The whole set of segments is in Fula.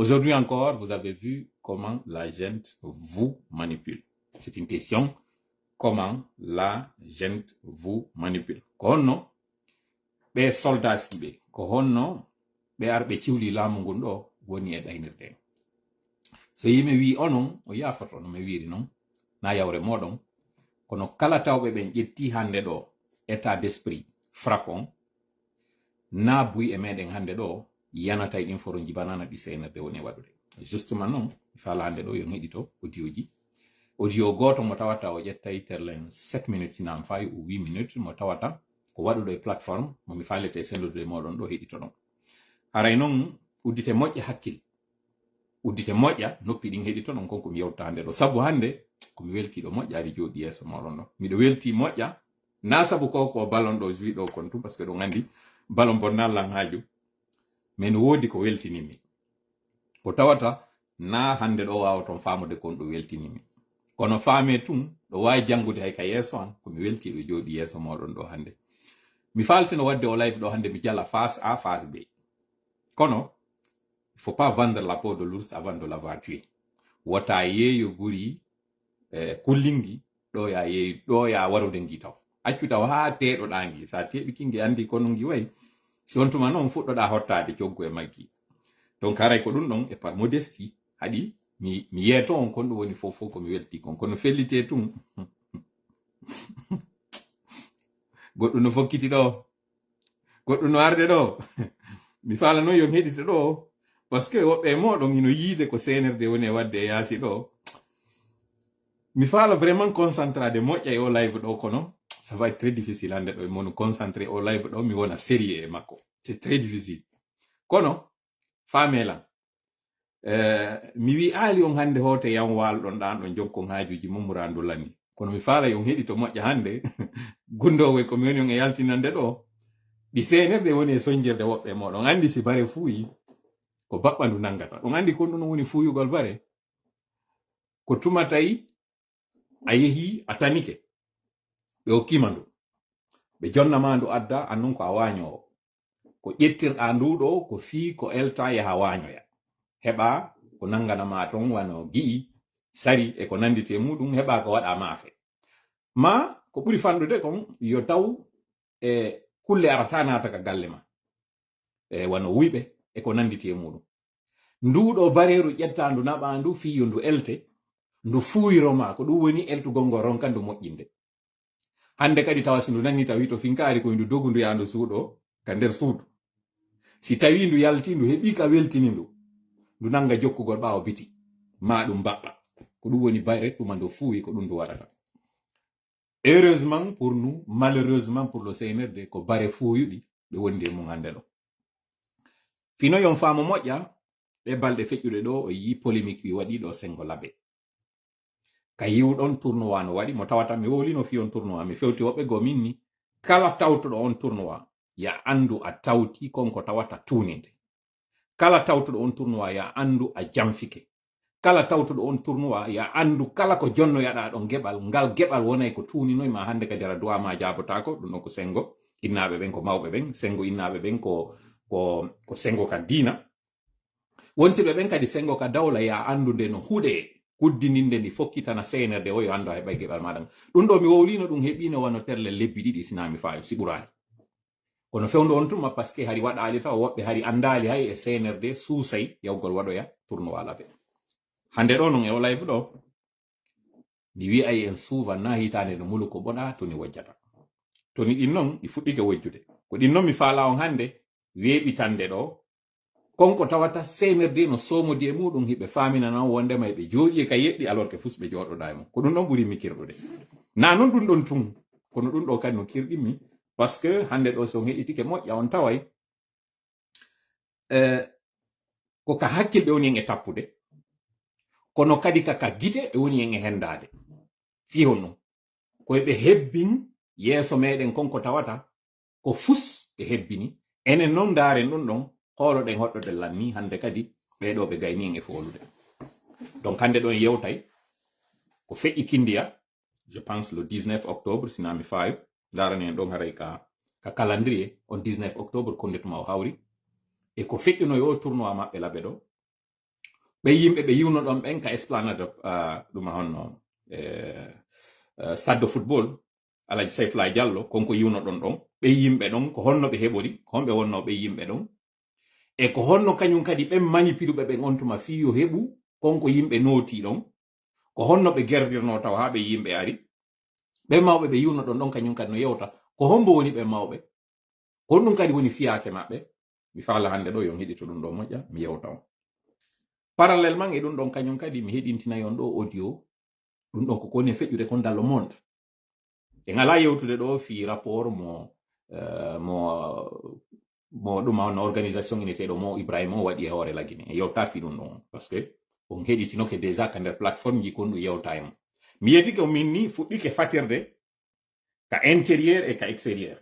Aujourd'hui encore, vous avez vu comment la gente vous manipule. C'est une question, comment la gente vous manipule. Ko honno ɓe soldats ɓe, ko honno ɓe arɓe ciwli laamu ngun ɗo woni e ɗaynirde. So yimɓe wi onon o yafoto no mi wiri noon na yawre moɗon, kono kala tawɓe ɓen ƴetti hande ɗo état d'esprit frappon na buy e meɗen hande ɗo yanata e ɗin foro jibanana ɗi senerde woni waɗude. Justement noon mi fala hande ɗo yo heɗito audioji. Audio goto mo tawata o ƴettay terlen 7 minutes sinam fayi ou 8 minutes mo tawata ko waɗuɗo e plateforme mo mi falete sendude moɗon ɗo heɗito ɗon. Haray noon uddite moƴƴa hakkil, uddite moƴƴa noppi ɗin heɗito ɗon konko mi yewta hande ɗo. Sabu hande komi weltiɗo moƴƴaari jooɗi yeeso moɗon ɗo. Miɗo welti moƴƴa na sabu ko ballon ɗo jui ɗo kon tum parce que ɗum andi ballon bonnal lan haaju, mais no woodi ko weltinimi ko tawata na hande ɗo wawa ton famude kon ɗo weltinimi, kono faame tun ɗo wawi jangude hay ka yeeso an komi weltiɗo jooɗi yeeso moɗon ɗo hande. Mi faltino wadde o live ɗo hande mi jala face A face B, kono il faut pas vendre la peau de l'ours avant de l'avoir tué. Wota yeeyo guri kullingi ɗo ya yeeyo ɗo ya warude ngi taw accu taw ha teɗoɗa ngi, sa teɓi kingi andi kono ngi wayi si on tuma noon fuɗɗoɗa hottade coggu e maggi. Donc haray ko ɗum ɗon e par modestie haɗi mi yeeto on kon ɗum woni fof komi welti kon, kono fellite tun goɗɗum no fokkiti ɗo, goɗɗum no arde ɗo mi fala noon yo heɗite ɗo parce que woɓɓe moɗon hino yiide ko senerde woni e wadde e yaasi ɗo. Mi fala vraiment concentrade moƴƴa e o live ɗo, kono ça va être très difficile hande ɗo e mono concentré o live ɗo mi wona sérieux e makko, c'est très difficile. Kono famelan mi wi aali on hande hote yam walɗon ɗan ɗon jonkon haajuji mummurandu landi, kono mi fala yon heɗi to moƴƴa hande gundowo komi woni on e yaltinande ɗo ɗi senerde woni e soñjirde woɓɓe moɗon andi si bare fuuyi ko baɓɓandu nangata ɗum andi kon ɗum woni fuuyugol bare ko tuma tawi a yehi a tanike ɓe hokkima ndu ɓe jonnama ndu adda annun ko a wañowo ko ƴettirɗa ndu ɗo ko fii ko elta yaha wañoya heɓa ko nanganama ton wano gi'i sari e ko nandite muɗum heɓa ko waɗa maafe ma ko ɓuri fanɗude kon yo taw e kulle arata nata ka galle ma e wano wuyɓe e ko nandite muɗum. Nduɗo bareru ƴetta ndu naɓa ndu fiyo ndu elte ndu fuuyiroma ko ɗum woni eltugol ngol ronka ndu moƴƴinde. Hande kadi tawa si ndu nanni tawi to finkari ko ndu dogu ndu ya ndu suuɗo ka nder suudu, si tawi ndu yalti ndu heɓi ka weltini ndu nanga jokkugol ɓawo biti ma ɗum baɓɓa ko ɗum woni bayre tuma ndu fuuyi ko ɗum ndu waɗata. Heureusement pour nous, malheureusement pour le CNRD ko bare fuuyuɗi ɓe wondi e mum hande ɗo. Fino yon faamo moƴƴa ɓe balɗe feƴƴuɗe ɗo o yi polémique wi waɗi ɗo sengo labe ka yiwɗon tournoi no waɗi mo tawata mi wolino fiyon tournoi mi fewti woɓɓe go minni kala tawtuɗo on tournoi ya andu a tawti konko tawata tuninde, kala tawtuɗo on tournoi ya andu a jamfike, kala tawtuɗo on tournoi ya andu kala ko jonnoyaɗa ɗon geɓal ngal geɓal wonay ko tuninoyma hande kadi ara duwa ma jabotako ɗum ɗon ko sengo innaɓe ɓen ko mawɓe ɓen, sengo innaɓe ɓen ko sengo ka diina, wontiɓe ɓen kadi sengo ka dawla ya andu nde no huuɗe kuddininde ndi fokkitana senerde o yo andu a heɓay geɓal maɗa. Ɗum ɗo mi wowlino ɗum heɓino wano terle lebbi ɗiɗi sinami fayo si ɓurani, kono fewndo on tuma par ce que hari waɗali taw woɓɓe hari andali hay e senerde suusay yawgol waɗoya tournoi labe. Hande ɗo non e o live ɗo mi wi'ay en suuva na hitande no mulu ko boɗa toni wojjata, toni ɗin noon ɗi fuɗɗike wojjude ko ɗin noon mi faala on hande weeɓitande ɗo konko tawata senerde no somodi e muɗum hiɓe faminana wondema ɓe jooɗi ka yeɗɗi alors que fus ɓe jooɗoɗa e mum ko ɗum ɗon ɓuri mi kirɗude na non ɗum ɗon tun kono ɗum ɗo kadi no kirɗinmi par ce que hande ɗo so heɗitike moƴƴa on taway ko ka hakkilɓe woni en e tappude kono kadi ka gite ɓe woni en e hendade fihon ɗum koyeɓe hebbin yeeso meɗen konko tawata ko fus ɓe hebbini enen noon daren ɗum ɗon hooloɗen hoɗɗoɗe lanni hande kadi ɓeɗo ɓe gayni en e folude. Donc hande ɗon yewtay ko feƴƴi kindiya je pense le 19 octobre sinami fayo darani en ɗon haray ka calendrier on 19 octobre kondetuma o hawri e ko feƴƴuno yo tournoi maɓɓe laɓe ɗo ɓe yimɓe ɓe yiwno ɗon ɓen ka esplanade ɗuma honno stade de football Alaji Seyfla Diallo konko yiwno ɗon ɗon ɓe yimɓe ɗon ko honno ɓe heɓori ko honɓe wonno ɓe yimɓe ɗon e ko honno kañum kadi ɓen manipiluɓe ɓen on tuma fiyo heɓu konko yimɓe nooti ɗon ko honno ɓe gerdirno taw ha ɓe yimɓe ari ɓe mawɓe ɓe yiwno ɗon ɗon kañum kadi no yewta ko hombo woni ɓe mawɓe ko ɗum kadi woni fiyake maɓɓe mi faala hande ɗo yon heɗito ɗum ɗo moƴƴa mi yewta on parallèlement e ɗum ɗon kañum kadi mi heɗintinayi on ɗo audio ɗum ɗon koko woni feƴƴude kon dans le monde e ngala yewtude ɗo fi rapport mo ɗum on organisation ineteɗo mo Ibrahima o waɗi e hoore lagine e yewta fi ɗum ɗon parce que on heɗitinoke déjà ka nder plateforme ji kon ɗum yewta e mo mi yetike o min ni fuɗɗike fatirde ka intérieur e ka extérieur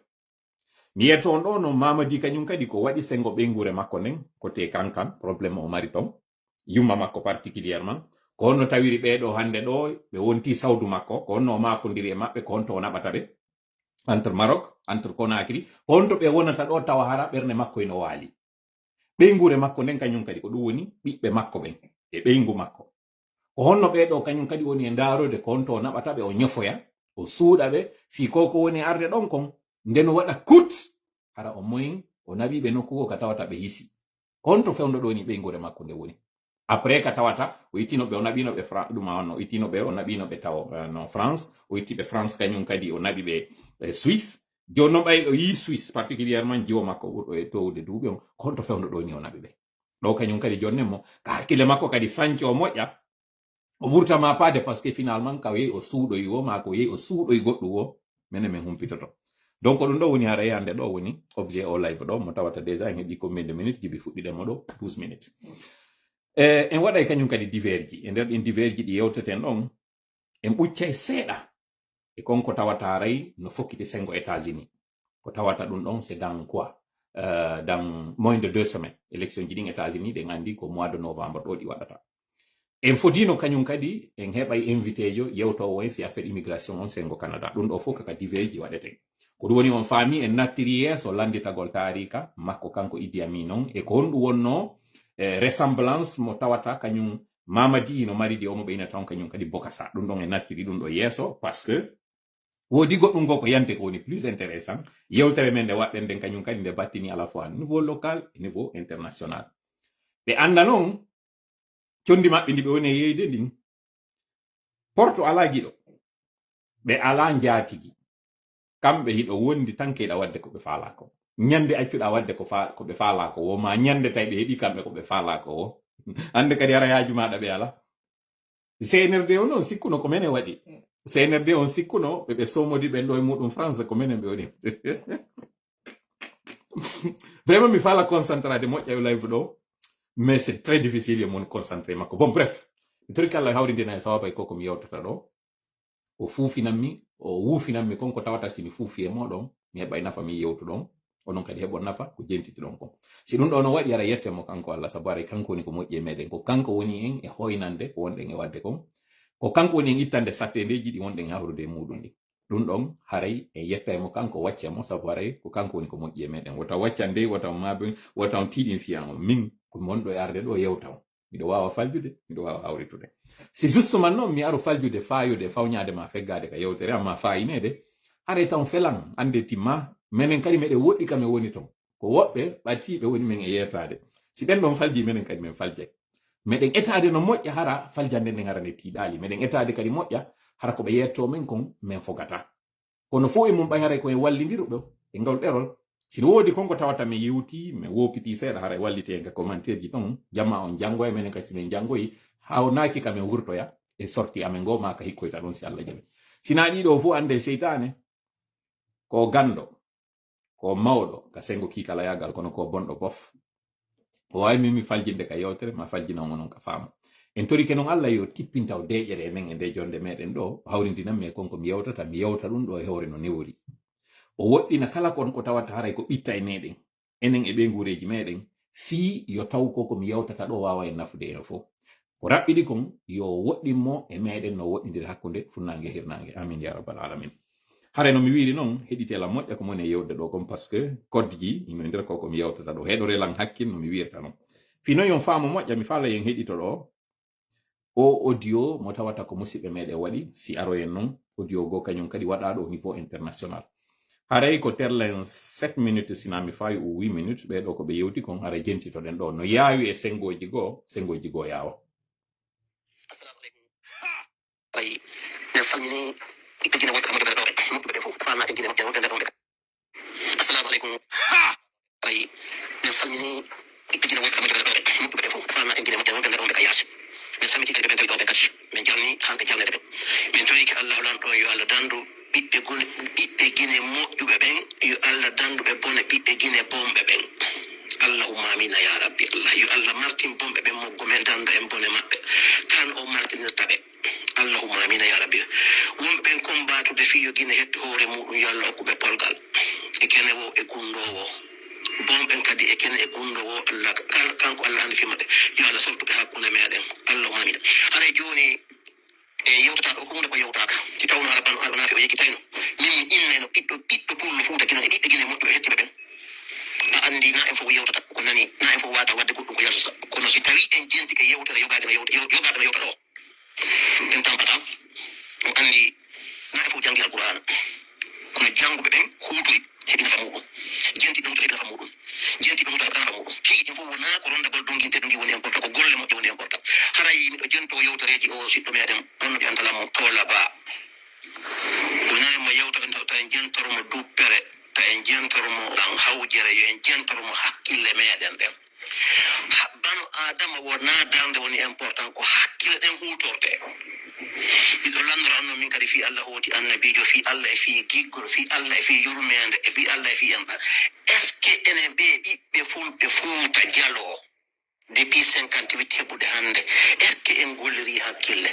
mi yetto on ɗo no Mamadi kañum kadi ko waɗi sengo ɓengure makko nden côté kankan probléme o mari ton yumma makko particulièrement ko honno tawiri ɓeɗo hande ɗo ɓe wonti sawdu makko ko honno o makodiri e maɓɓe ko honto o naɓata ɓe entre Maroc entre Conakry ko honto ɓe wonata ɗo tawa hara ɓernde makko eno waali ɓeygure makko nden kañum kadi ko ɗum woni ɓiɓɓe makko ɓen e ɓeygu makko ko honno ɓeɗo kañum kadi woni e ndarode ko honto o naɓata ɓe o ñofoya o suuɗa ɓe fi koko woni arde ɗon kon nden o waɗa kut hara o moyin o naɓiɓe nokkugo ka tawata ɓe hisi ko honto fewndo ɗo ni ɓeygure makko nde woni après ka tawata o ittinoɓe o naɓinoɓe ɗuma on o ittinoɓe o naɓinoɓe taw no France o ittiɓe France kañum kadi o naɓi ɓe Suisse joni noon ɓay o yi Suisse particulièrement jiwo makko ɓurɗo e towde duuɓi on ko honto fewndo ɗo ni o naɓi ɓe ɗo kañum kadi jonnen mo ka hakkille makko kadi sanci o moƴƴa o ɓurtama paade par ce que finalement ka o yehi o suuɗoyi o ma ko yehi o suuɗoyi goɗɗum o minen min humpitoto donc ɗum ɗo woni hara yande ɗo woni objet o live ɗo mo tawata déjà en heeɓi combien de minutes jibi fuɗɗiɗemo ɗo 12 minutes en waɗay kañum kadi divers ji e nder ɗin divers ji ɗi yewteten ɗon en ɓuccay seeɗa e konko tawata haray no fokkiti sengo États-Unis ko tawata ɗum ɗon c'est dans quoi dans moins de 2 semaines élection ji ɗin États-Unis ɗen andi ko mois de novembre ɗo ɗi waɗata en fotino kañum kadi en heɓay invité jo yewtowo en fi affaire immigration on sengo Canada ɗum ɗo fof kaka divers ji waɗeten ko ɗum woni on faami en nattiri yeeso landitagol taarika makko kanko Idi Amin on e ko honɗum wonno ressemblance mo tawata kañum Mamadi no mari di omo ɓeyna tan kañum kadi Bokassa ɗum ɗon e nattiri ɗum ɗo yeeso parce que woodi goɗɗum go ko yante ko woni plus intéressant yewtere men nde waɗɗen nden kañum kadi nde battini à la fois niveau local et niveau international ɓe anda noon condi maɓɓe ndi ɓe woni e yeyde ndin porto ala giɗo ɓe ala njaatigi kamɓe hiɗo wondi tan keyɗa wadde ko ɓe faala ko ñande accuɗa wadde ko ɓe faala ko wo ma ñande tawi ɓe heɓi kamɓe ko ɓe faala ko wo hande kadi ara yaaju maɗa ɓe ala CNRD o noon sikkuno ko menen waɗi CNRD on sikkuno ɓe somodi ɓen ɗo e muɗum France ko menen ɓe woni vraiment mi faala concentrade moƴƴa e live ɗo mais c'est très difficile yomon concentré makko bon bref mi tori kala hawrindina e sawaba e koko mi yewtata ɗo o fuufinanmi o wuufinanmi konko tawata simi fuufi e moɗon mi heɓay nafa mi yewtu ɗon onon kadi heɓon nafa ko jentiti ɗon kon si ɗum ɗo no waɗi ara yettemo kanko Allah sabu aray kanko woni ko moƴƴi e meɗen ko kanko woni en e hoynande ko wonɗen e wadde kon ko kanko woni en ittande sattedeji ɗi wonɗen e hawrude e muɗum ɗi ɗum ɗon haray en yetta mo kanko waccamo sabu aray ko kanko woni ko moƴƴi e meɗen wota waccande wota maɓe wota on tiiɗin fiyan on min ko monɗo e arde ɗo yewta on miɗo wawa faljude miɗo wawa hawritude si justement noon mi aru faljude fayude fawñade ma feggade ka yewtere amma fayinede haray tan felan ande timma menen kadi meɗe woɗɗi kam e woni ton ko woɓɓe ɓatiɓe woni men e yetade si ɓen ɗon falji menen kadi men faljay meɗen etade no moƴƴa hara faljande nden hara nde tiiɗali meɗen etade kadi moƴƴa hara ko ɓe yetto men kon min fogata kono fo e mum ɓay haray koye wallidirɓe e ngol ɗerol si woodi konko tawata mi yewti mi wopiti seeɗa haray wallite en ka commentaire ji ɗon jamma on janngoya menen kadi simin janngoyi hawnaki kamen wurtoya e sorti amen go ma ka hikkoyta ɗon si Allah jaɓi sina ɗiɗo fof ande seytane ko gando ko mawɗo ka sengo kikala yagal kono ko bonɗo bof o waymi mi faljinde ka yewtere ma faljinamo noon ka faamo en torike noon Allah yo tippintaw deƴere e men e nde jonde meɗen ɗo hawrindinanmi e konko mi yewta ɗum ɗo e hewre no newri o woɗɗina kala kon ko tawata haray ko ɓitta e meɗen enen e ɓengureji meɗen fii yo taw ko komi yewtata ɗo wawa e nafude en fof ko raɓɓiɗi kon yo woɗɗinmo e meɗen no woɗɗidiri hakkude funnangue e hirnangue amin ya rabbal alamin hare no mi wiri noon heɗitela moƴƴa ko moni e yewde ɗo kon par ce que code ji ino nder ko komi yewtata ɗo heɗorelan hakkil no mi wirta noon fino yon faamu moƴƴa mi faala yen heɗito ɗo o audio mo tawata ko musidɓe meɗen waɗi si aro en noon audio go kañum kadi waɗaɗo au niveau international haray ko terlen 7 minutes sina mi fawi ou 8 minutes ɓeɗo ko ɓe yewti kon hara jentitoɗen ɗo no yaawi e sengoji goo yaawa. Assalamu alaikum. Ay, ne salmini ɓiɓɓe gine wonɓe kamɓe ɓe ɗo moƴƴuɓe ɓe fof fama e gine moƴƴe wonɓe nder ɗon. Assalamu alaikum. Ay, ne salmini ɓiɓɓe gine wonɓe kamɓe ɓe ɗo moƴƴuɓe ɓe fof fama e gine moƴƴe wonɓe nder ɗon ka yaasi. Min samiti kadi ɓe tawi ɗo ɓe kadi min jarni hamɓe jarnede ɓe min toyiki Allah lanɗo yo Allah dandu ɓiɓɓe gine moƴƴuɓe ɓen yo Allah dandu ɓe bone ɓiɓɓe gine bomɓe ɓen. Allahumma amina ya rabbi Allah yo Allah martin bomɓe ɓen moggo men danda en bone maɓɓe kan o martinirta ɓe. Allahumma amina ya rabbi wonɓen kombatude fiyo gine hetti hoore muɗum yo Allah hokkuɓe polgal e kene wo e gundowo bomɓen kadi e kene e gundowo Allah kanko Allah andi fimaɓe yo Allah sortuɓe hakkunde meɗen. Allahumma amina. Haray joni e yewtata ɗo ko hunde ko yewtaka si tawno araban nafi o yeggitayno min mi inneno ɓiɗɗo pullo fuuta gino e ɓiɓɓe gine moƴƴuɓe hettiɓe ɓen a andi na en fof yewtata ko nani na en fof wata wadde goɗɗum ko yaltata kono si tawi en jentike yewtere yogadena yewta ɗo en tampata on andi na en fof jangi alqur'ana kono janguɓe ɓen huutori heɓi nafa muɗum jenti ɗum to heɓi nafa muɗum jenti ɗum to heɓata nafa muɗum tigi ɗin fof wona ko rondagol donginte ɗum ndi woni important ko golle moƴƴe woni important haray miɗo jento yewtereji o siɗɗo meɗen on no ɓiyantala mo tola ba wonanimo yewta ta en jentoromo duppere ta en jentoromo ɗan hawjere yo en jentoromo hakkille meɗen ɗen banu adama wona darde woni important ko hakkille ɗen hutorde ɗiɗo landoro anno min kadi fi Allah hooti annabijo fi Allah e fi giggol fi Allah e fi yurmede e fi Allah e fi enɗa est ce que enen ɓe ɓiɓɓe fulɓe fuuta jalo depuis 58 heɓude hande est ce que en golliri hakkille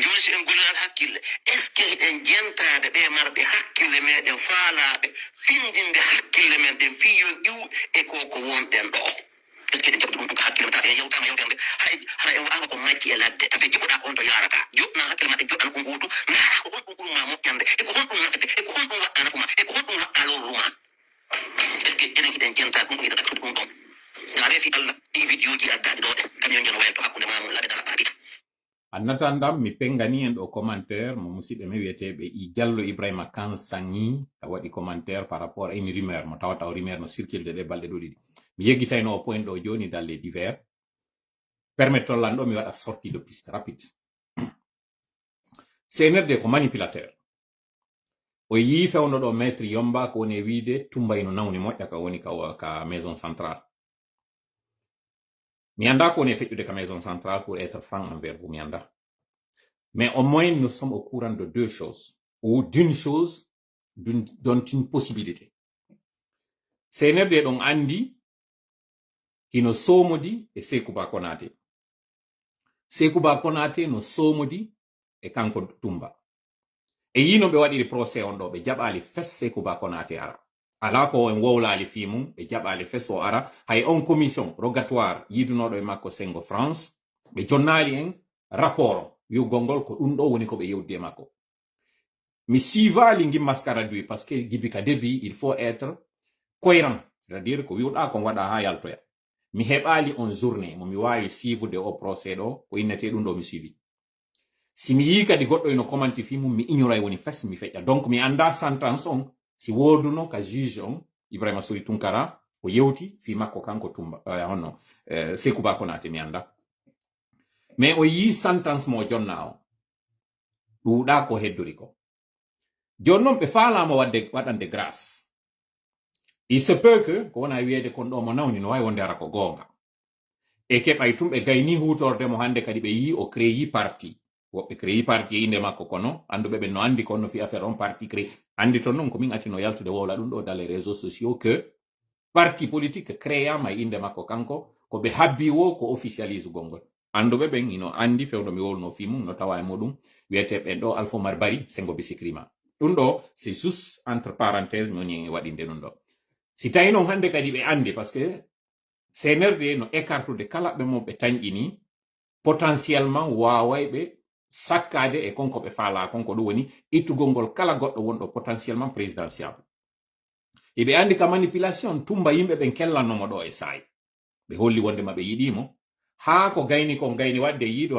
joni si en gollirat hakkille est ce que eɗen jentade ɓe marɓe hakkille meɗen faalaɓe findinde hakkille men ɗen fiyon ƴiw e koko wonɗen ɗo est ce que ɗen jaɓde ɗum ko hakkille ta en yewtama yewtande hara en wawama ko majji e ladde tawi jiɓoɗa on to yarata joɗna hakkille ma e joɗɗan ko nguutu ndaara ko honɗum ɓurma moƴƴande e ko honɗum nafde e ko honɗum waɗɗa nafuma e ko honɗum waɗɗa lorruma est ce que enen eɗen jentade ɗum yiɗa ɗaktude ɗum ɗon ngare fi Allah ɗi vidéo ji addaɗi ɗo ɗe kañum jon wayen to hakkude mamum laɓe dala ɓaɗita annatandam mi pengani en ɗo commentaire mo musidɓe me wiyeteɓe i Diallo Ibrahima Kan Sangi a waɗi commentaire par rapport à une rumeur mo tawata o rumeur no circulde ɗe balɗe ɗo ɗiɗi mi yeggitayno o point ɗo joni dans les divers permettollan ɗo mi waɗa sortie de piste rapide CNRD ko manipulateur o yii fewno ɗo maître Yomba ko woni e wiide tumbayno nawni moƴƴa ka woni ka maison centrale mi anda ko woni e feƴƴude ka maison centrale pour être franc envers vous mi anda mais au moins nous sommes au courant de deux choses ou d'une chose dont une possibilité CNRD ɗon andi hino somodi e Sékouba Konaté Sékouba Konaté no somodi e kanko Tumba e yino ɓe waɗiri procès on ɗo ɓe jaɓali fes Sékouba Konaté ara ala ko en wowlali fi mum ɓe jaɓali fes o ara hay on commission rogatoire yidunoɗo e makko sengo France ɓe jonnali en rapport wiugol ngol ko ɗum ɗo woni ko ɓe yewdi e makko mi suivali gimmaskara duwi par ce que gibi ka début il faut être cohérent c'est à dire ko wiwɗa kon waɗa ha yaltoya mi heɓali on journée mo mi wawi suivre o procès ɗo ko innete ɗum ɗo mi suivi si mi yi kadi goɗɗo eno commenti fi mum mi ignora woni fes mi feƴƴa donc mi anda sentence on si woduno ka juge on Ibrahima Sori Tunkara o yewti fi makko kanko Tumba honno Sékouba Konaté mi anda mais o yi sentence mo jonna o ɗuuɗa ko heddori ko joni noon ɓe faalama waɗande grâce il se peut que ko wona wiyeede kon ɗo mo nawni no wawi wonde ara ko goonga e keɓay tum ɓe gayni hutorde mo hande kadi ɓe yi o créyi parti woɓɓe créyi parti e inde makko kono anduɓe ɓe no andi kon no fi affaire on parti créé andi toon noon komin attino yaltude wowla ɗum ɗo dans les réseaux sociaux que parti politique créyama e inde makko kanko ko ɓe habbi wo ko officialise gongol anduɓe ɓen ino andi fewdo mi wolno fi mum no tawa e muɗum wiyete ɓen ɗo Alpha Oumar Bari sengo bisikrima ɗum ɗo c'est juste entre parenthèse mi woni waɗinde ɗum ɗo si tawi noon hande kadi ɓe andi par ce que CNRD no écartude kala ɓe mo ɓe tañƴini potentiellement wawayɓe sakkade e konko ɓe faala konko ɗum woni ittugol ngol kala goɗɗo wonɗo potentiellement présidentiable eɓe andi ka manipulation tumba yimɓe ɓen kellannomo ɗo e saay ɓe holli wonde ma ɓe yiɗimo haa ko gayni wadde yiiɗo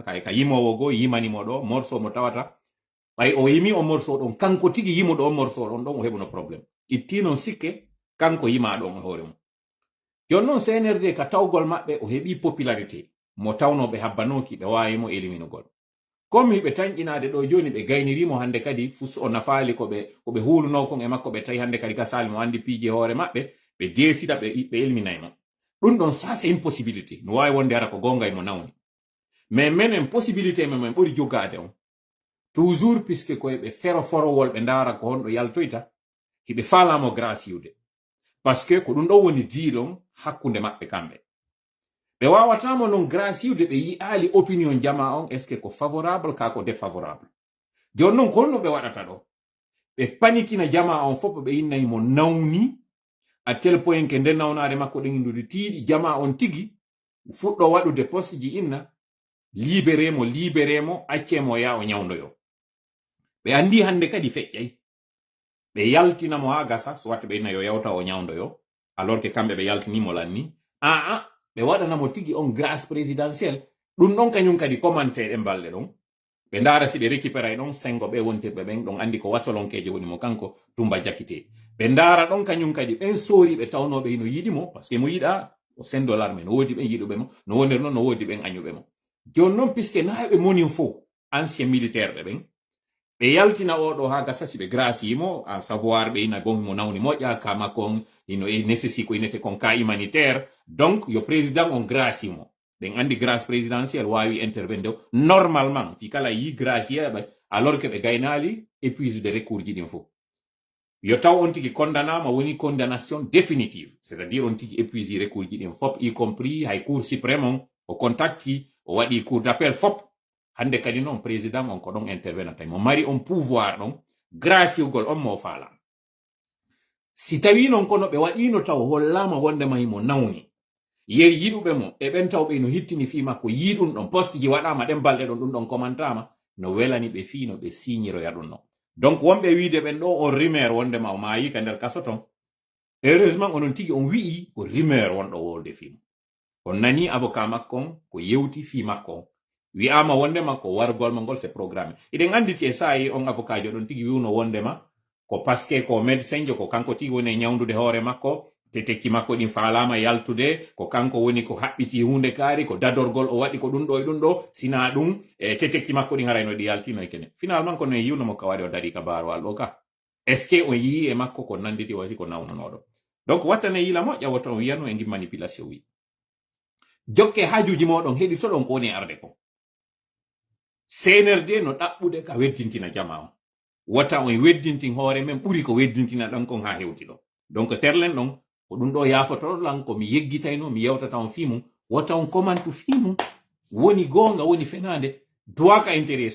hay ka yimowo goo yimanimo ɗo morceau mo tawata ɓay o yimi o morceau ɗon kanko tigi yimuɗo o morceau ɗon o heɓuno probléme itti noon sikke kanko yima ɗon e hoore mum jon noon CNRD ka tawgol maɓɓe o heɓi popularité mo tawnoɓe habbanoki ɓe wawimo éliminugol comme hiɓe tañƴinade ɗo joni ɓe gaynirimo hande kadi fus o nafaali koɓe huluno kon e makko ɓe tawi hande kadi ka sali mo andi piiji hoore maɓɓe ɓe deesida ɓe elminaymo ɗum ɗon ça c'est une possibilité no wawi wonde ara ko gonga e mo nawni mais menen possibilité men ɓuri jogade on toujours puisque koye ɓe fero forowol ɓe ndaara ko honɗo yaltoyta hiɓe faalamo grâce yiwde par ce que ko ɗum ɗon woni diiɗon hakkunde maɓɓe kamɓe ɓe wawatamo noon grâce yiwde ɓe yi'aali opinion jama on est ce que ko favorable ka ko défavorable joni noon ko honno ɓe waɗata ɗo ɓe panikina jama on fof ɓe innayi mo nawni à tel point que nde nawnare makko ɗen indude tiiɗi jama on tigi fuɗɗo waɗude poste ji inna libéremo accemo ya o ñawdoyo ɓe andi hande kadi feƴƴay ɓe yaltinamo ha gasa soit ɓe inna yo yawta o ñawdoyo alors que kamɓe ɓe yaltinimo lanni ɓe waɗanamo tigi on grâce présidentielle ɗum ɗon kañum kadi commenté ɗen balɗe ɗon ɓe ndaara si ɓe récupéray ɗon sengo ɓe wontirɓe ɓen ɗon andi ko wasolonkeje woni mo kanko Tumba Jakite ɓe ndaara ɗon kañum kadi ɓen sooriɓe tawnoɓe ino yiɗimo par ce que mo yiɗa o sendolar men no woodi ɓen yiɗuɓe mo no wondir noon no woodi ɓen añuɓe mo joni noon puisque naaɓe monin fo ancien militaire ɓe ɓen ɓe yaltina oɗo ha gasa si ɓe grâce yimo à savoir ɓe ina gongi mo nawni moƴƴa ka makko on ino nécessite ko inete kon cas humanitaire donc yo président on grâce yimo ɓen andi grâce présidentielle wawi intervenir normalement fi kala yi grâce yeɓe alors que ɓe gaynali épuise de recours ji ɗin fof yo taw on tigi condamnama woni condamnation définitive c'est à dire on tigi épuise recours ji ɗin fop y compris hay cour suprême on o contacti o waɗi cour d'appel fop hande kadi noon président on ko ɗon intervenanta mo mari on pouvoir ɗon grâce yugol on mo faala si tawi noon kono ɓe waɗino taw hollama wondema himo nawni yeri yiɗuɓe mo e ɓen tawɓe no hittini fi makko yiɗum ɗon poste ji waɗama ɗen balɗe ɗon ɗum ɗon commantama no welani ɓe fi no ɓe signiroya ɗum ɗon donc wonɓe wiide ɓen ɗo on rumeur wondema o maayi ka nder kaso ton heureusement onon tigi on wi'i ko rumeur wonɗo wolde fimo on nani avocat makko on ko yewti fi makko on wi'ama wondema ko wargol ma ngol c'est programme iɗen anditi e sayi on avocat jo ɗon tigi wiwno wondema ko parce que ko médecin jo ko kanko tigi woni e ñawdude hoore makko te tekki makko ɗin faalama yaltude ko kanko woni ko haɓɓiti hunde kaari ko dadorgol o waɗi ko ɗum ɗo e ɗum ɗo sina ɗum te tekki makko ɗin harayno ɗi yaltino e kene finalement kono e yiwno mo ka waɗi o dari ka barowal ɗo ka est ce que on yii e makko ko nanditi wasi ko nawnonoɗo donc wattane yila moƴƴa woto on wiyano e ngi manipulation wi jokke hajuji moɗon heɗi to ɗon ko woni arde ko CNRD no ɗaɓɓude ka weddintina jama on wata on weddintin hoore men ɓuri ko weddintina ɗon kon ha hewti ɗo donc terlen ɗon ko ɗum ɗo yafotoɗolan ko mi yeggitayno mi yewtata on fimum wata on commentu fimum woni gonga woni fenade doit ka intérêt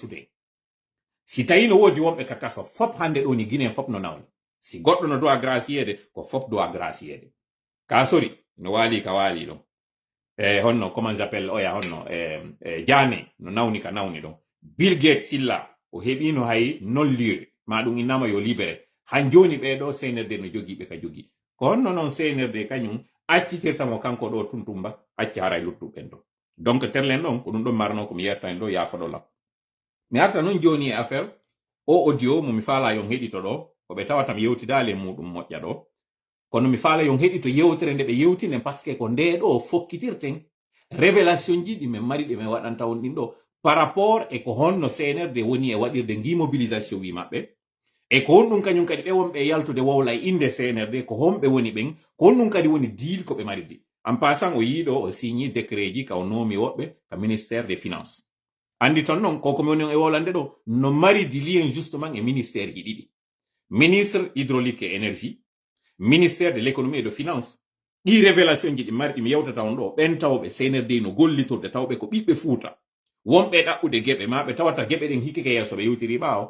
si tawi no woodi wonɓe ka kaso fop hande ɗo ni guinéen fop no nawni si goɗɗo no doit graciyede ko fop doit graciyede ka sori no waali ka waali ɗon honno comment j'appelle oya honno Diané no nawni ka nawni ɗon Bill Gates silla o heɓino hay non lieu ma ɗum innama yo libéré han joni ɓeɗo CNRD no jogiiɓe ka jogii ko honno noon CNRD kañum accitirtamo kanko ɗo tuntumba acci haray luttuɓen ɗo donc terlen ɗon ko ɗum ɗon marno komi yerta en ɗo yafaɗolam mi arta noon joni e affaire o audio mo mi faala yon heɗito ɗo ko ɓe tawatam yewtidale muɗum moƴƴa ɗo kono mi faala yon heɗito yewtere nde ɓe yewtinen par ce que ko nde ɗo fokkitirten révélation ji ɗi min mari ɗi min waɗanta on ɗin ɗo par rapport e ko honno CNRD woni e waɗirde ngi mobilisation wi maɓɓe e ko honɗum kañum kadi ɓe wonɓe yaltude wowla e inde CNRD ko honɓe woni ɓen ko honɗum kadi woni deal ko ɓe mari di en passant o yiiɗo o signi décret ji ka o noomi woɓɓe ka ministère des finances andi ton noon koko mi woni e wowlande ɗo no mari di lien justement e ministère ji ɗiɗi ministre hydraulique et énergie ministère de l'économie et de finance ɗi révélation ji ɗi mari ɗi mi yewtata on ɗo ɓen tawɓe CNRD no gollitorde tawɓe ko ɓiɓɓe fuuta wonɓe ɗaɓɓude geɓe ma ɓe tawata geɓe ɗen hikkike yeeso ɓe yewtiri ɓaawo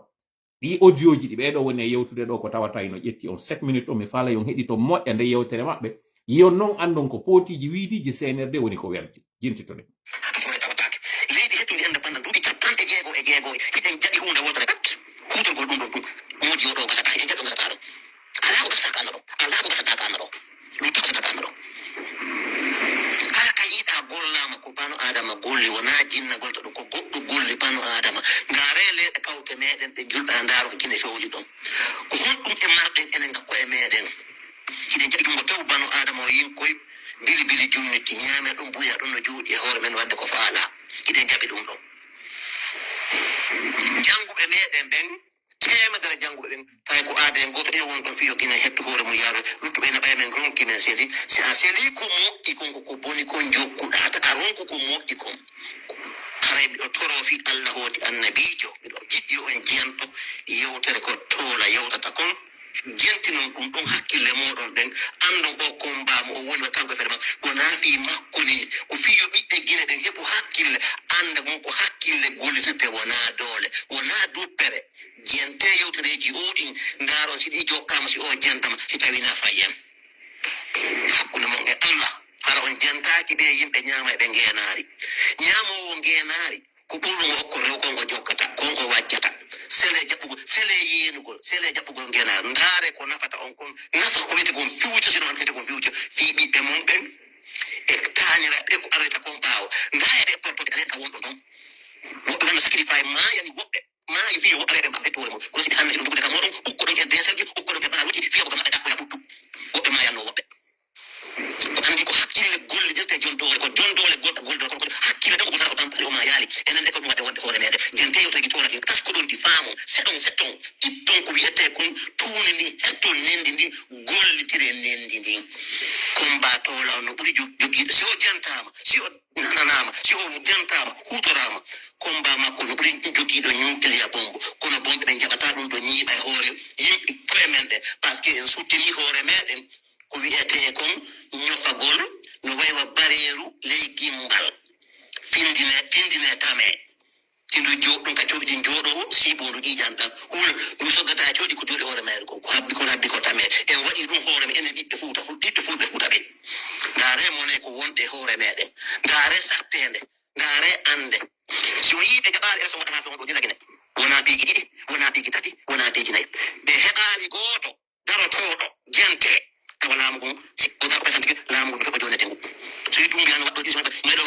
ɗi audio ji ɗi ɓeɗo woni e yewtude ɗo ko tawata ino ƴetti on 7 minutes ɗo mi faala yon heɗi to moƴƴa nde yewtere maɓɓe yon noon andon ko pootiji wiidiji CNRD woni ko welti jintitoɗe leydi hettundi indépendant duuɓi capanɗe jeego e jeego hiten jaɓi hunde woltere pat huutorgol ɗum ɗon ɗum moodi o ɗo gasata hiten jaɓi o gasata ɗo ala ko gasata ka anna ɗo ala ko gasata ka anna ɗo ɗum ta gasata ka anna ɗo ɗum ɗo janguɓe meɗen ɓen temedere janguɓe ɓen tawi ko aada en goto ɗen won ɗon fiyo guine hettu hoore mum yaaro luttuɓe ne ɓay men ronki men seedi si a seli ko moƴƴi kon ko boni kon jokkuɗa a ronku ko moƴƴi kon haray miɗo torofi Allah hooti annabijo miɗo jiɗɗi o en jiyanto yewtere ko toola yewtata kon jentinon ɗum ɗon hakkille moɗon ɗen andon o kombamo o woni wa tanko fere ma wona fi makko ni o fiyo ɓiɓɓe guine ɗen heɓo hakkille anda mon ko hakkille gollitete wona doole wona duppere jente yewtereji oɗin ndaron si ɗi jokkama si o jentama si tawi nafa yen hakkude mon e Allah hara on jentaki ɓe yimɓe ñama ɓe ngenari ñamowo ngenari ko ɓurɗugo hokko rew kongo jokkata kongo wajjata sele jaɓɓugol sele yenugol sele jaɓɓugol ngenari ndaare ko nafata on kon nafa ko wiyete kon fiwco sino on wiyete kon fiwco fi ɓiɓɓe mon ɓen e tañira ɓe ko arreta kon ɓaawo ndaare e portode areta wonɗo ɗon woɓɓe wonno sacrifice maayani woɓɓe maayi fiyo woɓɓe reɓe mbaɓe toore mum kono siɓe hannde ɗum dugude ka moɗon ukko ɗon e deserji ukko ɗon e baaluji fiya ko maɓɓe ɗakkoya ɓuttu woɓɓe maayanno woɓɓe ko andi ko hakkille gollidirte jon dowle ko jon dowle goldol kon hakkille tan ko botata o tampali o ma yaali enen e ko ɗum wadde wonde hoore meɗen jen teyewtoji tooraki kasko ɗon di faamo seɗon itton ko wiyete kon tuuni ndin hetton nendi ndin gollitire nendi ndin combat toola no ɓuri jogiiɗo si o jantama si o nananama si o jantama hutorama combat makko no ɓuri jogiiɗo nucléa bombe kono bomɓe ɓe jaɓata ɗum to ñiiɓa e hoore yimɓe koye men ɗe par ce que en suttini hoore meɗen ko wiyete kon ñofagol no waywa bareeru ley gimbal findine tame tindu ɗum ka coɗi ɗin jooɗo siibondu ƴiƴanɗan huula ɗum soggata jooɗi ko jooɗi hoore meere ko habbi ko tame en waɗi ɗum hoore me enen ɓiɓɓe fulɓe fuuta ɓe ngaare mone ko wonɗe hoore meɗen ngaare sattende ngaare ande si o yii ɓe jaɓaali élection waɗata fe on ɗo dilagine wona piiji ɗiɗi wona piiji tati wona piiji nayyi ɓe heɓaali gooto darotoɗo jente tawa laamu ngun si o gar ɓesantike laamu ngun fof o jonete ngu so yi ɗum mbiyano waɗɗo ɗiso meɗo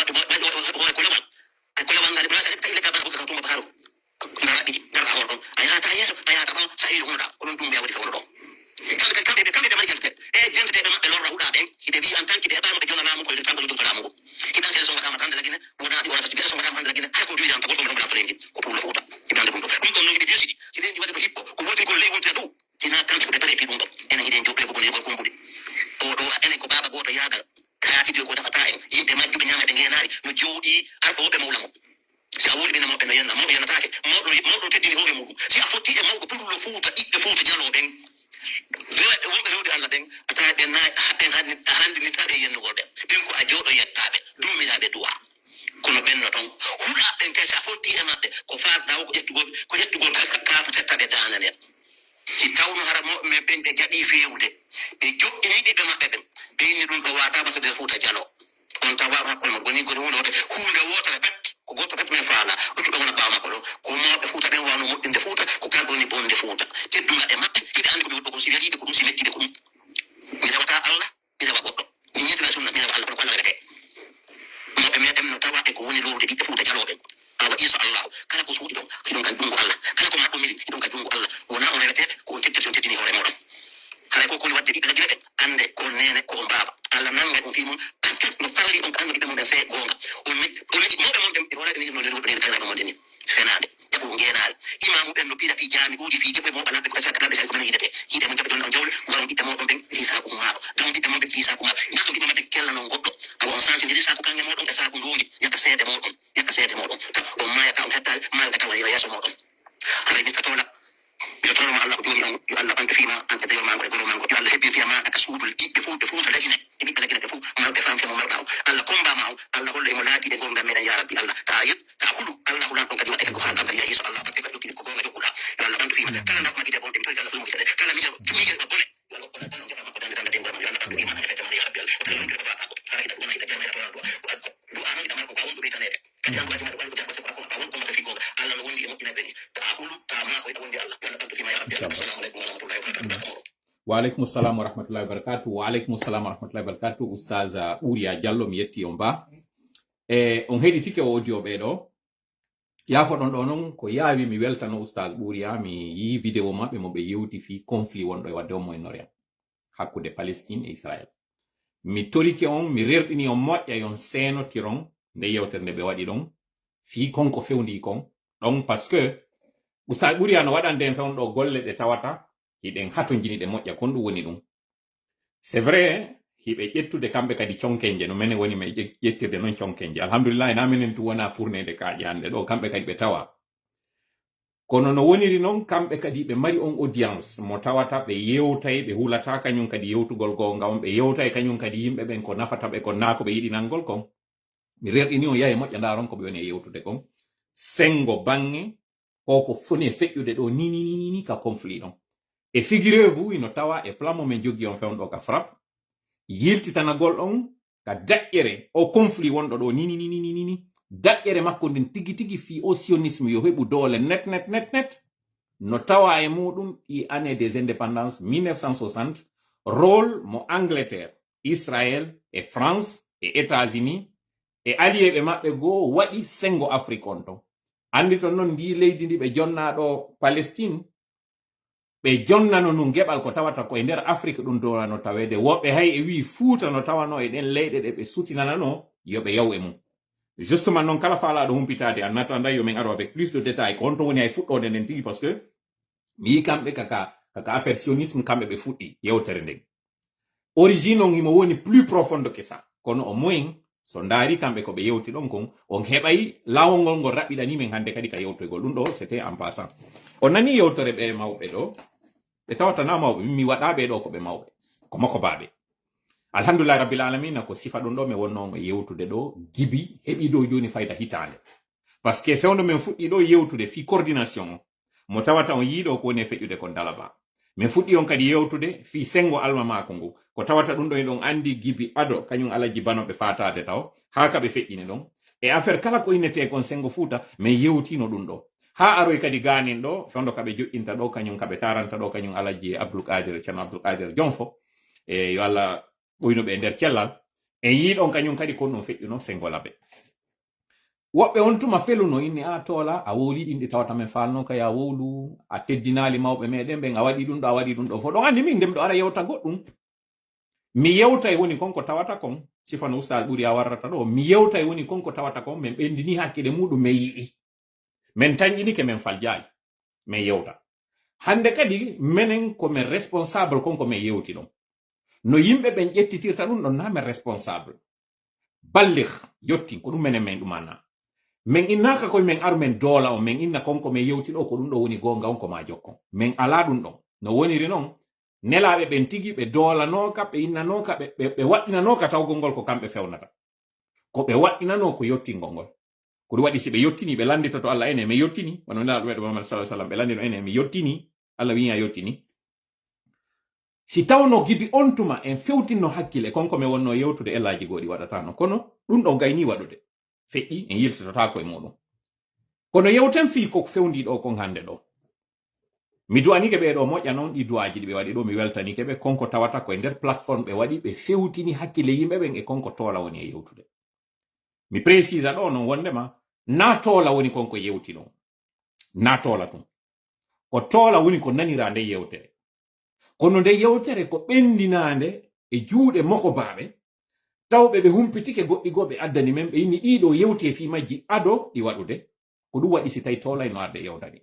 hoore kolewal ay kolewal ngade place ɗe tawi lekka baka tumba haru ngara ɗiɗi garɗa hoore ɗon a yahata yeeso a yahata ɗon sa wi hunoɗa ko ɗon ɗum mbiya waɗi fe hono ɗo kamɓe ɓe mari jentete e jenteteɓe maɓɓe lorra huɗa ɓen hiɓe wi en tant que ɓe heɓano ɓe jonna laamu ko tanko jonto laamu ngu hiɓan sele songa tama hande lagine wonaɗi wonata ɓe songa tama hande lagine hay ko duwiɗam ta goto ɗum ɗum lendi ko pour le fuuta hiɓande ɗum ɗo ɗum ɗon no yiɓe desiɗi si lendi waɗi ɗo hippo ko wontigol ley wontere dow sina kamɓe ko ɓe parefi ɗum ɗo enen hiɗen joɓɓe ko gonigol kombude oɗo enen ko baba goto yagal kaatidio ko tafata en yimɓe majjuɓe ñama ɓe ngenari no jowɗi arɗo woɓɓe mawla mo si a woli ɓe namoɓe no yenna mawɗo yennatake mawɗo teddini hoore muɗum si a fotti e mawɗo pullo fuuta ɓiɓɓe fuuta jaloɓen wonɓe rewde Allah ɓen a tawa ɓe ɓen handinitaɓe e yennugol ɓen ɓen ko a jooɗo yettaɓe duminaɓe duwa kono ɓenno toon huɗaɓen kay si a fotti e maɓɓe ko farɗa ko ƴettugol kafa tettaɓe dananen si tawno hara mawɓe men ɓen ɓe jaɓi fewde ɓe joƴƴini ɓiɓɓe maɓɓe ɓen ɓe inni ɗum ɗo watama so nder fuuta jalo on tawa hakkille mon woni goni hunde wotere pet ko goto pet men faala luttuɓe wona ɓawa makko ɗo ko mawɓe fuuta ɓen wano moƴƴinde fuuta ko kanko woni bonde fuuta tedduga e maɓɓe hiɓe andi ko ɓe woɗɗo kon si weliɓe ko ɗum si mettiɓe ko ɗum mi rewata Allah mi rewa goɗɗo mi ñettina sunna mi rewa Allah kono ko Allah rewete mawɓe meɗen no tawa e ko woni lowrude ɓiɓɓe fuuta jaloɓe awa inchallahu kala ko suuɗi ɗon hiɗon ka jungo Allah kala ko maɗɗo mili hiɗon ka jungo Allah wona on rewete ko on tedditi on teddini hoore moɗon haray ko koni wadde ɓiɓɓe lagine ɓe ande ko nene ko on baaba Allah nanga on fi mum par ce que no farli on ko andi ɓiɓɓe mum ɓen sey gonga on mawɓe mon ɓen ɓe wona ɗen no lewrude ɗen fenade mon ɗeni fenade jaɓo ngenari imamu ɓen no piɗa fi jami uji fi jeɓɓe mo alaɓe ko sakataɓe say ko men yidete yiide mo jaɓe ɗon on jawle waron ɓiɓɓe moɗon ɓen fi saku maaro donc ɓiɓɓe mon ɓen fi saku maaro gasto ɓiɓɓe maɓe kella non goɗɗo awa on sensidiri saku kange moɗon e saku ndondi yakka seede moɗon ta on mayata on hettali malga tawa yeeso moɗon haray ɗittatola yo toloma Allah ko joni on yo Allah ɓantu fima an e deyol mango e goro mango yo Allah hebbin fiyama aka suudul ɓiɓɓe fuuta lagine e ɓiɓɓe lagine ɓe fof mawɓe fam femo marɗa o Allah kombama o Allah holla emo laati e gongam meɗen ya rabbi Allah ta huɗu Allah hulan ɗon kadi waɗe ko haalɗa kadi ya yeeso Allah batte kadi jokkini ko gonga jokkuɗa yo Allah ɓantu fima kala nafma guite bonɗe mi toyi Allah fulmo fitade kala miijo ma bone yo Allah kono on jaɓa makko dande dengol ma yo Allah ɓantu fima e fete ma ya rabbi Allah o tala ko faɗa ko hara ita gona ita jamma to do anon ita marko ba wonɗo ɓe tanede kadi andu waji maɗo ko jaɓa ko ba wonɗo mata fi gonga Allah no wondi e moƴƴina ɓeni ta hulu ta mako ita wondi Allah yo Allah ɓantu fima ya rabbi Allah assalamu aleykum wa rahmatullahi wa barakatuh waaleykum salam wa rahmatullahi wa barakatuh waaleykum salam wa rahmatullahi wa barakatuh oustaz Ɓuriya Diallo mi yetti on ba e on heɗitike o audio ɓeɗo yafoɗon ɗo noon ko yaawi mi weltano oustaz Ɓuriya mi yi vidéo maɓɓe mo ɓe yewti fi conflit wonɗo e wadde o Moyen-Orient hakkude Palestine e Israël mi torike on mi rerɗini on moƴƴa yon senotiron nde yewtere nde ɓe waɗi ɗon fi konko fewndi kon donc parce que usta ɓuri ano waɗande fewndo golle ɗe tawata hiɗen hatojini ɗe moƴƴa kon ɗum woni ɗum c'est vrai hiɓe ƴettude kamɓe kadi conkenje no menen woni may ƴettirde noon conkenje alhamdulillah na minen tu wona fournede kaaƴe hande ɗo kamɓe kadi ɓe tawa kono no woniri noon kamɓe kadi ɓe mari on audience mo tawata ɓe yewtay ɓe hulata kañum kadi yewtugol gonga on ɓe yewtay kañum kadi yimɓe ɓen ko nafata ɓe ko naa ko ɓe yiɗinangol kon mi rerɗini on yahe moƴƴa ndaron ko ɓe woni e yewtude kon sengo bange koko foni e feƴƴude ɗo ni ka conflit ɗon e figurez vous ino tawa e plan momin jogui on fewnɗo ka frappe yiltitanagol on ka daƴƴere o conflit wonɗo ɗo ni daƴƴere makko ndin tigi fi o sionisme yo heɓu doole net no tawa e muɗum i année des indépendances 1960 rôle mo Angleterre Israël e France e États-Unis e alliéɓe maɓɓe goo waɗi sengo Afrique on ton andi ton noon ndi leydi ndi ɓe jonnaɗo Palestine ɓe jonnano nun geɓal ko tawata koye nder Afrique ɗum dowano tawede woɓɓe hay e wi Fuuta no tawano e ɗen leyɗe ɗe ɓe sutinanano yoɓe yaw e mum justement noon kala faalaɗo humpitade en attendant yo min aro avec plus de détail ko on to woni hay fuɗɗode nden tigi parce que mi yi kamɓe kaka affaire sionisme kamɓe ɓe fuɗɗi yewtere nden origine on imo woni plus profonde que ça kono au moins so ndaari kamɓe ko ɓe yewti ɗon kon on heɓay laawol ngol ngol raɓɓiɗani men hannde kadi ka yewtoygol ɗum ɗo c'était en passant on nani yewtere ɓe mawɓe ɗo ɓe tawatana mawɓe mi waɗaɓe ɗo ko ɓe mawɓe ko makko baaɓe alhamdulillah rabbil alamina ko sifa ɗum ɗo mi wonno yewtude ɗo gibi heɓi ɗo joni fayda hitande parce que fewndo men fuɗɗi ɗo yewtude fi coordination mo tawata on yiiɗo ko woni e feƴƴude kon dalaba min fuɗɗi on kadi yewtude fi sengo alma mako ngu ko tawata ɗum ɗo e ɗon andi gibi ado kañum alaji banoɓe fatade taw ha kaɓe feƴƴini ɗon e affaire kala ko innete kon sengo Fuuta min yewtino ɗum ɗo ha aroy kadi ganin ɗo fewndo kaɓe joƴƴinta ɗo kañum kaɓe taranta ɗo kañum alaji ceerno Abdoulkadir Jonfo e yo Allah ɓoynoɓe e nder cellal en yiiɗon kañum kadi kon ɗum feƴƴuno sengo laɓe woɓɓe on tuma feluno inni a toola a wowli ɗin ɗi tawata men falno kay a wowlu a teddinali mawɓe meɗen ɓen a waɗi ɗum ɗo fo ɗon andi min ndem ɗo ara yewta goɗɗum mi yewta e woni konko tawata kon sifano ustad ɓuri a warrata ɗo mi yewta e woni konko tawata kon min ɓendini hakkille muɗum min yiɗi min tañƴinike min faljaali min yewta hande kadi menen komin responsable konko min yewti ɗon no yimɓe ɓen ƴettitirta ɗum ɗon na min responsable ballir yotti ko ɗum menen min ɗumanna min innaka koye min aru min doola on min inna konko min yewti ɗo ko ɗum ɗo woni gonga on ko ma jokkon min ala ɗum ɗon no woniri noon nelaɓe ɓen tigi ɓe doolanoka ɓe innanoka ɓe waɗɗinanoka tawgol ngol ko kamɓe fewnata ko ɓe waɗɗinano ko yottingol ngol ko ɗum waɗi si ɓe yottini ɓe landita to Allah ene mi yottini wono nelaɗo meɗo Muhammad sallallahu alaihi wasallam ɓe landino ene mi yottini Allah wi a yottini si tawno gibi on tuma en fewtinno hakkille konko min wonno yewtude elaji goɗi waɗatano kono ɗum ɗo gayni waɗude feƴƴi en yiltotako e muɗum kono yewten fi ko fewndi ɗo kon hande ɗo mi duwanike ɓe ɗo moƴƴa noon ɗi duwaji ɗi ɓe waɗi ɗo mi weltanike ɓe konko tawata koye nder plateforme ɓe waɗi ɓe fewtini hakkille yimɓe ɓen e konko toola woni e yewtude mi précisa ɗo noon wondema na toola woni konko yewti ɗon na toola tum ko toola woni ko nanira nde yewtere kono nde yewtere ko ɓendinande e juuɗe moko baaɓe tawɓe ɓe humpitike goɗɗi goɓe addani men ɓe inni ɗiɗo yewti e fi majji ado ɗi waɗude ko ɗum waɗi si tawi toola no arde yewtani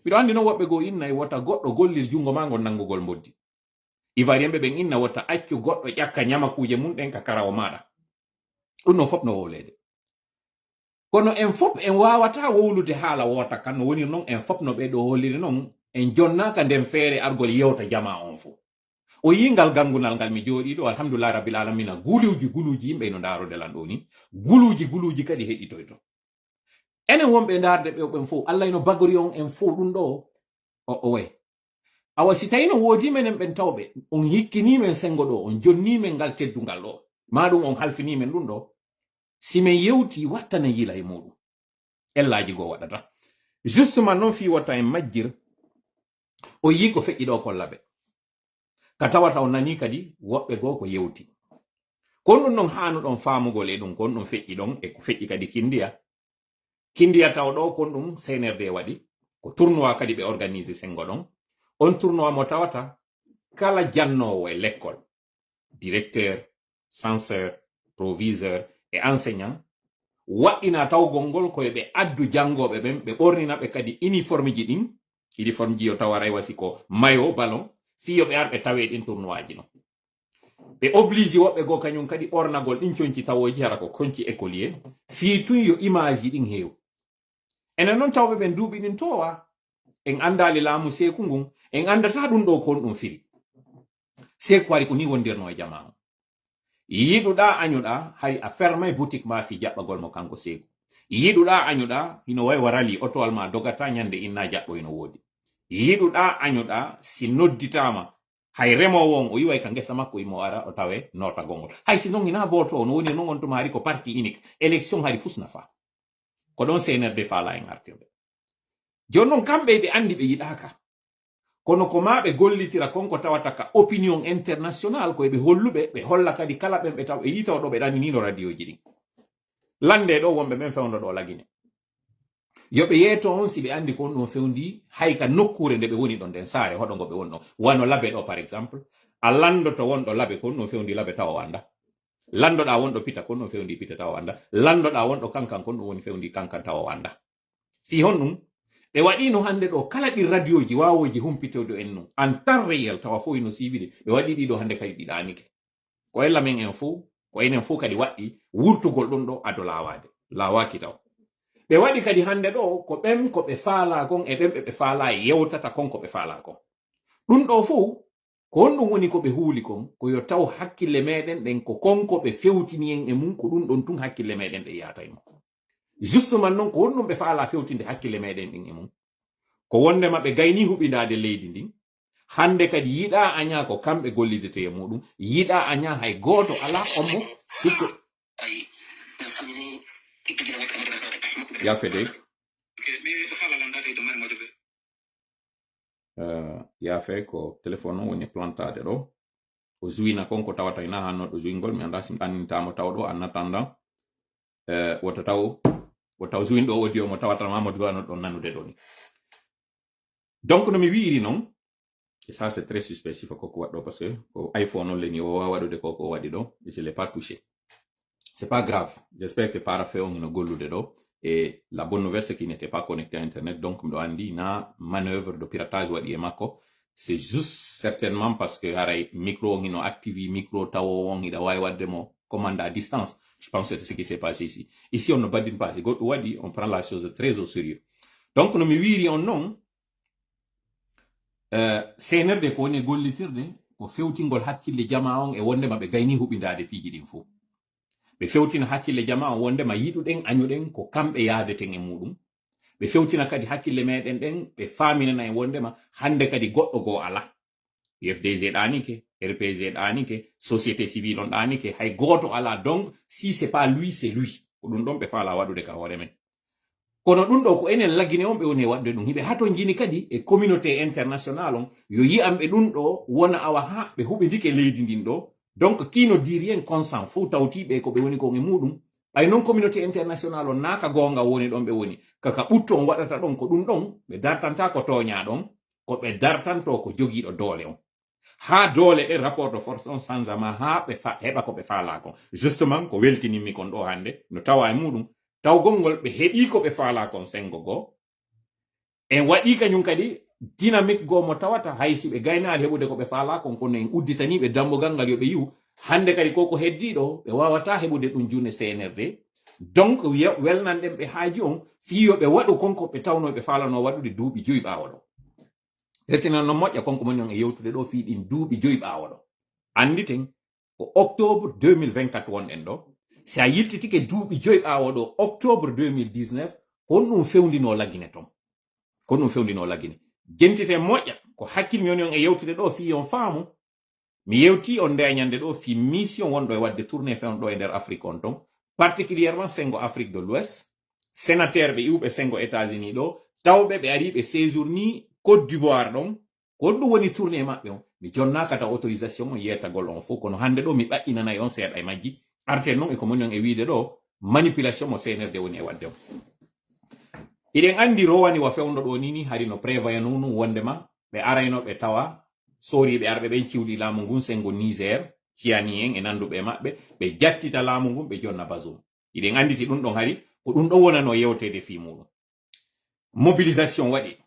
miɗo andi noon woɓɓe goo inna e wota goɗɗo gollir jungo ma ngon nangugol mboddi ivoirien ɓe ɓen inna wota accu goɗɗo ƴakka ñamakuje mum ɗen ka karawo maɗa ɗum no fof no wowlede kono en fof en wawata wowlude haala wota kan no woni noon en fof no ɓeɗo holliri noon en jonnaka nden feere argol yewta jama on fof o yingal gangunal ngal mi jooɗi ɗo alhamdulillah rabbil alamina guluji yimɓe no ndaarode lan ɗo ni guluji kadi heɗitoy to enen wonɓe ndaarde ɓe ɓen fof Allah ino bagori on en fof ɗum ɗo o way awa si tawi no woodi menen ɓen tawɓe on hikkinimen sengo ɗo on jonnimen ngal teddungal ɗo maɗum on halfinimen ɗum ɗo si min yewti wattana yila e muɗum ellaji goo waɗata justement noon fi watta en majjir o yi ko feƴƴi ɗo kollaɓe ka tawata o nani kadi woɓɓe goo ko yewti kon ɗum noon hanuɗon famugol e ɗum kon ɗum feƴƴi ɗon e ko feƴƴi kadi kindiya taw ɗo kon ɗum CNRD waɗi ko tournoi kadi ɓe organise sengo ɗon on tournoi mo tawata kala jannowo e l'école directeur censeur proviseur et enseignant waɗina tawgol ngol koye ɓe addu jangoɓe ɓen ɓe ɓornina ɓe kadi uniforme ji ɗin uniforme ji yo tawaray wasi ko mayo ballon fiyo ɓe ar ɓe tawe ɗin tournois ji non ɓe oblige woɓɓe go kañum kadi ɓornagol ɗin conci tawoji hara ko konci écolier fi tun yo image ji ɗin heew enen noon tawɓe ɓen duuɓi ɗin towa en andali laamu seeku ngun en andata ɗum ɗo kon ɗum firi seeku wari ko ni wondirno e jama o yiɗuɗa añuɗa hay a fermay boutique ma fi jaɓɓagol mo kanko seeku yiɗuɗa añuɗa hino way warali otowal ma dogata ñande inna jaɓɓo ino woodi yiɗuɗa añuɗa si nodditama hay remowo on o yiway ka ngesa makko imo ara o tawe notagol ngol hay si non ina vote o no woni non on tuma hari ko parti unique élection hari fusnafa ko ɗon CNRD faala en artirde joni noon kamɓe ɓe andi ɓe yiɗaka kono ko ma ɓe gollitira konko tawata ka opinion international koye ɓe holluɓe ɓe holla kadi kala ɓen ɓe taw ɓe yitaw ɗo ɓe ɗaninino radio ji ɗin lande ɗo wonɓe ɓen fewndo ɗo lagine yoɓe yeeto on si ɓe andi ko on ɗon fewndi hay ka nokkure nde ɓe woni ɗon nden saare hoɗo ngo ɓe wonno wano labe ɗo par exemple a landoto wonɗo labe ko on ɗon fewndi labe tawa o anda landoɗa wonɗo pita ko on ɗon fewndi pita tawa o anda landoɗa wonɗo kankan ko on ɗum woni fewndi kankan tawa o anda fi hon ɗum ɓe waɗino hannde ɗo kala ɗi radio ji wawoji humpitewde en non en temps réel tawa fof ino siwide ɓe waɗi ɗiɗo hannde kadi ɗiɗanike ko ella men en fo ko enen fof kadi waɗɗi wurtugol ɗum ɗo ado lawade lawaki taw ɓe waɗi kadi hannde ɗo ko ɓen ko ɓe faala kon e ɓen ɓe faala yewtata kon ko ɓe faala kon ɗum ɗo fof ko on ɗum woni ko ɓe huuli kon ko yo taw hakkille meɗen ɗen ko konko ɓe fewtini en e mum ko ɗum ɗon tun hakkille meɗen ɗe yata e mum justement noon ko wonɗum ɓe faala fewtinde hakkille meɗen ɗin e mum ko wondema ɓe gayni huɓindade leydi ndin hande kadi yiɗa aña ko kamɓe gollidete e muɗum yiɗa aña hay goto ala ommo hikko yafede yafe ko téléphone o woni plantade ɗo o juina konko tawata ina hannoɗo juingol mi anda sim ɗannintamo taw ɗo en attendant woto taw juin ɗo audio mo tawata mamadou wano ɗon nanude ɗo ni donc no mi wiiri noon et ça c'est très suspect si ko waɗɗo parce que ko iPhone on leni o wawa waɗude koko waɗi ɗo et je l'ai pas touché c'est pas grave j'espère que para fait on ino gollude ɗo et la bonne nouvelle c'est qu'il n'était pas connecté à internet donc mɗo andi na manœuvre de piratage waɗi e makko c'est juste certainement parce que haray micro on ino activi micro tawo on ida wawi wadde mo commande à distance je pense que c'est ce qui s'est passé ici ici on ne badine pas goɗɗo waɗi on prend la chose très au sérieux donc no mi wiiri on noon CNRD ko woni gollitirde ko fewtingol hakkille jama on e wondema ɓe gayni huɓindade piiji ɗin fof ɓe fewtina hakkille jama on wondema yiɗuɗen añuɗen ko kamɓe yaadeten e muɗum ɓe fewtina kadi hakkille meɗen ɗen ɓe faminana e wondema hande kadi goɗɗo goo ala UFDG ɗanike RPG ɗanike société civile on ɗanike hay goto ala donc si c'est pas lui c'est lui ko ɗum ɗon ɓe faala waɗude ka hoore men kono ɗum ɗo ko enen lagine on ɓe woni waɗde ɗum hiɓe hato jini kadi e communauté international on yo yiyamɓe ɗum ɗo wona awa ha ɓe huɓidike leydi ndin ɗo donc kino dit rien consent fo tawtiɓe ko ɓe woni kon e muɗum ɓay noon communauté international on naka gonga woni ɗon ɓe woni kaka ɓutto on waɗata ɗon ko ɗum ɗon ɓe dartanta ko toña ɗon ko ɓe dartanto ko jogiiɗo doole on ha doole ɗe rapport de force on sansama ha ɓe heɓa ko ɓe faala kon justement ko weltinimmi kon ɗo hande no tawa e muɗum tawgol ngol ɓe heɓi ko ɓe faala kon sengo goo en waɗi kañum kadi dynamique goo mo tawata haysi ɓe gaynali heɓude ko ɓe faala kon kono en udditaniɓe dambogal ngal yo ɓe yiwu hande kadi koko heddiɗo ɓe wawata heɓude ɗum june CNRD donc welnanɗen ɓe haaji on fiyo ɓe waɗu konko ɓe tawno ɓe falano waɗude duuɓi joyi ɓawo ɗo retinan no moƴƴa konko moni on e yewtude ɗo fi ɗin duuɓi joyi ɓawo ɗo anditen ko octobre 2024 wonɗen ɗo si a yiltitike duuɓi joyi ɓawo ɗo octobre 2019 kon ɗum fewndino lagine ton kon ɗum fewndino lagine jentite moƴƴa ko hakkilmi woni on e yewtude ɗo fi on faamu mi yewti on ndeñande ɗo fi mission wonɗo e wadde tourné fewno ɗo e nder Afrique on ton particulièrement sengo Afrique de l'Ouest sénateur ɓe iwɓe sengo États-Unis ɗo tawɓe ɓe ari ɓe séjour ni Côte d'Ivoire ɗon ko ɗum woni tourné maɓɓe on mi jonnakata autorisation on yettagol on fof kono hande ɗo mi ɓaƴƴinanayi on seeɗa e majji arte noon e ko moni on e wiide ɗo manipulation mo CNRD woni e wadde on iɗen andi rowani wa fewndo ɗo nini hari no prévoya nunu wondema ɓe arayno ɓe tawa soriɓe arɓe ɓen ciwɗi laamu ngun sengo Niger ciyani en e nanduɓe maɓɓe ɓe jattita laamu ngun ɓe jonna Bazoum iɗen anditi ɗum ɗon hari ko ɗum ɗo wonano yewtede fi muɗum. Mobilisation waɗi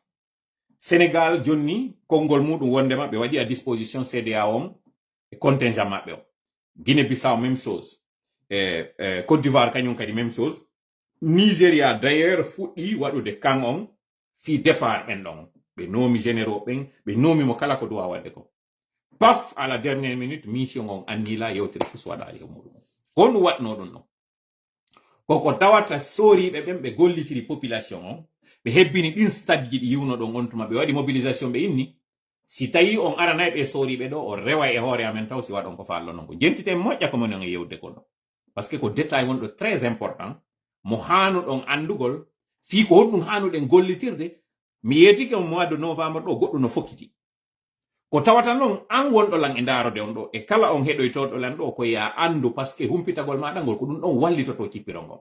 Sénégal jonni konngol muɗum wondema ɓe waɗi à disposition CEDEAO on e contingent maɓɓe o. Guinée-Bissau même chose, Côte d'Ivoire kañum kadi même chose. Nigeria d'ailleurs fuɗɗi waɗude kan on fi départ ɓen ɗon ɓe noomi généraux ɓen ɓe noomi mo kala ko duwa wadde ko. Paf à la dernière minute mission on annila yewtere fus waɗali e muɗum. Ko ɗum waɗno ɗum ɗon koko tawata soriɓe ɓen ɓe gollitiri population on ɓe hebbini ɗin stade ji ɗi yiwno ɗon on tuma ɓe waɗi mobilisation ɓe inni si tawi on aranayi ɓe soriɓe ɗo o rewa e hoore amen taw si waɗon ko fallo non ko jentite moƴƴa ko monen e yewde ko ɗo par ce que ko détail wonɗo très important mo hanuɗon andugol fii ko honɗum hanuɗen gollitirde. Mi yetike o mois de novembre ɗo goɗɗo no fokkiti ko tawata noon an wonɗo lan e darode on ɗo e kala on heɗoytoɗo lan ɗo ko ya andu par ce que humpitagol maɗa ngol ko ɗum ɗon wallitoto cippiro ngol.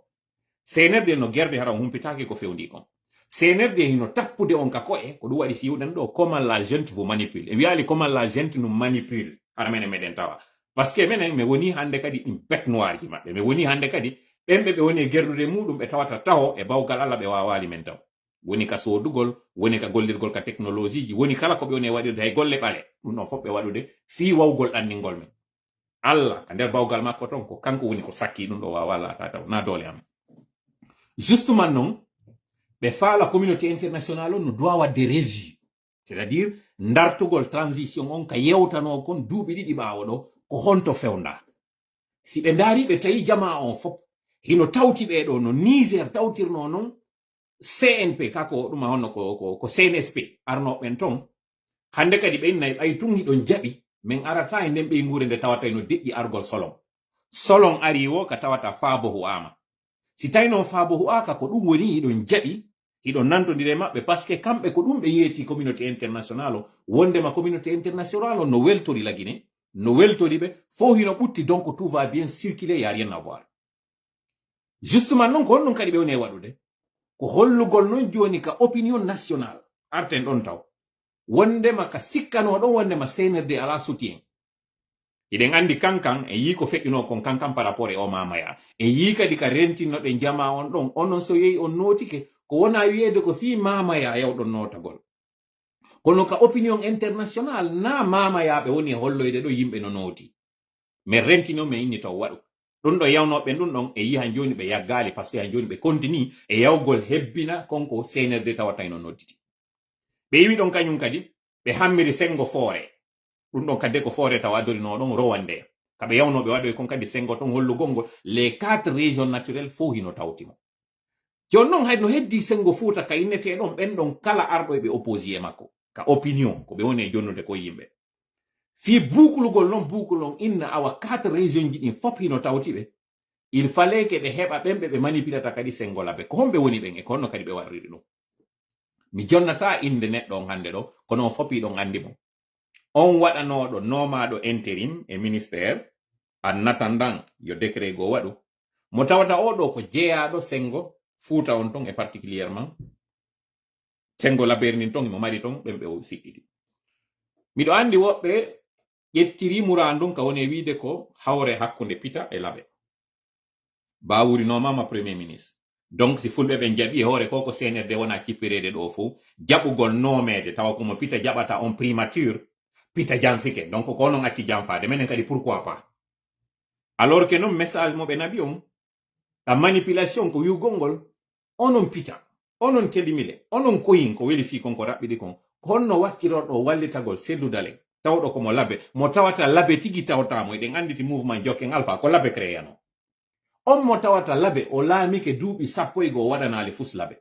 senerde no gerde hara on humpitaki ko fewndi kon. senerde hino tappude on ka ko'e ko ɗum waɗi siwɗen ɗo comment la gente vous manipule e wiyali comment la gente nous manipule hara menen meɗen tawa par ce que menen mi woni hande kadi ɗin bête noire ji maɓɓe mi woni hande kadi ɓemɓe ɓe woni e gerdude muɗum ɓe tawata taho e bawgal Allah ɓe wawali men taw woni ka sodugol woni ka gollirgol ka technologie ji woni kala ko ɓe woni e waɗude hay golle ɓale ɗum ɗon fof ɓe waɗude fi wawgol ɗanningol men. Allah ka nder bawgal makko ton ko kanko woni ko sakki ɗum ɗo wawa laata taw na doole am. Justement non ɓe faala communauté internationale on no doit wadde régie, c'est à dire ndartugol transition on ka yewtano kon duuɓi ɗiɗi ɓaawo ɗo ko honto fewnda. Si ɓe ndaari ɓe tawi jama on fof hino tawti ɓe ɗo no Niger tawtirno non CNP kako ɗuma honno ko CNSP arnoɓen ton hande kadi ɓe innayi ɓay tun hiɗon jaɓi min arata e nden ɓe ngure nde tawata no deƴƴi argol solon ari wo ka tawata faabo hu'ama. Si tawi noon faabo hu'aka ko ɗum woni hiɗon jaɓi hiɗon nantodire maɓɓe par ce que kamɓe ko ɗum ɓe yeeti communauté international o wondema communauté international o no weltori la Guinée no weltori ɓe fo hino ɓutti donc tout va bien circuler y a rien à voir. Justement noon ko honɗum kadi ɓe woni e waɗude ko hollugol noon joni ka opinion national arten ɗon taw wondema ka sikkano ɗon wondema CNRD ala soutien. Iɗen andi kankan e yi ko feƴƴuno kon kankan par rapport e o mamaya e yi kadi ka rentinnoɗe jama on ɗon onon so yehi on notike ko wona wiyede ko fi mamaya yawɗon notagol kono ka opinion international na mamayaɓe woni e holloyde ɗo yimɓe no noti min rentino min inni taw waɗu ɗum ɗo yawnoɓe ɗum ɗon e yi han joni ɓe yaggali par ce que han joni ɓe continue e yawgol hebbina konko CNRD tawata no nodditi ɓe yiwi ɗon kañum kadi ɓe hammiri sengo foore ɗum ɗon kadde ko foore taw adorino ɗon rowande kaɓe yawnoɓe waɗoy kon kadi sengo ton hollugol ngol les 4 régions naturelles fo hino tawtimo jon noon hay no heddi sengo Fuuta ka inneteɗon ɓen ɗon kala arɗoyɓe opposé e makko ka opinion ko ɓe woni e jonnude ko yimɓe fi buklugol noon bukul on inna awa 4 régions ji ɗin fop hino tawtiɓe il fallait que ɓe heɓa ɓenɓe ɓe manipulata kadi sengo laɓe ko honɓe woni ɓen e ko honno kadi ɓe warriri ɗum. Mi jonnata inde neɗɗo on hande ɗo kono on fopi ɗon andi mo on waɗanoɗo nomaɗo intérim e ministère en attendant yo décret go waɗu mo tawata oɗo ko jeeyaɗo sengo Fuuta on ton et particulièrement sengo labernin ton mo mari ton ɓen ɓe o sikkiti miɗo andi woɓɓe ƴettiri murandum ka woni wiide ko hawre hakkunde Pita e Labe bawurinomama premier ministre donc si fulɓe ɓe jaɓi e hoore ko CNRD wona cippirede ɗo fo jaɓugol nomede tawa komo Pita jaɓata on primature Pita janfike donc ko non acci janfade menen kadi pourquoi pas alors que non message mo ɓe nabi on la manipulation ko wiugol onon Pita onon telimile onon koyin ko weli fi konko raɓɓiɗi kon honno wakkirorɗo wallitagol seddudale tawɗo komo Labe mo tawata Labe tigi tawtamo eɗen anditi mouvement Jokken Alpha ko Labe créano on mo tawata Labe o laamike duuɓi 10 o waɗanali fus Labe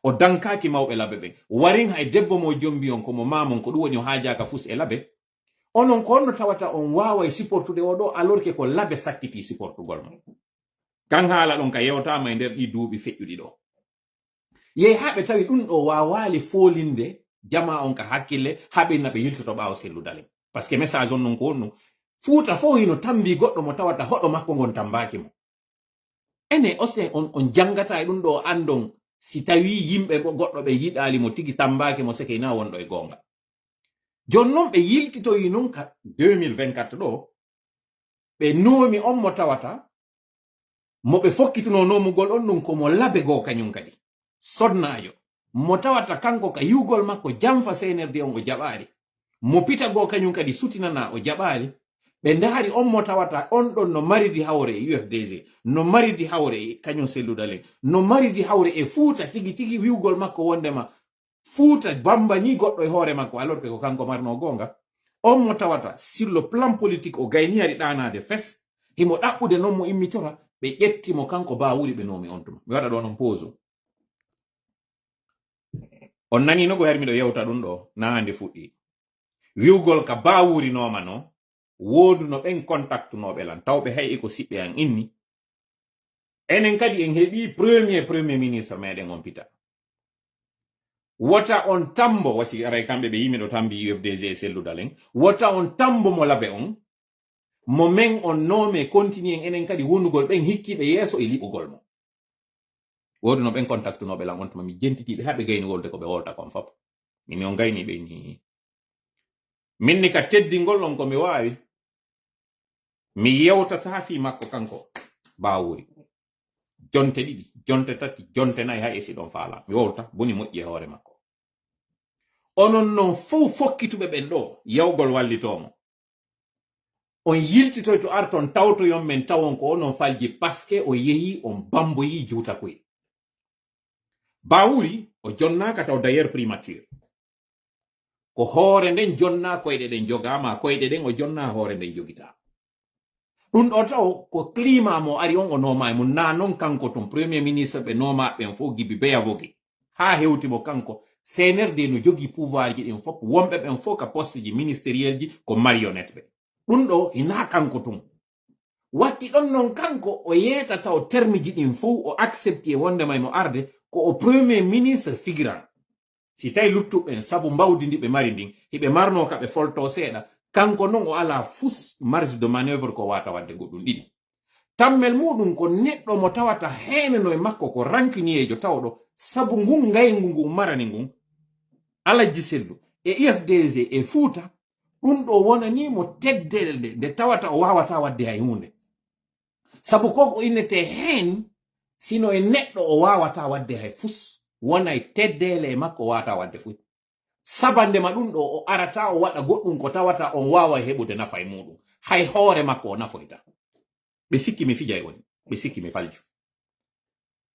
o dankaki mawɓe Labe ɓen warin hay debbo mo jombi on komo mamon ko ɗum woni o haajaka fus e Labe onon ko honno tawata on waaway supportude oɗo alors que ko Labe sakkiti supportugol mon kan haala ɗon ka yewtama e nder ɗi duuɓi feƴƴuɗi ɗo yehi haɓe tawi ɗum ɗo wawali folinde jama on ka hakkille haɓe naɓe yiltoto ɓaawo selludale par ce que message on non ko honno Fuuta fo hino tambi goɗɗo mo tawata hoɗo makko ngon tambaki mo ene ose on jangata e ɗum ɗo andon si tawi yimɓe goɗɗo ɓe yiɗali mo tigi tambaki mo seke na wonɗo e gonga jon noon ɓe yiltitoyi non ka 2024 ɗo ɓe noomi on mo tawata mo ɓe fokkituno nomugol on ɗum komo labe goo kañum kadi sodnajo mo tawata kanko ka yugol makko jamfa senerde on o jaɓaari mo pita goo kañum kadi sutinana o jaɓaari ɓe ndaari on mo tawata on ɗon no maridi hawre e UFDG no maridi hawre e kañum selludalen no maridi hawre e fuuta tigi tigi wiwgol makko wondema fuuta bamba ni goɗɗo e hoore makko alors que ko kanko marno gonga on mo tawata sur le plan politique o gayniyari ɗanade fes himo ɗaɓɓude noon mo immitora ɓe ƴettimo kanko Bawuri ɓe nomi on tuma mi waɗa ɗo noon pause on nani no go hermiɗo yewta ɗum ɗo naande fuɗɗi wiwgol ka Bawuri noma no wodu no ɓen contact noɓe lan tawɓe hay ko siɓɓe an inni enen kadi en heɓi premier ministre meɗen on pita wota on tambo wasi aray kamɓe ɓe yimiɗo tambi UFDG selludalen wota on tambo mo labe on mo men on nome continue en enen kadi wonugol ɓen hikkiɓe yeeso e liɓugol mo wodu no ɓen contact noɓe lan on tuma mi jentitiɓe haɓe gaynugolde ko ɓe wolta kon fop min on gayniɓe ni minni ka teddingol on ko mi wawi mi yewtata fi makko kanko Bawuri jonte ɗiɗi jonte tati jonte nayi hay esi ɗon faala mi wowta boni moƴƴi e hoore makko onon non fof fokkituɓe ɓen ɗo yawgol wallitomo on yiltitoy to arton tawtoyon men tawon ko onon falji parce que o yehi on bamboyi juuta koye Bawuri o jonnaka taw d'ailleurs primature ko hoore nden jonna koyɗe ɗen jogama koyɗe ɗen o jonna hoore nden jogita ɗum ɗo taw ko climat mo ari on o noma mo na non kanko ton premier ministre ɓe noma ɓen fof gibi beya vogi ha hewtimo kanko CNRD no jogi pouvoir ji ɗin fof wonɓe ɓen fof ka poste ji ministériel ji ko marionnette ɓe ɗum ɗo ina kanko tun watti ɗon non kanko o yeeta taw terme ji ɗin fof o accepti e wondema mo arde ko o premier ministre figurant si tawi luttuɓen sabu mbawdi ndi ɓe mari ndin hiɓe marno ka ɓe folto seeɗa kanko non o ala fus marge de manœuvre ko wata wadde goɗɗum ɗiɗi tammel muɗum ko neɗɗo mo tawata heneno e makko ko rankiniyejo tawɗo sabu ngun ngaygu ngun marani ngun alaji sellu e UFDG e fuuta ɗum ɗo wonanimo teddelde nde tawata o wawata wadde hay hunde sabu koko innete hen sino e neɗɗo o wawata wadde hay fus wonay teddele e makko wawata wadde fu sabandema ɗum ɗo o arata o waɗa goɗɗum ko tawata on wawa heɓude nafa e muɗum hay hoore makko o nafoyta ɓe sikki mi fija e woni ɓe sikki mi falju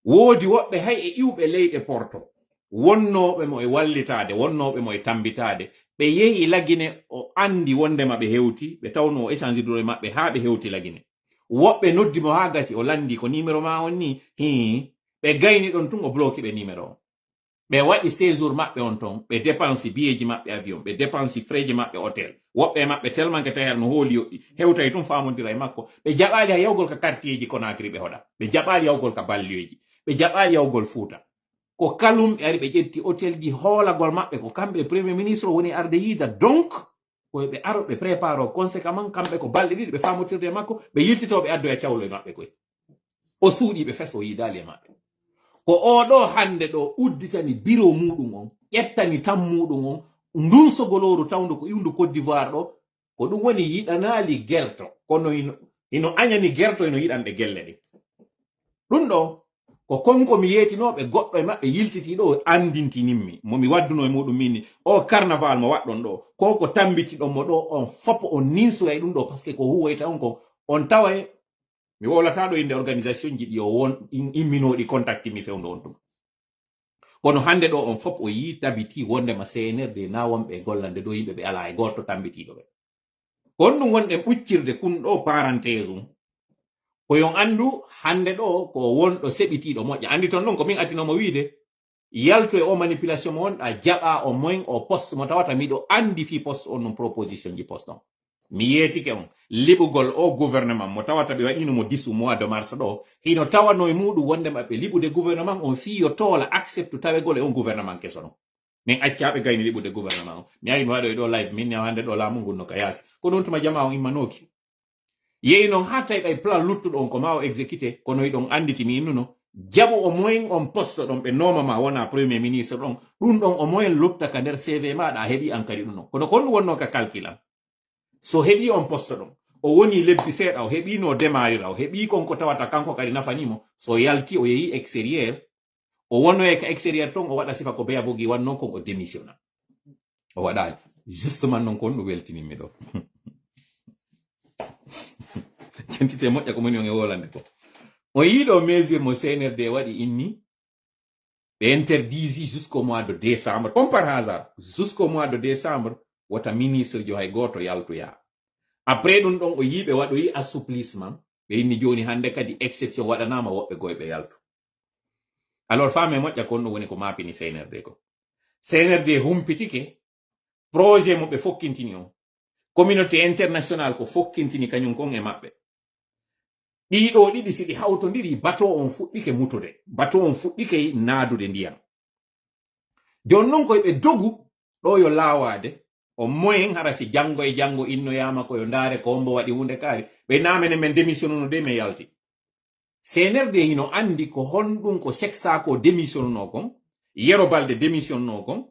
woodi woɓɓe hay e iwɓe leyɗe porto wonnoɓe mo e wallitade wonnoɓe mo e tambitade ɓe yehi lagine o andi wondema ɓe hewti ɓe tawno o échange e maɓɓe ha ɓe hewti lagine woɓɓe noddimo ha gati o landi ko numéro ma on ni ɓe gayni ɗon tun o bloqué ɓe numéro o ɓe waɗi séjour maɓɓe on ton ɓe dépensi biyeji maɓɓe avion ɓe dépensi frais ji maɓɓe hôtel woɓɓe maɓɓe tellement que taher no hooli yoɗɗi hewtay tun famodira e makko ɓe jaɓali ha yawgol ka quartier ji Conakry ɓe hoɗa ɓe jaɓali yawgol ka balliyoji ɓe jaɓali yawgol Fuuta ko kalum ɓe ari ɓe ƴetti hôtel ji hoolagol maɓɓe ko kamɓe premier ministre woni arde yiida donc koye ɓe aro ɓe prépare o conséquemment kamɓe ko balɗe ɗiɗi ɓe famotirde e makko ɓe yiltitoɓe addo e cawlo e maɓɓe koye o suuɗiɓe fes o yiidali e maɓɓe ko oɗo hande ɗo udditani bureau muɗum on ƴettani tam muɗum on ndun sogoloru tawdu ko iwndu Côte d'Ivoire ɗo ko ɗum woni yiɗanali gerto kono ino añani gerto ino yiɗanɗe gelle ɗe ɗum ɗo ko konko mi yeetinoɓe goɗɗo e maɓɓe yiltiti ɗo andintinimmi momi wadduno e muɗum minni o carnaval mo waɗɗon ɗo ko tambitiɗon mo ɗo on fop on ninsoya e ɗum ɗo par ce que ko huwoyta on ko on tawa mi wolata ɗo inde organisation ji ɗi o won imminoɗi contacti mi fewndo on ɗum kono hande ɗo on fop o yi tabiti wondema CNRD na wonɓe gollande ɗo yimɓe ɓe ala e goto tambitiɗo ɓe kon ɗum wonɗen ɓuccirde kun ɗo parenthèse um ko yon andu hande ɗo ko wonɗo seɓitiɗo moƴƴa andi ton ɗon ko min atinomo wiide yalto e o manipulation mo wonɗa jaɓa o moyen o poste mo tawata miɗo andi fi poste on non proposition ji poste on mi yeetike on liɓugol o gouvernement mo tawata ɓe waɗinomo 10 mois de mars ɗo hino tawano e muɗum wonde maɓɓe liɓude gouvernement on fiyo toola accepte tawegol e on gouvernement keso non min accaɓe gayni liɓude gouvernement on mi ari mi waɗo e ɗo live min hande ɗo laamu ngun no ka yaasi ko ɗon tuma jama on immanoki yeyi noon ha tawi ɓay plan luttuɗo on ko ma o exécuté kono yiɗon anditi mi innuno jaɓu o moyen on poste ɗon ɓe nomama wona premier ministre ɗon ɗum ɗon o moyen lutta ka nder CV maɗa heeɓi an kadi ɗum non kono kon ɗum wonno ka calculam so heɓi on poste ɗon o woni lebbi seeɗa o heɓino demarira o heɓi konko tawata kanko kadi nafanimo so yalti o yehi extérieur o wonno e ka extérieur ton o waɗa sifa ko beya bogi wanno kon o démissionna o waɗali justement non kon ɗum weltinimmi ɗo centite moƴƴa ko moni on e wolande ko o yiɗo mesure mo CNRD waɗi inni ɓe interdisi jusqu'au mois de décembre comme par hasard jusqu'au mois de décembre wota ministre jo hay goto yaltoya après ɗum ɗon o yiɓe waɗoyi assouplissement ɓe inni joni hande kadi exception waɗanama woɓɓe goyɓe yalto alors fame moƴƴa kon ɗum woni ko mapini CNRD ko CNRD humpitike projet mo ɓe fokkintini on communauté international ko fokkintini kañum kon e maɓɓe ɗiɗo ɗiɗi siɗi hawtodiri bateau on fuɗɗike mutude bateau on fuɗɗike naadude ndiyam jon non koye ɓe dogu ɗo yo laawade o moyen hara si janngo e janngo innoyama koyo ndaare ko ombo waɗi hunde kaari ɓe namene men démissionnuno de me yalti CNRD hino andi ko honɗum ko seksa ko démissionnuno kon yero balde démissionnuno kon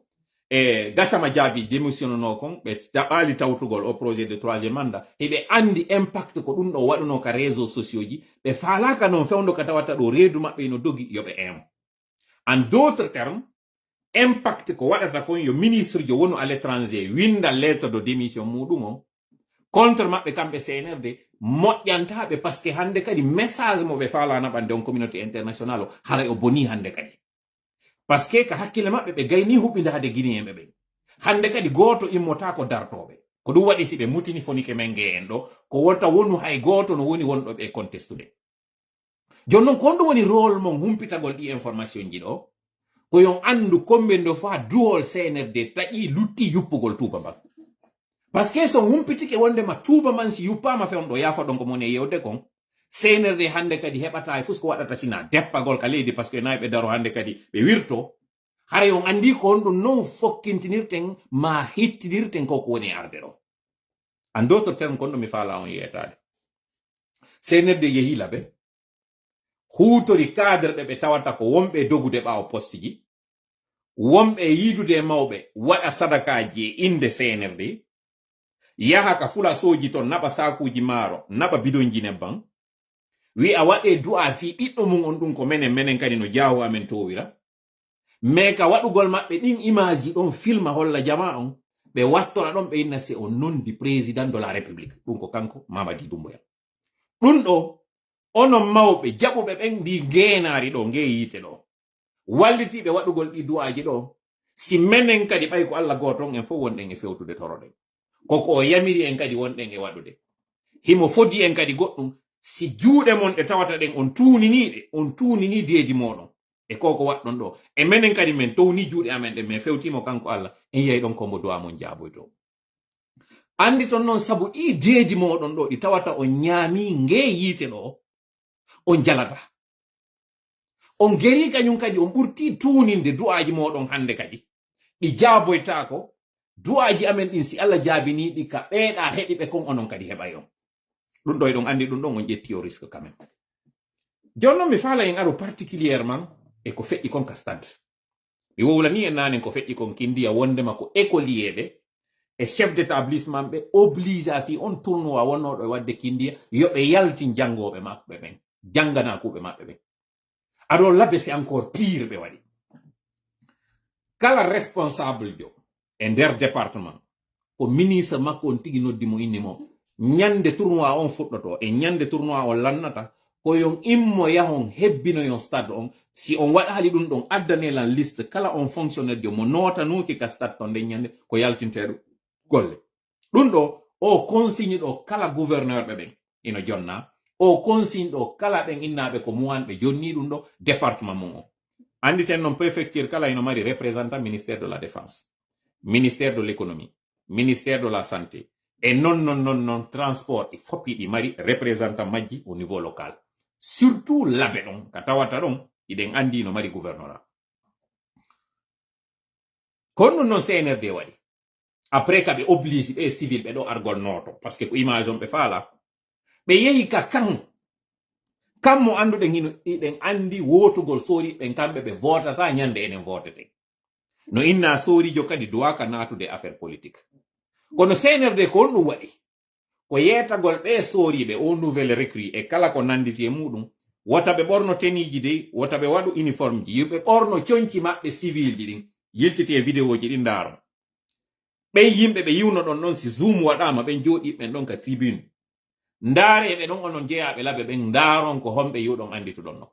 e Gassama Jaabi démissionnuno kon ɓe jaɓali tawtugol o projet de troisième mandat eɓe andi impact ko ɗum ɗo waɗuno ka réseaux sociaux ji ɓe faalaka noon fewndo ka tawata ɗo reedu maɓɓe no dogi yoɓe emo en d'autres termes impact ko waɗata kon yo ministre jo wonu à l'étranger winda lettre de démission muɗum o contre maɓɓe kamɓe CNRD moƴƴantaɓe par ce que hande kadi message mo ɓe faalana ɓande on communauté international o haray o boni hande kadi par ce que ka hakkille maɓɓe ɓe gayni huɓɓindade guinéen ɓe hande kadi goto immota ko dartoɓe ko ɗum waɗi si ɓe mutini fonike men ge en ɗo ko wonta wonu hay goto no woni wonɗo ɓe contestude jonnon ko ɗum woni rôle mon humpitagol ɗi information ji ɗo ko yon andu komɓe ndo fa duhol CNRD taƴi lutti yuppugol tuuba mban par ce que so humpitike wondema tuuba man si yuppama fewɗo yafa ɗon ko moni e yewde kon CNRD hande kadi heɓata e fus ko waɗata sina deppagol ka leydi par ce que nayi ɓe daro hande kadi ɓe wirto hara on andi ko on ɗum non fokkintinirten ma hittidirten koko woni arde ɗo en d'autres termes kon ɗo mi faala on yeyetade CNRD yehi laɓe huutori cadre ɓe tawata ko wonɓe dogude ɓaawo poste ji wonɓe yiidude mawɓe waɗa sadakaji e inde CNRD yaha ka fula soji ton naɓa sakuji maaro naɓa bidonji nebban wi'a waɗe du'a fi ɓiɗɗo mum on ɗum ko menen kadi no jaawo amen towira mais ka waɗugol maɓɓe ɗin image ji ɗon filma holla jama on ɓe wattora ɗon ɓe inna se o nondi président de la république ɗum ko kanko Mamadi Doumbouya ɗum ɗo onon mawɓe jaɓuɓe ɓen ndi ngeenaari ɗo nge yiite ɗo wallitiɓe waɗugol ɗi du'aji ɗo si menen kadi ɓay ko Allah goto on en fof wonɗen e fewtude toroɗen koko o yamiri en kadi wonɗen e waɗude himo fodi en kadi goɗɗum si juuɗe mon ɗe tawata ɗen on tuunini deedi moɗon e koko waɗɗon ɗo e menen kadi men towni juuɗe amen ɗen min fewtimo kanko Allah en yeyi ɗon kombo du'a mon jaaboyto andi ton noon sabu ɗi deedi moɗon ɗo ɗi tawata on ñaami nge yiite ɗo on jalata on geri kañum kadi on ɓurti tuuninde du'aji moɗon hande kadi ɗi jaaboytako du'aji amen ɗin si Allah jaabiniɗi ka ɓeeɗa heɓiɓe kon onon kadi heɓay on ɗum ɗo eɗon andi ɗum ɗon on ƴetti o risque quand même jonnon mi faala en aru particulièrement e ko feƴƴi kon ka stade mi wowlani en nanen ko feƴƴi kon kindiya wondema ko écolier e chef d'établissement ɓe oblige a fi on tournoi wonnoɗo e wadde kindiya yoɓe yaltin jangoɓe maɓɓe ɓen janganakuɓe maɓɓe ɓen aɗo labbe c'est encore pire ɓe waɗi kala responsable jo e nder département ko ministre makko on tigi noddi mo inni mo ñande tournoi on fuɗɗoto e ñande tournoi on lannata ko yon immo yahon hebbinoyon stade on si on waɗali ɗum ɗon addanelan liste kala on fonctionnaire jo mo notanuki ka stade ton nden ñande ko yaltinteɗo golle ɗum ɗo o consigne ɗo kala gouverneur ɓe ɓen ino jonna o consigne ɗo kala ɓen innaɓe ko muwanɓe jonni ɗum ɗo département mum o anditen noon préfecture kala ino mari représentant ministère de la défense ministère de l'économie ministère de la santé et non transport e foppi ɗi mari représentant majji au niveau local surtout labe ɗon ka tawata ɗon iɗen andi no mari gouvernorat kono non CNRD waɗi après ka ɓe oblige ɓe civil ɓe ɗo argol noto par ce que ko image on ɓe faala ɓe yehi ka kan mo anduɗen hino iɗen andi wotugol soori ɓen kamɓe ɓe votata ñande enen votete no inna soorijo kadi duwaka natude affaire politique kono CNRD ko on ɗum waɗi ko yetagol ɓe sooriɓe o nouvelle recrue e kala ko nanditi e muɗum wota ɓe ɓorno teniji dey wota ɓe waɗu uniforme ji yimɓe ɓorno coñci maɓɓe civil ji ɗin yiltiti e vidéo ji ɗin ndaaro ɓen yimɓe ɓe yiwno ɗon ɗon si zoom waɗama ɓen jooɗi ɓen ɗon ka tribune ndaare ɓe ɗon onon jeeyaɓe laɓe ɓen ndaaron ko homɓe yiwɗon andituɗon non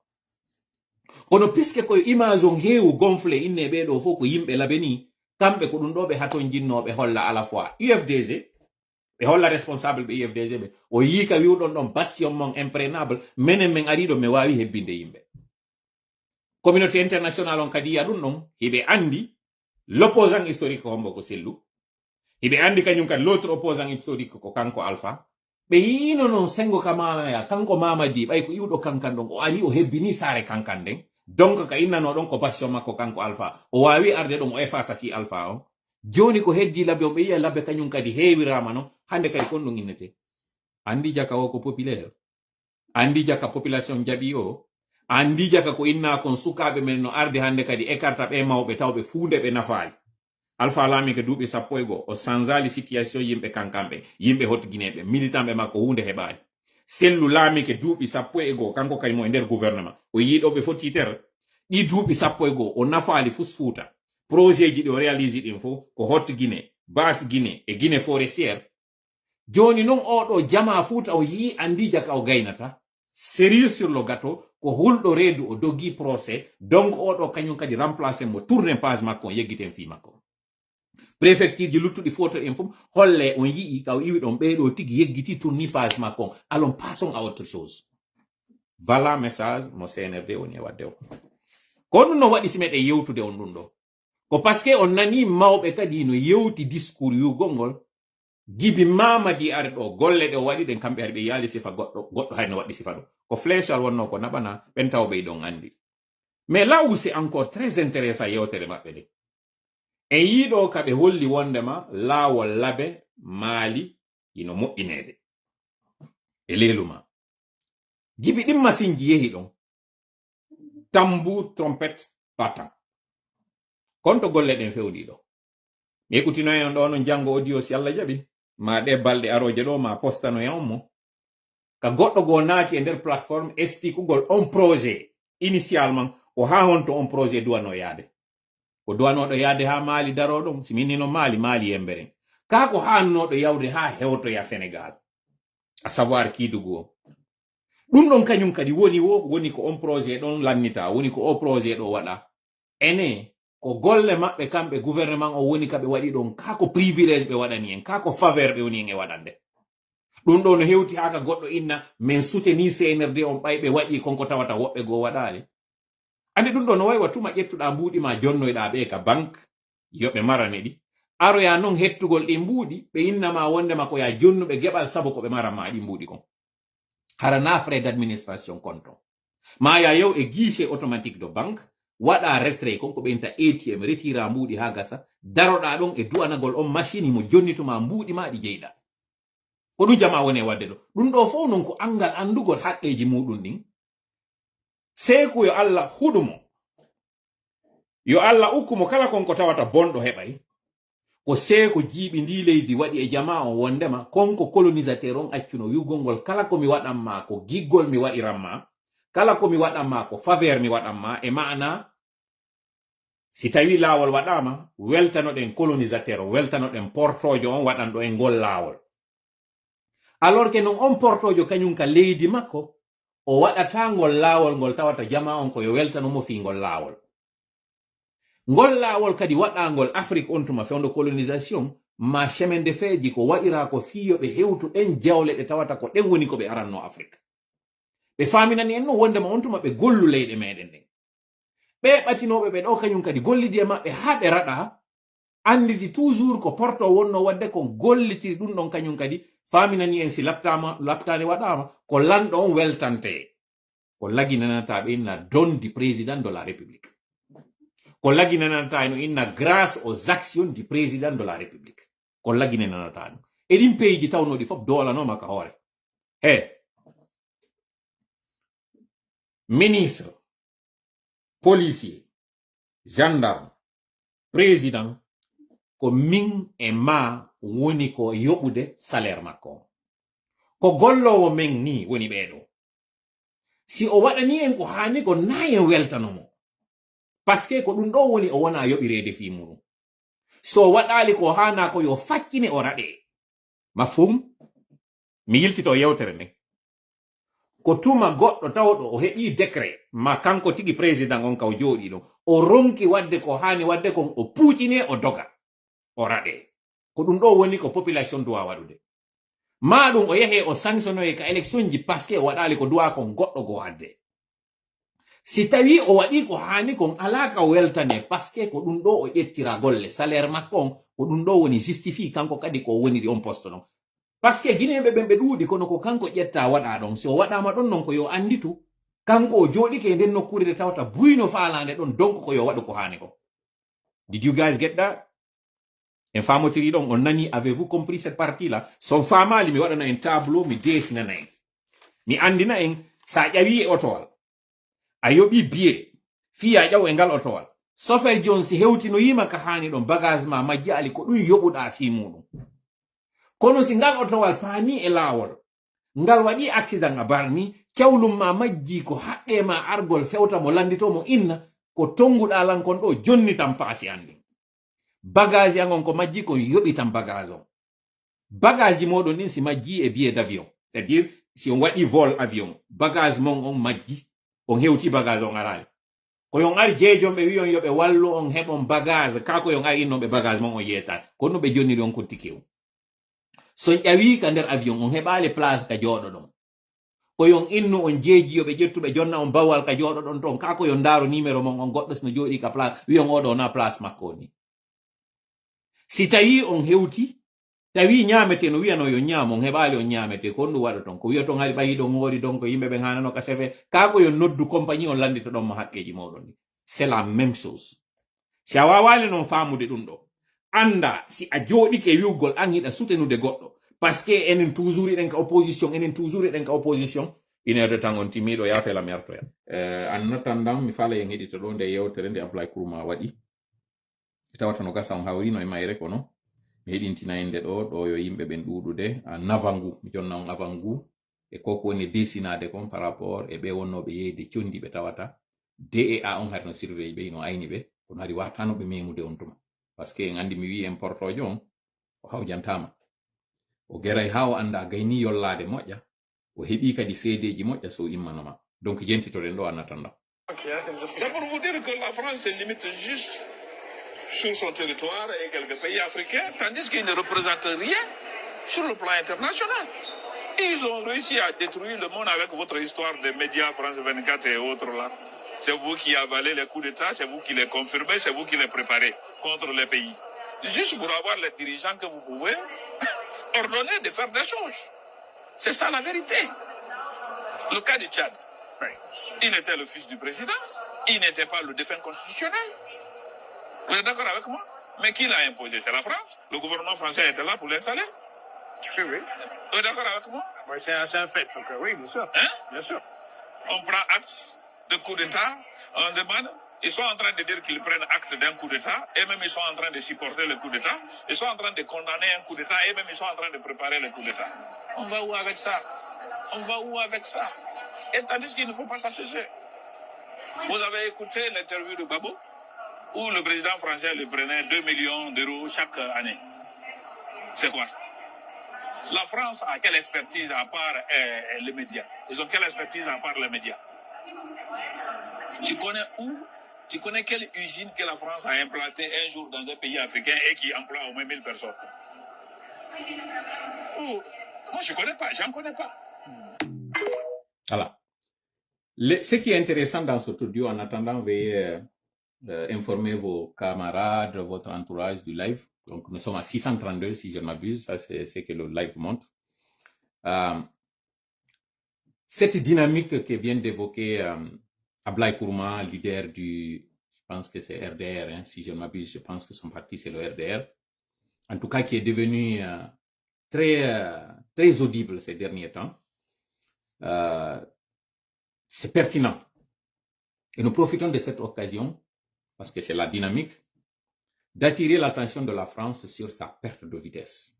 kono puisque koye image on heewu gonfle inne ɓeɗo fof ko yimɓe laɓe ni kamɓe ko ɗum ɗo ɓe haton jinnoɓe holla à la fois UFDG ɓe holla responsable ɓe UFDG ɓe o yiika wiwɗon ɗon bastion mon imprégnable minen min ariɗo mi wawi hebbinde yimɓe communauté international on kadi yiya ɗum ɗon hiɓe andi l'opposant historique ko hombo ko sellu hiɓe andi kañum kadi l'autre opposant historique ko kanko alpha ɓe yiino noon sengo ka mamaya kanko mamadi ɓay ko iwɗo kankan ɗon o ari o hebbini saare kankan nden donc ka innano ɗon ko bastion makko kanko alpha o wawi arde ɗon o efasa fi alpha o joni ko heddi labbe on ɓe yiya labbe kañum kadi heewirama non hande kadi kon ɗum innete andi jaka o ko populaire andi jaka population jaɓi o andi jaka ko inna kon sukaɓe men no arde hande kadi écarta ɓe mawɓe tawɓe funde ɓe nafaali alpha laami ke duuɓi 10 o sanzali situation yimɓe kankamɓe yimɓe hotgineɓe militant ɓe makko hunde heɓaali sellu laami ke duuɓi 11 kanko kadi mo e nder gouvernement o yiiɗoɓe foti ter ɗi duuɓi 11 o nafaali fusfuuta projet ji ɗi o réalise ɗin fof ko hotgine base guine e guine forestiére joni noon oɗo jama fuuta o yii andi jaka o gaynata sérieux sur le gâteau ko hulɗo reedu o doggi procès donc oɗo kañum kadi remplacé mo tourné page makko on yeggiten fi makko préfecture ji luttuɗi photo en fof holle on yii kaw iwi ɗon ɓeeɗo tigi yeggiti tourni page makko on allons passons à autre chose voilà message mo CNRD woni e wadde o ko ɗum no waɗi si meɗen yewtude on ɗum ɗo ko par ce que on nani mawɓe kadi no yewti discours yugol ngol gibi mamadi ari ɗo golle ɗe o waɗi ɗen kamɓe ari ɓe yaali sifa goɗɗo hayno waɗi sifa ɗo ko fléchal wonno ko naɓana ɓen taw ɓey ɗon andi mais là où c'est encore très intéressant yewtere maɓɓe ɗe en yiiɗo kaɓe holli wondema laawol labe maali ino moƴƴinede e leeluma gibi ɗin masinji yehi ɗon tambour trompette batan konto golle ɗen fewndi ɗo mi ekkutinoy on ɗo no janngo audio si Allah jaɓi ma ɗe balɗe aroje ɗo ma postano e on mo ka goɗɗo go naati e nder plateforme expliquegol on projet initialement o ha honto on projet duwano yaade ko duwanoɗo yaade ha maali daro ɗon si minnino maali yemberen ka ko hannoɗo yawde ha hewtoya Sénégal à savoir kiidugu o ɗum ɗon kañum kadi woni ko on projet ɗon lannita woni ko o projet ɗo waɗa ene ko golle maɓɓe kamɓe gouvernement o woni kaɓe waɗi ɗon kako privilège ɓe waɗani en kako faveur ɓe woni en e waɗande ɗum ɗo no hewti haka goɗɗo inna min soutenir CNRD on ɓay ɓe waɗi konko tawata woɓɓe goo waɗali andi ɗum ɗo no wayi watuma ƴettuɗa mbuuɗi ma jonnoyɗa ɓe ka banque yoɓe marane ɗi aroya noon hettugol ɗi mbuuɗi ɓe innama wondema ko ya jonnuɓe geɓal sabu ko ɓe maranma ɗi mbuuɗi kon hara na frais d'administration compte ma ya yow e guichet automatique de banque waɗa retrait konko ɓenta ATM retira mbuuɗi ha gasa daroɗa ɗon e du'anagol on machine mo jonnituma mbuuɗi ma ɗi jeyɗa ko ɗum jama woni e wadde ɗo ɗum ɗo fof non ko angal andugol haqqeji muɗum ɗin seeku yo Allah huɗumo yo Allah ukkumo kala konko tawata bonɗo heɓay ko seeko jiiɓi ndi leydi waɗi e jama on wondema konko colonisateur on accuno yugol ngol kala komi waɗanma ko giggol mi waɗiranma kala komi waɗanma ko faveur mi waɗanma e maana si tawi laawol waɗama weltanoɗen colonisateur weltanoɗen portojo on waɗanɗo e ngol laawol alors que non on portojo kañum ka leydi makko o waɗata ngol laawol ngol tawata jama on ko yo weltanomo fi ngol laawol ngol laawol kadi waɗangol Afrique on tuma fewndo colonisation ma chemin de fer ji ko waɗira ko fiyoɓe hewtuɗen jawle ɗe tawata ko ɗen woni ko ɓe aranno Afrique ɓe faminani en no wondema on tuma ɓe gollu leyɗe meɗen ɗen ɓe ɓatinoɓe ɓe ɗo kañum kadi gollidi e maɓɓe ha ɓe raɗa anditi toujours ko porto wonno wadde ko gollitiri ɗum ɗon kañum kadi faminani en si laptani waɗama ko lanɗo on weltante ko lagi nanata ɓe inna don du président de la république ko lagi nanata no inna grâce aux actions du président de la république ko lagi nanata no eɗin peyji tawnoɗi fof dolanoma ka hoore ministre policier gendarme président ko min e ma woni ko yoɓude salaire makko ko gollowo men ni woni ɓeeɗo. Si o waɗani en ko hani ko na en weltanomo, parce que ko ɗum ɗo woni o wona yoɓirede fi muɗum. So waɗali ko hana ko yo fakkine o raɗe. Mafhum? Mi yiltito yewtere nden. Ko tuma goɗɗo tawɗo o heɓi décret ma kanko tigi président on ka o jooɗi ɗo, o ronki wadde ko hani wadde kon, o puucine o doga o raɗe. Ko ɗum ɗo woni ko population duwa waɗude. Ma ɗum o yehe o sanctionnoye ka élection ji parce que o waɗali ko duwa kon goɗɗo go hadde. Si tawi o waɗi ko hani kon alaka weltane parce que ko ɗum ɗo o ƴettira golle salaire makko on, ko ɗum ɗo woni justifie kanko kadi ko woniri on poste non. Parce que guinéɓe ɓen ɓe ɗuuɗi kono ko kanko ƴetta waɗa ɗon. Si o waɗama ɗon non ko yo anditu kanko o jooɗike e nden nokkure de tawta buyno faalande ɗon, donc ko yo waɗu ko hani kon. Did you guys get that? En famotiri ɗon, on nani, avez-vous compris cette partie là? Son famali mi waɗana en tableau, mi desinana en. Mi andina en, sa ƴawi e otowal, a yoɓi biye, fiya ƴaw e ngal otowal. Chauffeur jon si hewtino yima ka hani ɗon, bagage ma majji ali ko ɗum yoɓuɗa fi muɗum. Kono si ngal otowal paani e laawol, ngal waɗi accident a barni, cawlum ma majji ko haqqe ma argol fewta mo landito mo inna, ko tonguɗa lankon ɗo jonni tan paasi andi. Bagage angon ko majji ko yoɓi tan bagage on. Bagage moɗon ɗin si majji e billet d'avion, c'est-à-dire si on waɗi vol avion, bagage mon on majji, on hewti bagage on arali. Ko yon ari jeejom ɓe wi on yoɓe wallu on heɓon bagage, kako yon ari innoɓe bagage mon on yeyata, kono ɓe jonniri on konti kew. So ƴawi ka nder avion on heɓali place ka jooɗo ɗon. Ko yon innu on jeeji yoɓe ƴettuɓe jonna on bawal ka jooɗo ɗon ton, kako yon daaro numéro mon on goɗɗo sino jooɗi ka place, wi on oɗo na place makko ni. Si tawi on hewti, tawi ñamete no wiyano yo ñaam, on heɓali on ñamete, ko ɗum waɗa ton, ko wiya ton hari ɓayi ɗon ngoori donc yimɓe ɓe hanano ka sefe, kako yon noddu compagnie on landito ɗon mo hakkeji moɗon ni. C'est la même chose. Si a wawani non famude ɗum ɗo, anda si a jooɗike wiwgol an yiɗa soutenude goɗɗo, parce que enen toujours iɗen ka opposition, enen toujours iɗen ka opposition, 1 heure de temps on timiɗo yaafela mi artoya. En attendant mi fala en heɗito ɗo nde yewtere nde Ablaye Kourouma waɗi. Tawata no gasa on hawrino e mayre kono mi heɗintina en ɗo yo yimɓe ɓen ɗuɗude en avant ngu, mi jonna on avant ngu e koko woni dessinade kon par rapport e ɓe wonnoɓe yeyde condi ɓe tawata DEA on hari no surveille ɓe no ayni ɓe, kono hari watanoɓe memude on tuma, parce que en andi mi wi en portojo on o hawjantama, o geray ha o anda gayni yollade moƴƴa, o heɓi kadi seedeji moƴƴa so immanoma. Donc jentitoɗen ɗo en attendant. C'est pour vous dire que la France se limite juste sur son territoire et quelques pays africains, tandis qu'ils ne représentent rien sur le plan international. Ils ont réussi à détruire le monde avec votre histoire des médias France 24 et autres là. C'est vous qui avalez les coups d'État, c'est vous qui les confirmez, c'est vous qui les préparez contre les pays. Juste pour avoir les dirigeants que vous pouvez ordonner de faire des choses. C'est ça la vérité. Le cas du Tchad, il était le fils du président, il n'était pas le défunt constitutionnel. Vous êtes d'accord avec moi? Mais qui l'a imposé? C'est la France. Le gouvernement français était là pour l'installer. Oui, oui. Vous êtes d'accord avec moi? Oui, c'est un fait. Donc, oui, bien sûr. Hein? Bien sûr. On prend acte de coup d'État, on demande, ils sont en train de dire qu'ils prennent acte d'un coup d'État, et même ils sont en train de supporter le coup d'État, ils sont en train de condamner un coup d'État, et même ils sont en train de préparer le coup d'État. On va où avec ça? On va où avec ça? Et tandis qu'il ne faut pas s'associer. Vous avez écouté l'interview de Gbagbo, où le président français lui prenait 2 millions d'euros chaque année. C'est quoi ça? La France a quelle expertise à part les médias? Ils ont quelle expertise à part les médias? Tu connais où? Tu connais quelle usine que la France a implantée un jour dans un pays africain et qui emploie au moins 1000 personnes? Oh, moi, je ne connais pas, j'en connais pas. Voilà. Ce qui est intéressant dans cet audio, en attendant, veuillez informer vos camarades, votre entourage du live. Donc, nous sommes à 632, si je ne m'abuse. Ça, c'est ce que le live montre. Cette dynamique que vient d'évoquer Ablaye Kourouma, leader du, je pense que c'est RDR, hein, si je ne m'abuse, je pense que son parti, c'est le RDR. En tout cas, qui est devenu très audible ces derniers temps. C'est pertinent. Et nous profitons de cette occasion, parce que c'est la dynamique, d'attirer l'attention de la France sur sa perte de vitesse.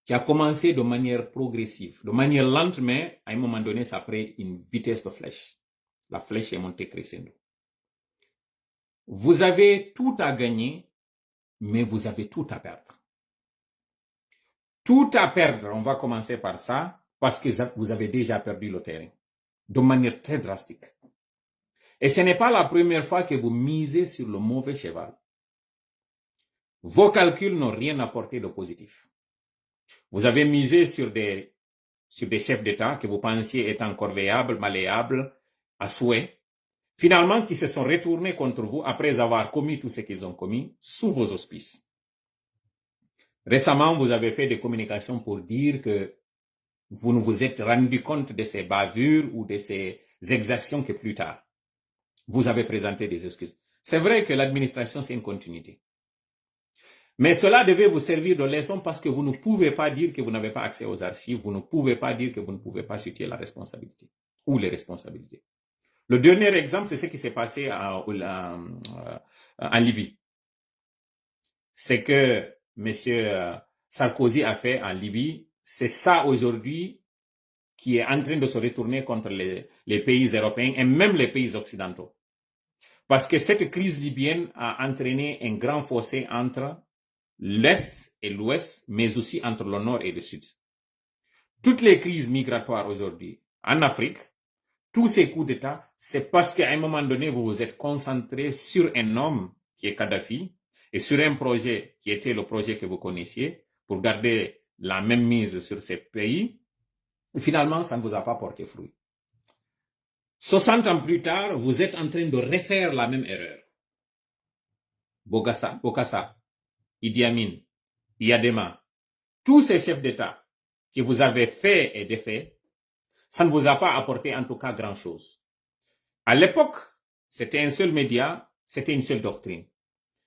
qui a commencé de manière progressive, de manière lente, mais à un moment donné, ça a pris une vitesse de flèche. La flèche est montée crescendo. Vous avez tout à gagner, mais vous avez tout à perdre. Tout à perdre, on va commencer par ça, parce que vous avez déjà perdu le terrain, de manière très drastique. Et ce n'est pas la première fois que vous misez sur le mauvais cheval. Vos calculs n'ont rien apporté de positif. Vous avez misé sur des chefs d'État que vous pensiez étant corvéables, malléables, à souhait, finalement qui se sont retournés contre vous après avoir commis tout ce qu'ils ont commis sous vos auspices. Récemment, vous avez fait des communications pour dire que vous ne vous êtes rendu compte de ces bavures ou de ces exactions que plus tard, vous avez présenté des excuses. C'est vrai que l'administration, c'est une continuité. Mais cela devait vous servir de leçon parce que vous ne pouvez pas dire que vous n'avez pas accès aux archives, vous ne pouvez pas dire que vous ne pouvez pas situer la responsabilité ou les responsabilités. Le dernier exemple, c'est ce qui s'est passé en Libye. C'est que M. Sarkozy a fait en Libye, c'est ça aujourd'hui qui est en train de se retourner contre les pays européens et même les pays occidentaux. Parce que cette crise libyenne a entraîné un grand fossé entre l'Est et l'Ouest, mais aussi entre le Nord et le Sud. Toutes les crises migratoires aujourd'hui en Afrique, tous ces coups d'État, c'est parce qu'à un moment donné, vous vous êtes concentré sur un homme qui est Kadhafi et sur un projet qui était le projet que vous connaissiez pour garder la même mise sur ces pays. Et finalement, ça ne vous a pas porté fruit. 60 ans plus tard, vous êtes en train de refaire la même erreur. Bokassa, Idi Amin, Iyadema, tous ces chefs d'État que vous avez fait et défait, ça ne vous a pas apporté en tout cas grand-chose. À l'époque, c'était un seul média, c'était une seule doctrine.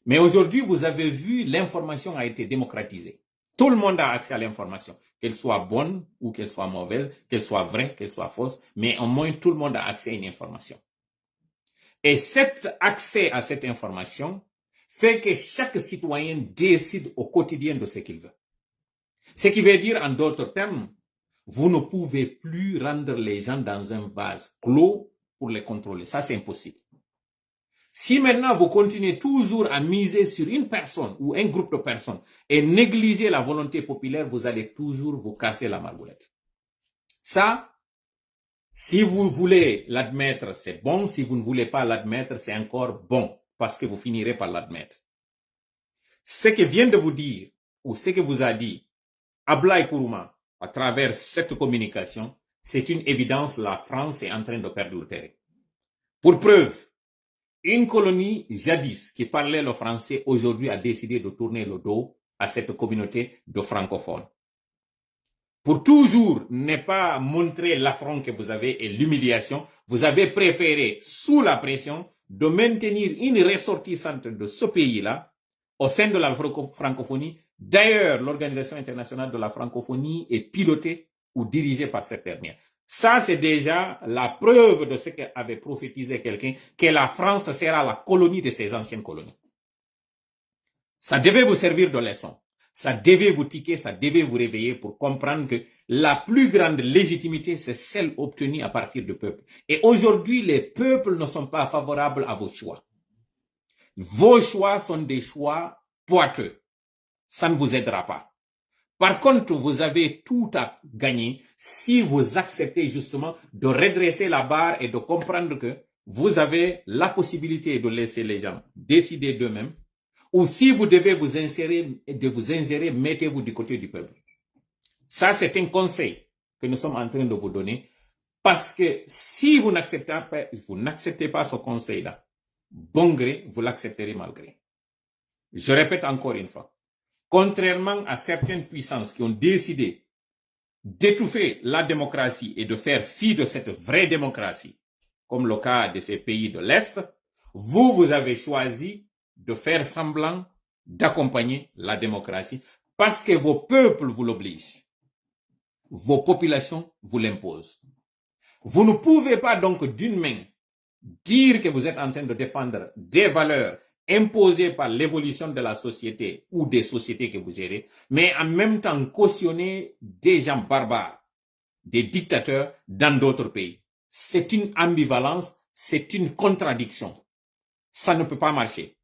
Mais aujourd'hui, vous avez vu, l'information a été démocratisée. Tout le monde a accès à l'information, qu'elle soit bonne ou qu'elle soit mauvaise, qu'elle soit vraie, qu'elle soit fausse, mais au moins tout le monde a accès à une information. Et cet accès à cette information fait que chaque citoyen décide au quotidien de ce qu'il veut. Ce qui veut dire, en d'autres termes, vous ne pouvez plus rendre les gens dans un vase clos pour les contrôler. Ça, c'est impossible. Si maintenant vous continuez toujours à miser sur une personne ou un groupe de personnes et négliger la volonté populaire, vous allez toujours vous casser la margoulette. Ça, si vous voulez l'admettre, c'est bon. Si vous ne voulez pas l'admettre, c'est encore bon parce que vous finirez par l'admettre. Ce que vient de vous dire ou ce que vous a dit Ablaye Kourouma à travers cette communication, c'est une évidence, la France est en train de perdre le terrain. Pour preuve, une colonie jadis qui parlait le français aujourd'hui a décidé de tourner le dos à cette communauté de francophones. Pour toujours ne pas montrer l'affront que vous avez et l'humiliation, vous avez préféré, sous la pression, de maintenir une ressortissante de ce pays-là au sein de la francophonie. D'ailleurs, l'Organisation internationale de la francophonie est pilotée ou dirigée par cette dernière. Ça, c'est déjà la preuve de ce qu'avait prophétisé quelqu'un, que la France sera la colonie de ses anciennes colonies. Ça devait vous servir de leçon. Ça devait vous tiquer, ça devait vous réveiller pour comprendre que la plus grande légitimité, c'est celle obtenue à partir du peuple. Et aujourd'hui, les peuples ne sont pas favorables à vos choix. Vos choix sont des choix boiteux. Ça ne vous aidera pas. Par contre, vous avez tout à gagner si vous acceptez justement de redresser la barre et de comprendre que vous avez la possibilité de laisser les gens décider d'eux-mêmes, ou si vous devez vous insérer, mettez-vous du côté du peuple. Ça, c'est un conseil que nous sommes en train de vous donner, parce que si vous n'acceptez pas ce conseil-là, bon gré, vous l'accepterez malgré. Je répète encore une fois. Contrairement à certaines puissances qui ont décidé d'étouffer la démocratie et de faire fi de cette vraie démocratie, comme le cas de ces pays de l'Est, vous avez choisi de faire semblant d'accompagner la démocratie parce que vos peuples vous l'obligent. Vos populations vous l'imposent. Vous ne pouvez pas donc d'une main dire que vous êtes en train de défendre des valeurs imposées par l'évolution de la société ou des sociétés que vous gérez, mais en même temps cautionner des gens barbares, des dictateurs dans d'autres pays. C'est une ambivalence, c'est une contradiction. Ça ne peut pas marcher.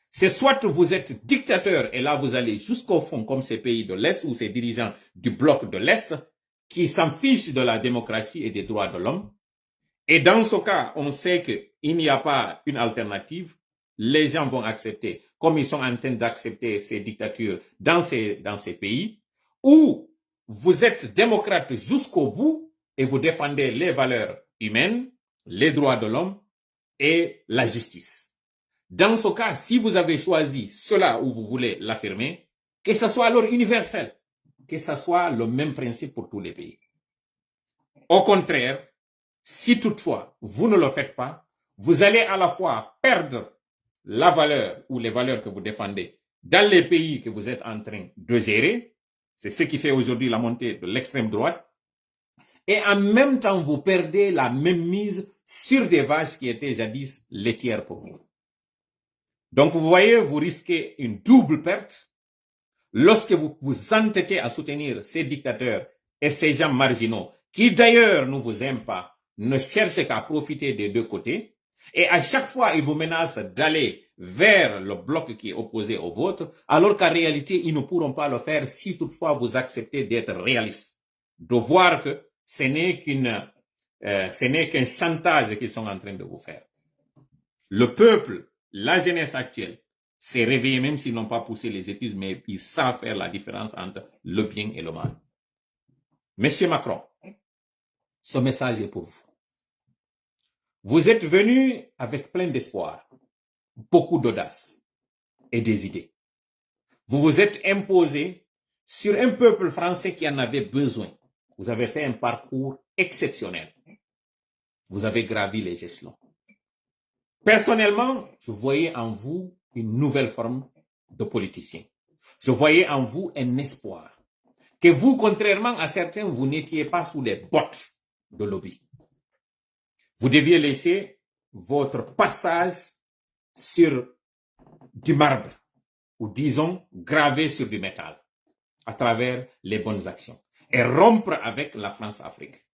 C'est soit vous êtes dictateur et là vous allez jusqu'au fond comme ces pays de l'Est ou ces dirigeants du bloc de l'Est qui s'en fichent de la démocratie et des droits de l'homme. Et dans ce cas, on sait qu'il n'y a pas une alternative. Les gens vont accepter, comme ils sont en train d'accepter ces dictatures dans ces pays, où vous êtes démocrate jusqu'au bout et vous défendez les valeurs humaines, les droits de l'homme et la justice. Dans ce cas, si vous avez choisi cela où vous voulez l'affirmer, que ce soit alors universel, que ce soit le même principe pour tous les pays. Au contraire, si toutefois vous ne le faites pas, vous allez à la fois perdre la valeur ou les valeurs que vous défendez dans les pays que vous êtes en train de gérer. C'est ce qui fait aujourd'hui la montée de l'extrême droite. Et en même temps, vous perdez la même mise sur des vaches qui étaient jadis laitières pour vous. Donc, vous voyez, vous risquez une double perte lorsque vous vous entêtez à soutenir ces dictateurs et ces gens marginaux qui d'ailleurs ne vous aiment pas, ne cherchent qu'à profiter des deux côtés. Et à chaque fois, ils vous menacent d'aller vers le bloc qui est opposé au vôtre, alors qu'en réalité, ils ne pourront pas le faire si toutefois vous acceptez d'être réaliste, de voir que ce n'est qu'un chantage qu'ils sont en train de vous faire. Le peuple, la jeunesse actuelle, s'est réveillé même s'ils n'ont pas poussé les études, mais ils savent faire la différence entre le bien et le mal. Monsieur Macron, ce message est pour vous. Vous êtes venu avec plein d'espoir, beaucoup d'audace et des idées. Vous vous êtes imposé sur un peuple français qui en avait besoin. Vous avez fait un parcours exceptionnel. Vous avez gravi les échelons. Personnellement, je voyais en vous une nouvelle forme de politicien. Je voyais en vous un espoir. Que vous, contrairement à certains, vous n'étiez pas sous les bottes de lobby. Vous deviez laisser votre passage sur du marbre, ou disons gravé sur du métal, à travers les bonnes actions, et rompre avec la France-Afrique.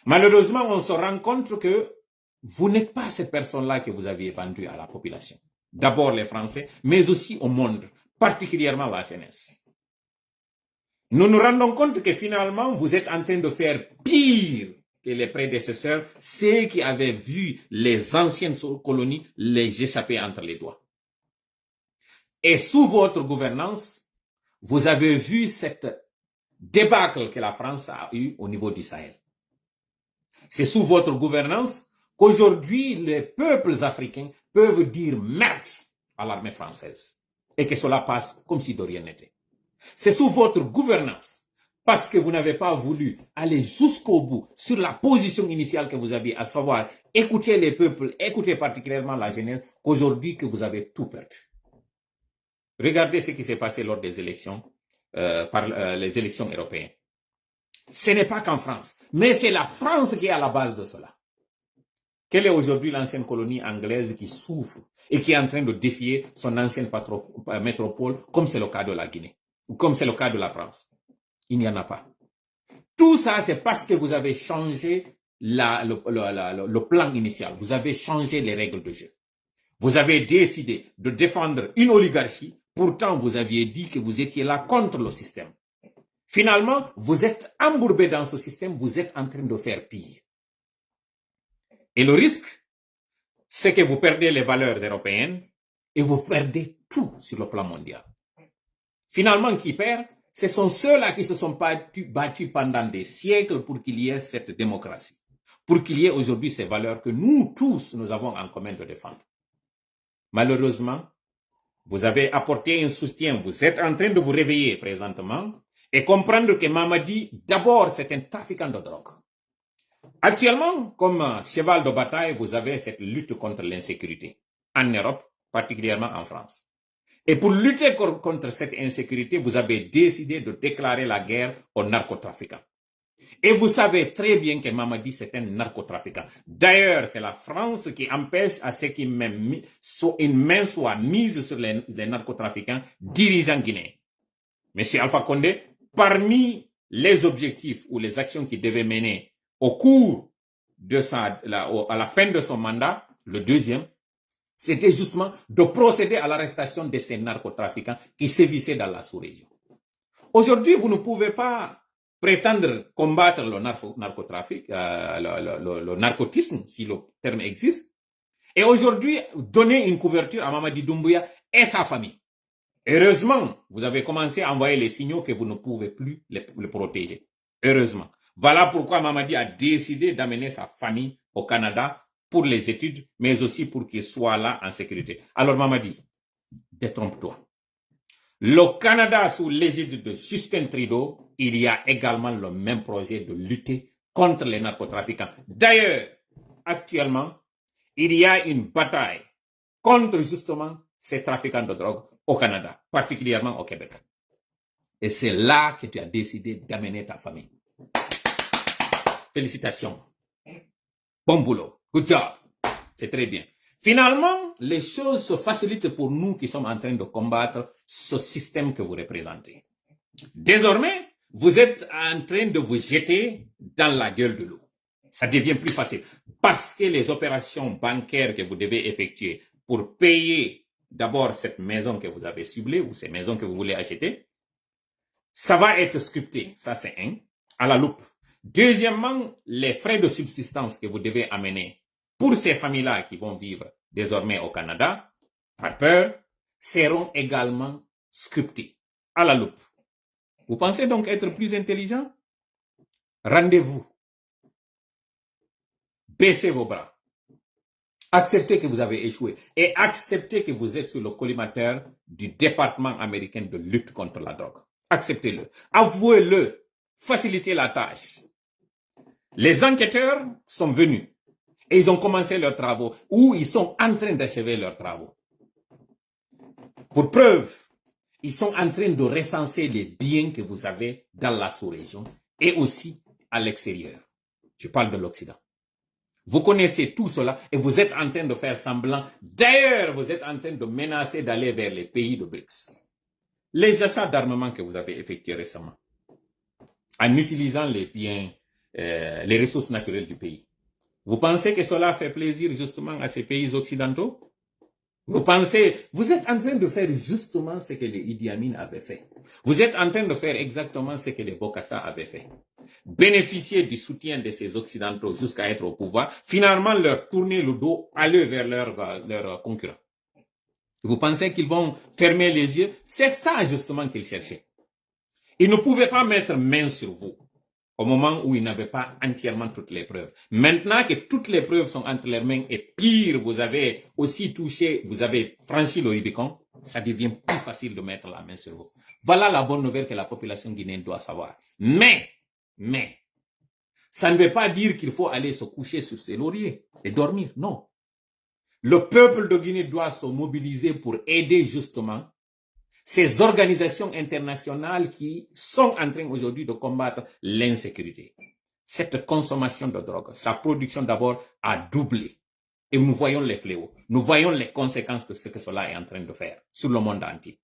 Malheureusement, on se rend compte que vous n'êtes pas cette personne-là que vous aviez vendue à la population. D'abord les Français, mais aussi au monde, particulièrement la jeunesse. Nous nous rendons compte que finalement, vous êtes en train de faire pire que les prédécesseurs, ceux qui avaient vu les anciennes colonies les échapper entre les doigts. Et sous votre gouvernance, vous avez vu cette débâcle que la France a eu au niveau du Sahel. C'est sous votre gouvernance qu'aujourd'hui, les peuples africains peuvent dire merde à l'armée française et que cela passe comme si de rien n'était. C'est sous votre gouvernance, parce que vous n'avez pas voulu aller jusqu'au bout sur la position initiale que vous aviez, à savoir écouter les peuples, écouter particulièrement la jeunesse, qu'aujourd'hui que vous avez tout perdu. Regardez ce qui s'est passé lors des élections, les élections européennes. Ce n'est pas qu'en France, mais c'est la France qui est à la base de cela. Quelle est aujourd'hui l'ancienne colonie anglaise qui souffre et qui est en train de défier son ancienne métropole, comme c'est le cas de la Guinée, ou comme c'est le cas de la France? Il n'y en a pas. Tout ça, c'est parce que vous avez changé le plan initial. Vous avez changé les règles de jeu. Vous avez décidé de défendre une oligarchie. Pourtant, vous aviez dit que vous étiez là contre le système. Finalement, vous êtes embourbé dans ce système. Vous êtes en train de faire pire. Et le risque, c'est que vous perdez les valeurs européennes et vous perdez tout sur le plan mondial. Finalement, qui perd? Ce sont ceux-là qui se sont battus pendant des siècles pour qu'il y ait cette démocratie, pour qu'il y ait aujourd'hui ces valeurs que nous tous, nous avons en commun de défendre. Malheureusement, vous avez apporté un soutien, vous êtes en train de vous réveiller présentement et comprendre que Mamadi, d'abord, c'est un trafiquant de drogue. Actuellement, comme cheval de bataille, vous avez cette lutte contre l'insécurité en Europe, particulièrement en France. Et pour lutter contre cette insécurité, vous avez décidé de déclarer la guerre aux narcotrafiquants. Et vous savez très bien que Mamadi, c'est un narcotrafiquant. D'ailleurs, c'est la France qui empêche à ce qu'une main soit mise sur les narcotrafiquants dirigeants guinéens. Monsieur Alpha Condé, parmi les objectifs ou les actions qu'il devait mener au cours de à la fin de son mandat, le deuxième, c'était justement de procéder à l'arrestation de ces narcotrafiquants qui sévissaient dans la sous-région. Aujourd'hui, vous ne pouvez pas prétendre combattre le narcotrafic, le narcotisme, si le terme existe, et aujourd'hui donner une couverture à Mamadi Doumbouya et sa famille. Heureusement, vous avez commencé à envoyer les signaux que vous ne pouvez plus le protéger. Heureusement. Voilà pourquoi Mamadi a décidé d'amener sa famille au Canada pour les études, mais aussi pour qu'il soit là en sécurité. Alors Mamadi, détrompe-toi. Le Canada, sous l'égide de Justin Trudeau, il y a également le même projet de lutter contre les narcotrafiquants. D'ailleurs, actuellement, il y a une bataille contre justement ces trafiquants de drogue au Canada, particulièrement au Québec. Et c'est là que tu as décidé d'amener ta famille. Félicitations. Bon boulot. Good job. C'est très bien. Finalement, les choses se facilitent pour nous qui sommes en train de combattre ce système que vous représentez. Désormais, vous êtes en train de vous jeter dans la gueule de l'eau. Ça devient plus facile parce que les opérations bancaires que vous devez effectuer pour payer d'abord cette maison que vous avez ciblée ou ces maisons que vous voulez acheter, ça va être scripté. Ça, c'est un, à la loupe. Deuxièmement, les frais de subsistance que vous devez amener pour ces familles-là qui vont vivre désormais au Canada, par peur, seront également scriptés à la loupe. Vous pensez donc être plus intelligent? Rendez-vous. Baissez vos bras. Acceptez que vous avez échoué et acceptez que vous êtes sur le collimateur du département américain de lutte contre la drogue. Acceptez-le. Avouez-le. Facilitez la tâche. Les enquêteurs sont venus et ils ont commencé leurs travaux ou ils sont en train d'achever leurs travaux. Pour preuve, ils sont en train de recenser les biens que vous avez dans la sous-région et aussi à l'extérieur. Je parle de l'Occident. Vous connaissez tout cela et vous êtes en train de faire semblant. D'ailleurs, vous êtes en train de menacer d'aller vers les pays de BRICS. Les achats d'armement que vous avez effectués récemment, en utilisant les biens, les ressources naturelles du pays. Vous pensez que cela fait plaisir justement à ces pays occidentaux? Vous êtes en train de faire justement ce que les Idi Amin avaient fait. Vous êtes en train de faire exactement ce que les Bokassa avaient fait. Bénéficier du soutien de ces occidentaux jusqu'à être au pouvoir, finalement leur tourner le dos, aller vers leurs concurrents. Vous pensez qu'ils vont fermer les yeux? C'est ça justement qu'ils cherchaient. Ils ne pouvaient pas mettre main sur vous au moment où ils n'avaient pas entièrement toutes les preuves. Maintenant que toutes les preuves sont entre leurs mains et pire, vous avez aussi touché, vous avez franchi le Rubicon, ça devient plus facile de mettre la main sur vous. Voilà la bonne nouvelle que la population guinéenne doit savoir. Mais, ça ne veut pas dire qu'il faut aller se coucher sur ses lauriers et dormir, non. Le peuple de Guinée doit se mobiliser pour aider justement ces organisations internationales qui sont en train aujourd'hui de combattre l'insécurité. Cette consommation de drogue, sa production d'abord a doublé. Et nous voyons les fléaux. Nous voyons les conséquences de ce que cela est en train de faire sur le monde entier.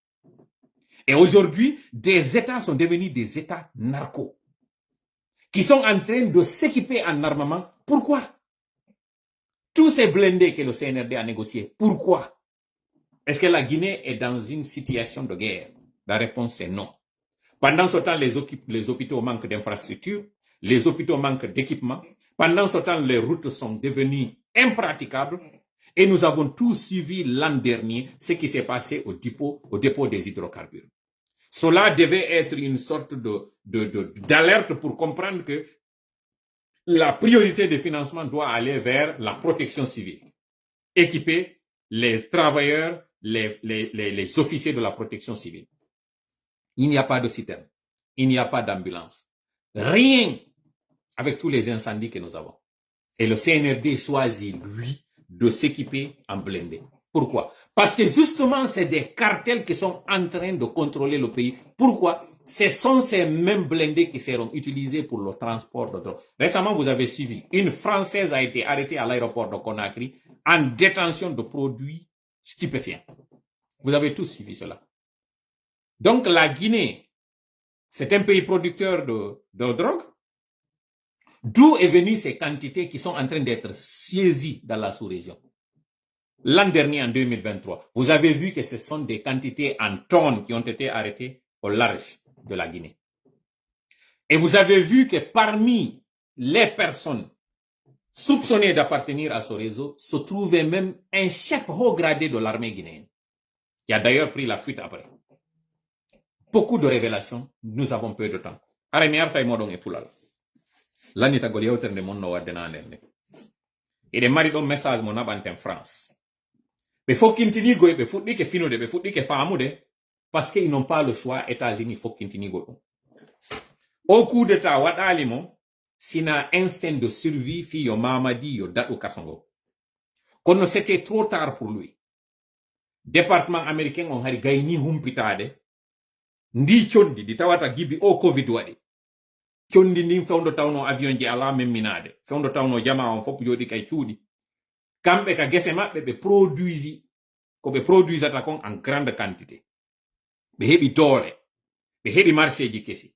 Et aujourd'hui, des États sont devenus des États narcos qui sont en train de s'équiper en armement. Pourquoi? Tous ces blindés que le CNRD a négociés, pourquoi? Est-ce que la Guinée est dans une situation de guerre? La réponse est non. Pendant ce temps, les hôpitaux manquent d'infrastructures, les hôpitaux manquent d'équipements. Pendant ce temps, les routes sont devenues impraticables. Et nous avons tous suivi l'an dernier ce qui s'est passé au dépôt des hydrocarbures. Cela devait être une sorte d'alerte pour comprendre que la priorité de financement doit aller vers la protection civile. Équiper les travailleurs, les officiers de la protection civile. Il n'y a pas de citerne. Il n'y a pas d'ambulance. Rien avec tous les incendies que nous avons. Et le CNRD choisit, lui, de s'équiper en blindé. Pourquoi? Parce que justement, c'est des cartels qui sont en train de contrôler le pays. Pourquoi? Ce sont ces mêmes blindés qui seront utilisés pour le transport de drogue. Récemment, vous avez suivi, une Française a été arrêtée à l'aéroport de Conakry en détention de produits stupéfiants. Vous avez tous suivi cela. Donc la Guinée, c'est un pays producteur de drogue. D'où est venue ces quantités qui sont en train d'être saisies dans la sous-région? L'an dernier, en 2023, vous avez vu que ce sont des quantités en tonnes qui ont été arrêtées au large de la Guinée. Et vous avez vu que parmi les personnes soupçonnées d'appartenir à ce réseau se trouvait même un chef haut gradé de l'armée guinéenne, qui a d'ailleurs pris la fuite après. Beaucoup de révélations, nous avons peu de temps. L'annita gol yewterde mon no wadde nanende. Ede mari ɗon message mo naɓanten France. Ɓe fokkintinigo ɓe fuɗɗike finude, ɓe fuɗɗike famude, parce qu'ils n'ont pas le choix, États-Unis fokkintinigo ɗum. Au coup d'état waɗali mo, sina instinct de survie fi yo Mamadi yo daɗo kasongo. Kono c'était trop tard pour lui. Département américain on hari gayni humpitade, ndi condi di tawata gibi o Covid waɗi. Condi ndin fewndo tawno avion ji ala memminade, fewndo tawno jama on fop joɗi kay cuuɗi. Kamɓe ka gese maɓɓe ɓe produisi, ko ɓe produisata kon en grande quantité. Ɓe heɓi doole, ɓe heɓi marché ji kesi.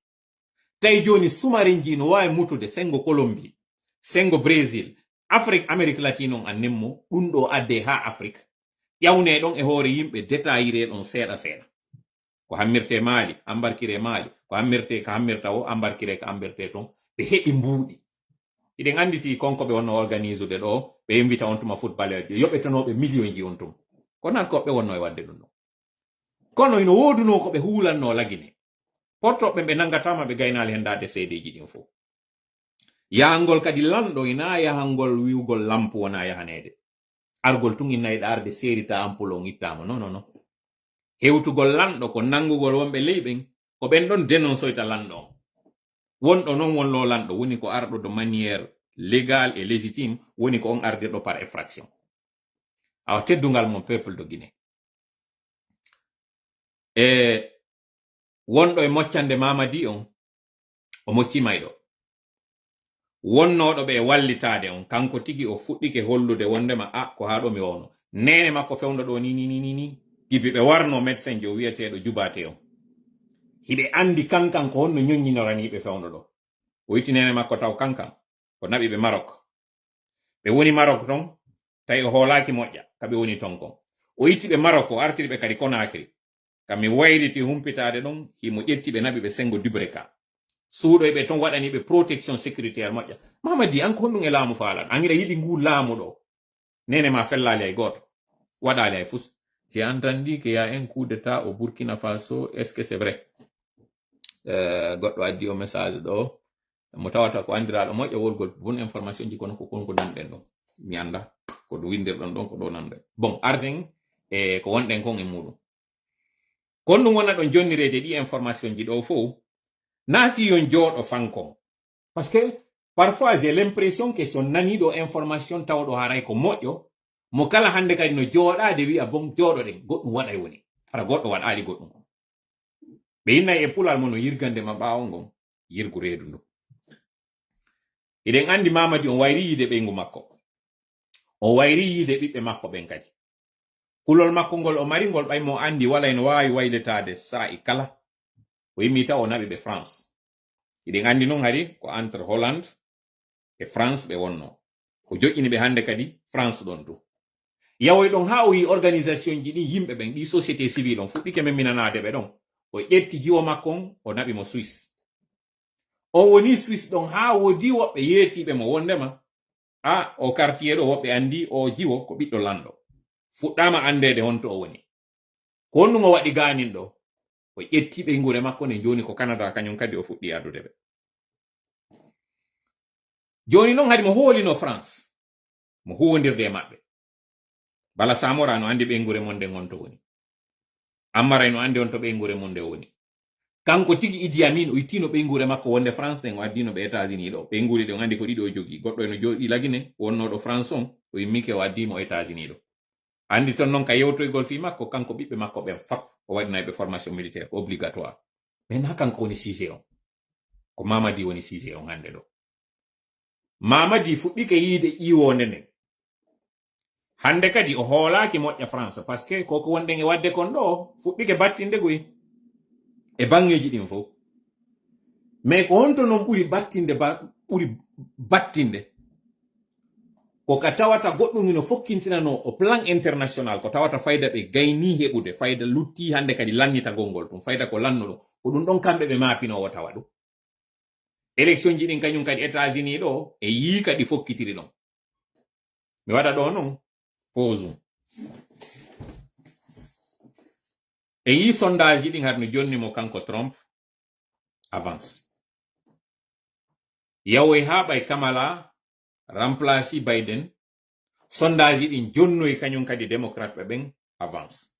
Tawi joni sous-marin ji no wawi mutude sengo Colombie, sengo Brésil, Afrique, Amérique latine on annenmo, ɗum ɗo adde ha Afrique. Ƴawne ɗon e hoore yimɓe détaillire ɗon seeɗa seeɗa. Ko hammirte Mali, ambarkire Mali, ko hammirte ka hammirta o, ambarkire ka ambirte ton, ɓe heɓi mbuuɗi. Iɗen anditi konko ɓe wonno organise de ɗo, ɓe invita on tuma footballeur ji, yoɓetanoɓe million ji on tum. Kono ko ɓe wonno e wadde ɗum ɗo. Kono ino woduno ko ɓe huulanno lagine. Portoɓe ɓe nangatama ɓe gaynali hendade seedeji ɗin fof. Yahangol kadi lanɗo ina yahangol wiwgol lampu wona yahanede. Argol tun inna yiɗa arde serita ampule on ittama. Non. Hewtugol lanɗo ko nangugol wonɓe leyɓen, ko ɓen ɗon dénonsoyta lanɗo on. Wonɗo non wonlo lanɗo woni ko arɗo de manière légale et légitime, woni ko on ardirɗo par effraction. Awa teddungal mon peuple de Guinée. E wonɗo e moccande Mamadi on, o moccima e ɗo. Wonnoɗo ɓe wallitade on, kanko tigi o fuɗɗike hollude wondema ko haɗo mi wawno. Nene makko fewndo ɗo ni. Gibi ɓe warno médecin jo wiyeteɗo jubate on. Hiɓe andi kankan ko honno ñoññinoraniɓe fewndo ɗo. O yitti nene makko taw kankan, ko naɓi ɓe Maroc. Ɓe woni Maroc ton, tawi o hoolaki moƴƴa, kaɓe woni ton kon. O yitti ɓe Maroc, o artiri ɓe kadi Conakry. Kami wayriti humpitade ɗon, himo ƴetti ɓe naɓi ɓe sengo Dubreka. Suuɗo ɓe ton waɗani ɓe protection sécuritaire moƴƴa. Mamadi an ko honɗum e laamu faalan, an ira yiɗi ngu laamu ɗo. Nene ma fellali ay goto, waɗali ay fus. J'ai entendu qu'il y a un coup d'état au Burkina Faso. Est-ce que c'est vrai? Goɗɗo addi o message ɗo. Mo tawata ko andiraɗo moƴƴo wolgol bon information ji kono ko konko nanɗen ɗon. Mi anda ko ɗo windirɗon ɗon ko ɗo nanɗen. Bon, arden e ko wonɗen kon e muɗum. Kon ɗum wona ɗon jonnireje ɗi information ji ɗo fof. Nafi yon jooɗo fankon. Parce que parfois j'ai l'impression que son naniɗo information tawɗo haray ko moƴƴo. Mo kala hande kadi no jooɗade wi'a bon jooɗoɗen goɗɗum waɗay woni. Hara goɗɗo waɗali goɗɗum. Ɓe innayi e pulal mo no yirgande ma ɓaawo ngon, yirgu reedu ndu. Eɗen andi Mamadi on wayri yiide ɓeygu makko. O wayri yiide ɓiɓɓe makko ɓen kadi. Kulol makko ngol o mari ngol ɓay mo andi wala no wawi wayletade sa'i kala. O yimmi taw o naɓi ɓe France. Eɗen andi noon hari ko entre Hollande e France ɓe wonno. Ko joƴƴini ɓe hande kadi France ɗon du. Yawoy ɗon ha o yi organisation ji ɗin yimɓe ɓen ɗi société civile on fuɗɗike memminanade ɓe ɗon. O ƴetti jiwo makko on, o naɓi mo Suisse. On woni Suisse ɗon ha wodi woɓɓe yeetiɓe mo wondema o quartier ɗo woɓɓe andi o jiwo ko ɓiɗɗo lanɗo. Fuɗɗama andede honto o woni. Ko honɗum o waɗi ganin ɗo. O ƴettiɓe ngure makko ne joni ko Canada kañum kadi o fuɗɗi adude ɓe. Joni noon hadi mo hoolino France. Mo huwondirde maɓɓe. Bala Samora no andi ɓe ngure mon nde gonto woni. Amara no andi on to ɓe ngure mon nde woni. Kanko tigi Idi Amin o ittino ɓe ngure makko wonde France ɗen o addino ɓe États-Unis ɗo. Ɓe nguri ɗe andi ko ɗiɗo jogi. Goɗɗo eno joɗi lagine wonnoɗo France on o yimmike o addimo États-Unis ɗo. andi ton non ka yewtoygol fi makko kanko ɓiɓɓe makko ɓen fap o waɗinayɓe formation militaire obligatoire mais na kanko woni Cissé on ko Mamadi woni Cissé on hande ɗo Mamadi fuɗɗike yiide ƴiwonde nden hande kadi o hoolaki moƴƴa France par ce que koko wonɗen e wadde kon ɗo fuɗɗike battinde goyi e bangeji ɗin fof mais ko honto noon ɓuri battinde ko ka tawata goɗɗum ino fokkintinano o plan international ko tawata fayda ɓe gayni heɓude fayda lutti hande kadi lannita gongol ɗum fayda ko lannuɗo ko ɗum ɗon kamɓe ɓe mapinowo tawa ɗum élection ji ɗin kañum kadi États-Unis ɗo e yii kadi fokkitiri ɗon mi waɗa ɗo noon pause e yii sondage ji ɗin harno jonni mo kanko Trump avance yawoy ha ɓay Kamala remplaci Biden sondage ɗin jonnoy kañum kadi démocrate ɓe ɓen avance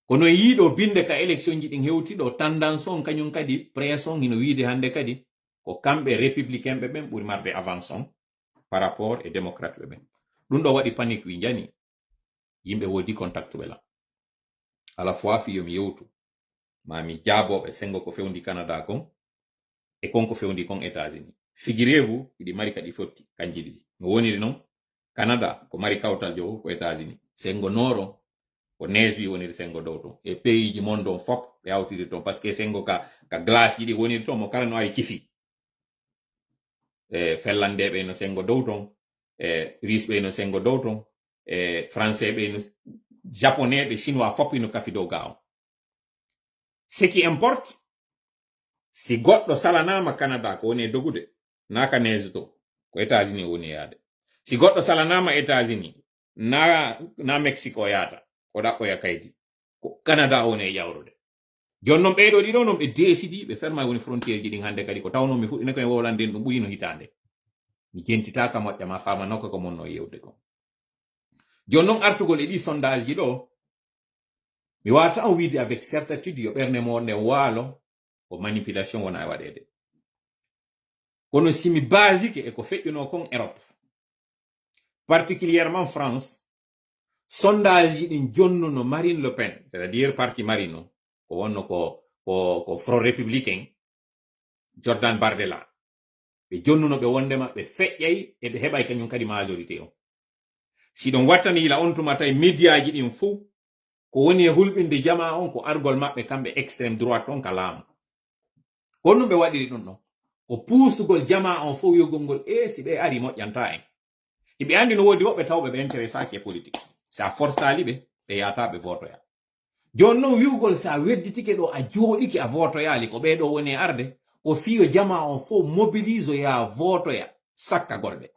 kono yiiɗo binde ka élection ji ɗin hewtiɗo tendance on kañum kadi pression ino wiide hande kadi ko kamɓe républicain ɓe ɓen ɓuri marde avance on par rapport e démocrate ɓe ɓen ɗum ɗo waɗi panique wi jani yimɓe wodi contact ɓe la à la fois fiyomi yewtu mami jaaboɓe sengo ko fewndi Canada kon e konko fewndi kon États-Unis figurez-vous iɗi mari kadi fotti kanji ɗiɗi no woniri noon Canada ko mari kawtal jowo ko États-Unis sengo noro ko neige wi woniri sengo dow ton e pays ji mon ɗon fop ɓe hawtiri ton par ce que sengo ka glace yiɗi woniri ton mo kala no ari kifi e fellandeɓe no sengo dow ton e russe ɓe no sengo dow ton e français ɓe no japonais ɓe chinois fop ino kafi dow ga on ce qui importe si goɗɗo salanama Canada ko woni e dogude naka neige to ko États-Unis woni yaade si goɗɗo salanama États-Unis na Mexique o yaata ko ɗaɓɓoya kaydi ko Canada woni e yawrude joni noon ɓeyɗo ɗiɗo noon ɓe décidi ɓe ferma woni frontiére ji ɗin hande kadi ko tawno mi fuɗɗine koye wowlande ɗum ɓuyino hitande mi jentitaka moƴƴa ma famanokka ko monno yewde kon joni noon artugol e ɗi sondage ji ɗo mi wawata on wiide avec certitude yo ɓernde mo nde waalo ko manipulation wona e waɗede kono simi basique e ko feƴƴuno kon Europe particulièrement France sondage ji ɗin jonnuno Marine Le Pen c'est à dire parti Marine o ko wonno ko front républicain Jordan Bardella ɓe jonnuno ɓe wondema ɓe feƴƴay e ɓe heɓay kañum kadi majorité o si ɗon wattani yila on tuma tawi média ji ɗin fou ko woni e hulɓinde jama on ko argol maɓɓe kamɓe extrême droite on ka laamu ko ɗum ɓe waɗiri ɗum ɗon ko puusugol jama on fof yogol ngol si ɓe ari moƴƴanta en hiɓe andi no woodi woɓɓe tawɓe ɓe intéressaki e politique sa forsali ɓe yataɓe votoya joni noon wiwgol sa wedditike ɗo a jooɗiki a votoyali ko ɓeɗo woni e arde ko fiyo jama on fof mobilise ya votoya sakkagol ɓe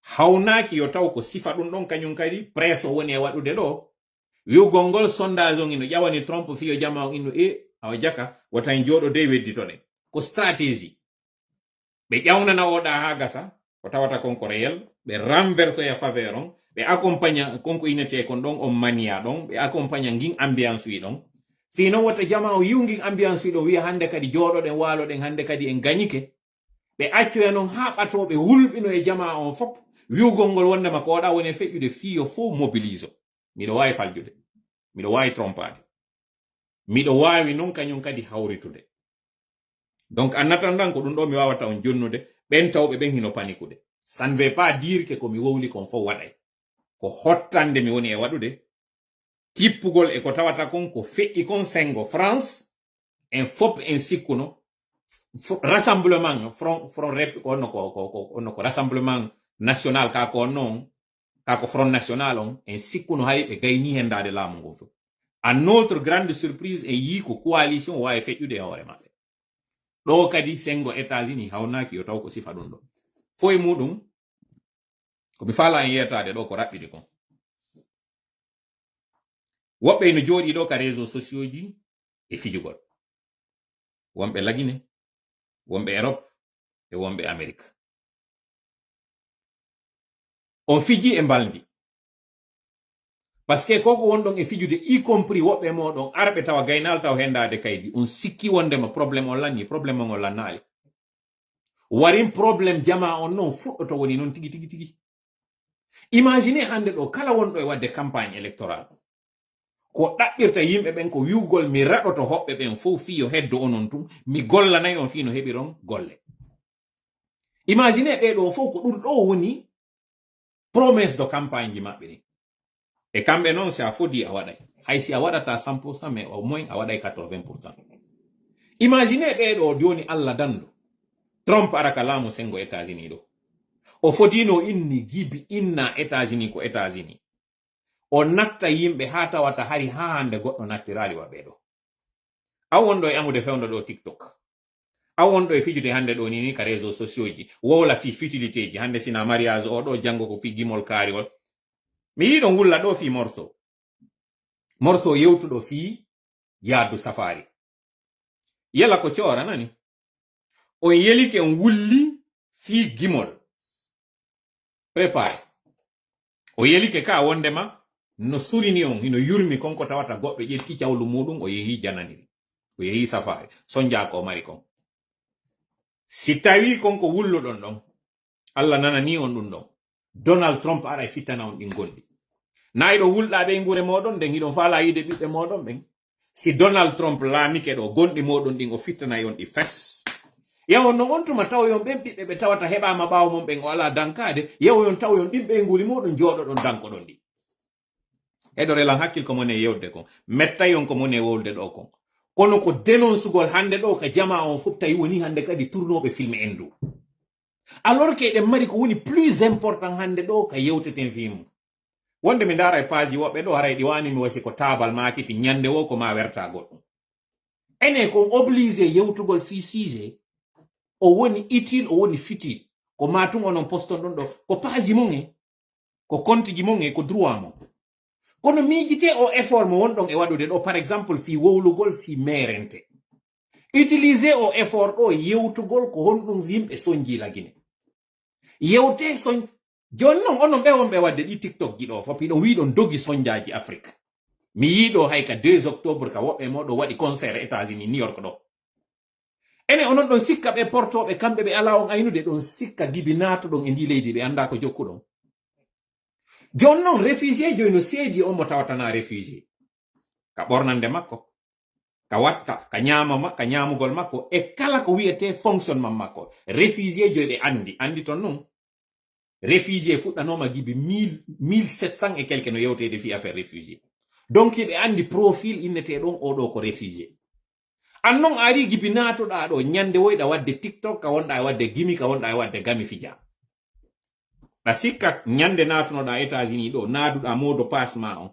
hawnaki yo taw ko sifa ɗum ɗon kañum kadi presse o woni e waɗude ɗo wiwgol ngol sondage on ino ƴawani Trump fiyo jama on ino awa jaka watan jooɗo de wedditoɗen ko stratégie ɓe ƴawnana oɗa ha gasa ko tawata konko réel ɓe renverse ya faveur on ɓe accompagne konko inete kon ɗon on mania ɗon ɓe accompagne ngin ambiance wi ɗon fi noon wata jama o yiwgin ambiance wi ɗon wiya hande kadi jooɗoɗen waaloɗen hande kadi en gañike ɓe accoya noon ha ɓatoɓe wulɓino e jama on fop wiwgol ngol wondema ko oɗa woni feƴƴude fiyo fof mobilise miɗo wawi faljude miɗo wawi trompade miɗo wawi noon kañum kadi hawritude donc en attendant ko ɗum ɗo mi wawata on jonnude ɓen tawɓe ɓen hino panikude ça ne veut pas dire que komi wowli kon fof waɗay ko hottande mi woni e waɗude tippugol e ko tawata kon ko feƴƴi kon sengo France en fop en sikkuno rassemblement front onno ko rassemblement national ka ko noon ka ko front national on en sikkuno hay ɓe gayni hendade laamu ngon fof à notre grande surprise en yii ko coalition wawi feƴƴude e hoore maɓɓe ɗo kadi sengo États-Unis hawnaki yo taw ko sifa ɗum ɗo fo e muɗum komi faala en yetade ɗo ko raɓɓiɗi kon woɓɓe ino jooɗi ɗo ka réseaux sociaux ji e fijugol wonɓe lagine wonɓe Europe e wonɓe Amérique on fiji e mbaldi par ce que koko wonɗon e fijude y compris woɓɓe moɗon arɓe tawa gaynal taw hendade kaydi on sikki wondema probléme on lanni probléme on lannali warin probléme jama on noon fuɗɗoto woni noon tigi Imaginez hande ɗo kala wonɗo e wadde campagne électorale ko ɗaɓɓirta yimɓe ɓen ko wiwgol mi raɗoto hoɓɓe ɓen fof fiyo heddo onon tum mi gollanayi on fi no heɓiron golle. Imaginez ɓeɗo fof ko ɗum ɗo woni promesse de campagne ji maɓɓe ɗi e kamɓe noon si a fodi a waɗay hay si a waɗata 100% mais au moins a waɗay 80%. Imaginez ɓeɗo joni Allah dando Trump araka laamu sengo États-Unis ɗo o fodino inni gibi inna États-Unis ko États-Unis o natta yimɓe ha tawata hari ha hande goɗɗo nattirali wa ɓeɗo a wonɗo e amude fewndo ɗo TikTok a wonɗo e fijude hande ɗo ni ka réseaux sociaux ji wowla fi futilité ji hande sina mariage o ɗo jango ko fi gimol kaariol mi yiɗon wulla ɗo fi morceau yewtuɗo fi yaadu safari yala ko coora nani on yelike on wulli fi gimol prépare o yelike ka wondema no surini on hino yurmi konko tawata goɗɗo ƴetti cawlu muɗum o yehi jananiri o yehi safari sonja ko mari kon si tawi konko wulluɗon ɗon Allah nanani on ɗum ɗon Donald Trump ara e fittana on ɗin gonɗi na iɗo wulɗaɓe e ngure moɗon nden hiɗon faala yide ɓiɓɓe moɗon ɓen si Donald Trump laamike ɗo gonɗi moɗon ɗin o fittanayi on ɗi fes yawon no on tuma taw yon ɓen ɓiɓɓe ɓe tawata heɓama ɓawo mon ɓen o ala dankade yawo yon taw yon ɗimɓe e nguri moɗon jooɗoɗon dankoɗon ɗi eɗo relan hakkil ko mone yewde kon mettay on ko mone wolde ɗo kon kono ko dénoncegol hande ɗo ka jama on fof tawi woni hande kadi tournoɓe film endu alors que eɗen mari ko woni plus important hande ɗo ka yewteten film wonde mi ndara e page woɓɓe ɗo haray ɗi wani mi wasi ko tabal makiti ñande wo ko ma werta goɗɗum ene kon obligé yewtugol fi sujet o woni utile o woni futile ko matum onon poston ɗon ɗo ko page mon e ko compte ji mon e ko droit mon kono miijite o effort mo wonɗon e waɗude ɗo par exemple fi wowlugol fi merente utiliser o effort ɗo yewtugol ko honɗum yimɓe sonji lagine yewte son joni noon onon ɓe wonɓe wadde ɗi TikTok ji ɗo fop iɗon wiɗon dogi sonjaji Afrique mi yiɗo hay ka 2 octobre ka woɓɓe moɗo waɗi concert États-Unis New York ɗo ene onon ɗon sikka ɓe portoɓe kamɓe ɓe ala on aynude ɗon sikka dibi naatoɗon e ndi leydi ɓe anda ko jokkuɗon jon noon réfugié joyi no seedi on mo tawatana réfugié ka ɓornande makko ka watta ka ñamugol makko e kala ko wiyete fonctionnement makko réfugié joyi ɓe andi ton noon réfugié fuɗɗanoma gibi 1700 et quelque no yewtede fi affaire réfugié donc ɓe andi profil innete ɗon oɗo ko réfugié an noon ari gibi naatoɗa ɗo ñande woyɗa wadde TikTok ka wonɗa e wadde gimi ka wonɗa e wadde gami fija ɗa sikka ñande natunoɗa États-Unis ɗo naaduɗa modo passe ma on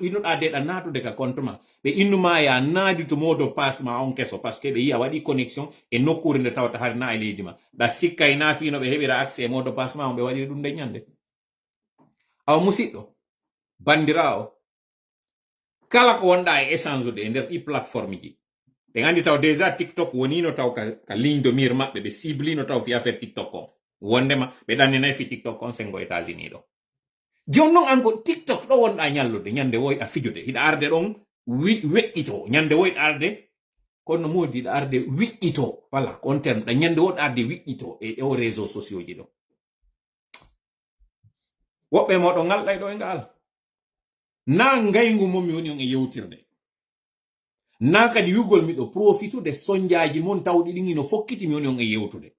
inoɗa deɗa natude ka compte ma ɓe innuma ya naadi to modo passe ma on keso par ce que ɓe yiya waɗi connexion e nokkure nde tawata har na e leydi ma ɗa sikka e naafino ɓe heɓira accès e modo passe ma on ɓe waɗiri ɗum nde ñande awa musidɗo bandirawo kala ko wonɗa e échange de e nder ɗi plateforme ji ɓe andi taw déjà TikTok wonino taw ka ligne de mire maɓɓe ɓe ciblino taw fi affaire TikTok on wondema ɓe ɗanninayi fi TikTok on sengo États-Unis ɗo jon noon an ko TikTok ɗo wonɗa ñallude ñande woy a fijude hiɗa arde ɗon weƴƴito ñande woyɗa arde kono modi ɗa arde wiƴƴito voilà on terme ɗa ñande woɗa arde wiƴƴito e o réseau sociaux ji ɗo woɓɓe moɗo ngalɗay ɗo e ngal na ngaygu momi woni on e yewtirde na kadi yugol miɗo profitude sonjaji mon tawɗi ɗin ino fokkiti mi woni on e yewtude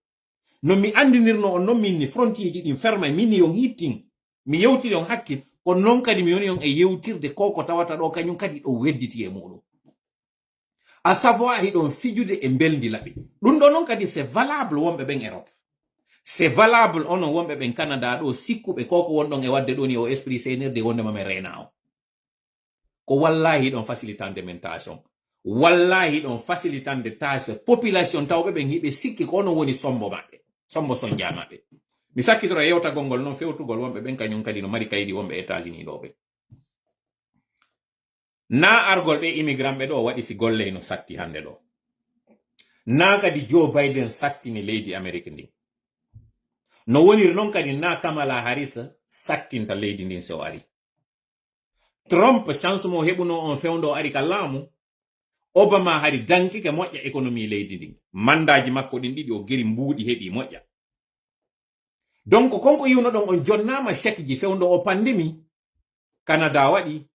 no mi andinirno on noon minni frontier ji ɗin ferma minni yon hittin mi yewtiri on hakkil kono noon kadi mi woni on e yewtirde koko tawata ɗo kañum kadi ɗo wedditi e muɗum a savoir hiɗon fijude e beldi laɓi ɗum ɗo noon kadi c'est valable wonɓe ɓen Europe c'est valable onon wonɓe ɓen Canada ɗo sikkuɓe koko wonɗon e wadde ɗo ni o esprit seenirde wondema men rena o ko wallahi ɗon facilitande men tâche on wallahi ɗon facilitande tâche population tawɓe ɓen hiɓe sikki ko onon woni sombo maɓɓe sombo sonja maɓɓe mi sakkitoro yewtagol ngol noon fewtugol wonɓe ɓen kañum kadi no mari kaydi wonɓe États-Unis ɗo ɓe na argol ɓe immigrant ɓe ɗo waɗi si golle no satti hande ɗo na kadi Joe Biden sattini leydi Amérique ndin no woniri noon kadi na Kamala Harris sattinta leydi ndin so ari Trump chance mo heɓuno on fewndo ari ka laamu Obama hari dankike moƴƴa économie leydi ndin mandaji makko ɗin ɗiɗi o geri mbuuɗi heɓi moƴƴa donc konko yiwno ɗon on jonnama chèque ji fewndo o pandemi Canada waɗi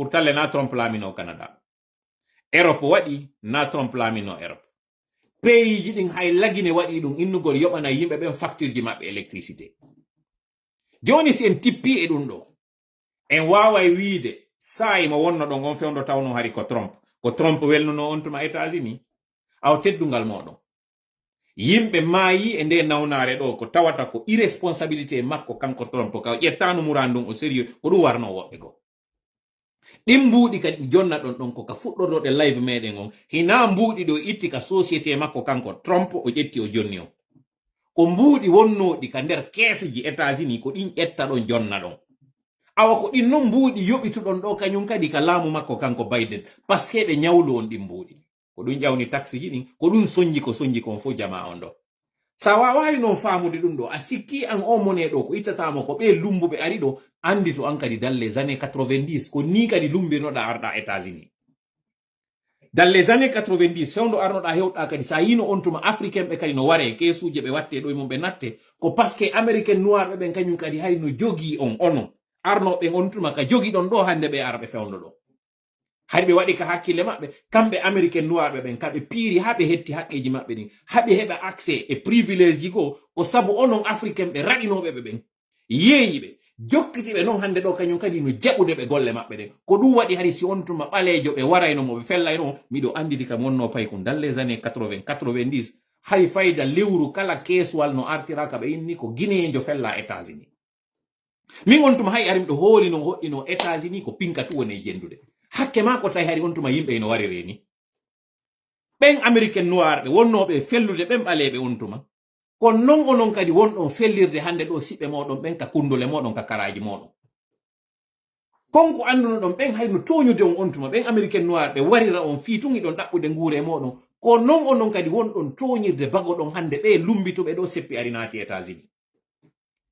pour talle na Trump laamino Canada, Europe waɗi na Trump laamino Europe, pays ji ɗin hay lagine waɗi ɗum innugol yoɓana yimɓe ɓen facture ji maɓɓe électricité. Joni si en tippi e ɗum ɗo en waway wiide sa'i mo wonno ɗon on fewndo tawno hari ko Trump welnuno on tuma États-Unis aw teddungal moɗon yimɓe maayi e nde nawnare ɗo ko tawata ko irresponsabilité makko kanko Trump ka ƴettano murandum o sérieux ko ɗum warno woɓɓe go ɗin mbuuɗi kadi jonna ɗon ko ka fuɗɗorɗoɗe live meɗen on hina mbuuɗi ɗo itti ka société makko kanko Trump o ƴetti o jonni on ko mbuuɗi wonnoɗi ka nder keeseji États-Unis ko ɗin ƴetta ɗon jonna ɗon awa ko ɗin non mbuuɗi yoɓituɗon ɗo kañum kadi ka laamu makko kanko Biden parce que ɓe ñawlu on ɗin mbuuɗi ko ɗum ƴawni taxe ji ɗin ko ɗum soñji kon fof jama on ɗo sa wawawi noon faamude ɗum ɗo a sikki an o mone ɗo ko ittatama ko ɓe lumbuɓe ari ɗo andi to an kadi dans les années 90 ko ni kadi lumbinoɗa arɗa États-Unis dans les années 90 fewndo arnoɗa hewɗa kadi sa yino on tuma africain ɓe kadi no ware keesuje ɓe watte ɗo e mum ɓe natte ko parce que américain noir ɓe ɓen kañum kadi hay no jogi on onon arnoɓe on tuma ka jogi ɗon ɗo hande ɓe araɓe fewndo ɗo hay ɓe waɗi ka hakkille maɓɓe kamɓe américain noir ɓe ɓen kamɓe piiri ha ɓe hetti haqqeji maɓɓe ɗin haɓe heɓa accès e privilège ji goo ko sabu onon africain ɓe raɗinoɓe ɓe ɓen yeeyiɓe jokkitiɓe noon hande ɗo kañum kadi no jaɓude ɓe golle maɓɓe ɗen ko ɗum waɗi hari si on tuma ɓaleejo ɓe warayno mo ɓe fellayno miɗo anditi kam wonno pay ko dans les années 80 90 hay fayda lewru kala keeswal no artiraka ɓe inni ko guinéejo fella États-Unis min on tuma hay ari miɗo hooli no hoɗɗino États-Unis ko pinkatu woni e jendude hakke ma ko tawi hari on tuma yimɓe no wari reni ɓen américain noir ɓe wonnoɓe fellude ɓen ɓaleɓe on tuma ko non onon kadi wonɗon fellirde hande ɗo siɓɓe moɗon ɓen ka kundule moɗon ka karaji moɗon konko anduno ɗon ɓen hay no toñude on tuma ɓen américain noir ɓe warira on fii tun iɗon ɗaɓɓude nguure e moɗon ko non onon kadi wonɗon toñirde bago ɗon hande ɓe lumbituɓe ɗo seppi ari naati États-Unis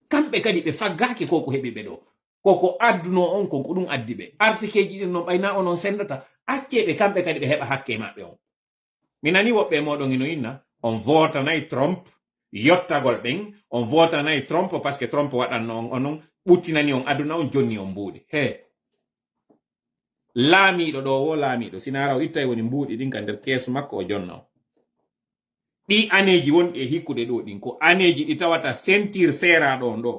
kamɓe kadi ɓe faggaki koko heɓi ɓe ɗo koko adduno on ko ɗum addi ɓe arsikeji ɗin non ɓayna onon sendata acceɓe kamɓe kadi ɓe heɓa hakke maɓɓe on mi nani woɓɓe moɗon ino inna on votanayi Trump yottagol ɓen on votanayi Trump parce que Trump waɗanno on onon ɓuttinani on aduna on jonni on mbuuɗi he laamiɗo ɗo wo laamiɗo sinara o ittay woni mbuuɗi ɗin ka nder keeso makko o jonna o ɗi aneji wonɗi e hikkude ɗo ɗin ko aneji ɗi tawata ceinture seraɗo on ɗo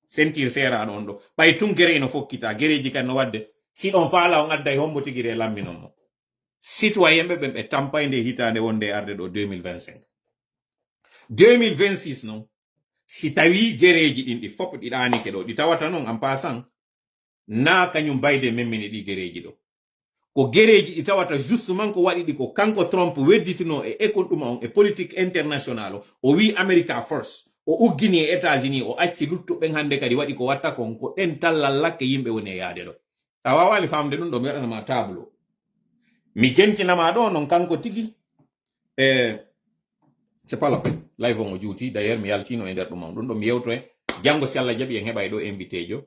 ceinture seraɗo on ɗo ɓay tun gere eno fokkita gereji kan no wadde si ɗon faala on adday hombo tigiri e lamminon mo citoyen ɓe ɓen ɓe tampay nde hitande wonde arde ɗo 2025 2026 non si tawi gereji ɗin ɗi fop ɗi ɗanike ɗo ɗi tawata noon en passant na kañum Biden memmini ɗi gereji ɗo ko gereji ɗi tawata justement ko waɗi ɗi ko kanko Trump wedditino e ekon ɗuma on e politique international o wi America first o uggini e États-Unis o acci luttuɓen hande kadi waɗi ko watta kon ko ɗen tallal lakke yimɓe woni e yaade ɗo a wawali famde ɗum ɗo mi waɗanama tableau mi jentinama ɗo non kanko tigi c'est pas la peine live on o juuti d'ailleurs mi yaltino e nder ɗum on ɗum ɗo mi yewto e janggo si Allah jaɓi en heɓa e ɗo invité jo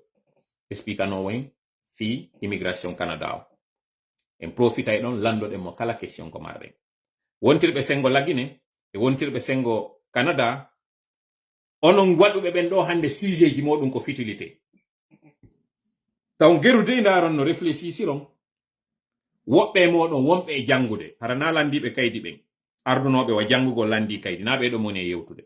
expliquanowo en fi immigration Canada o en profita e ɗon landoɗen mo kala question ko marɗen wontirɓe sengo lagine e wontirɓe sengo Canada onon waɗuɓe ɓen ɗo hande sujet ji moɗum ko futilité taw gerude ndaron no réfléchisiron woɓɓe moɗon wonɓe e jangude hara na landiɓe kaydi ɓen ardunoɓe wa jangugo landi kaydi na ɓeɗo moni e yewtude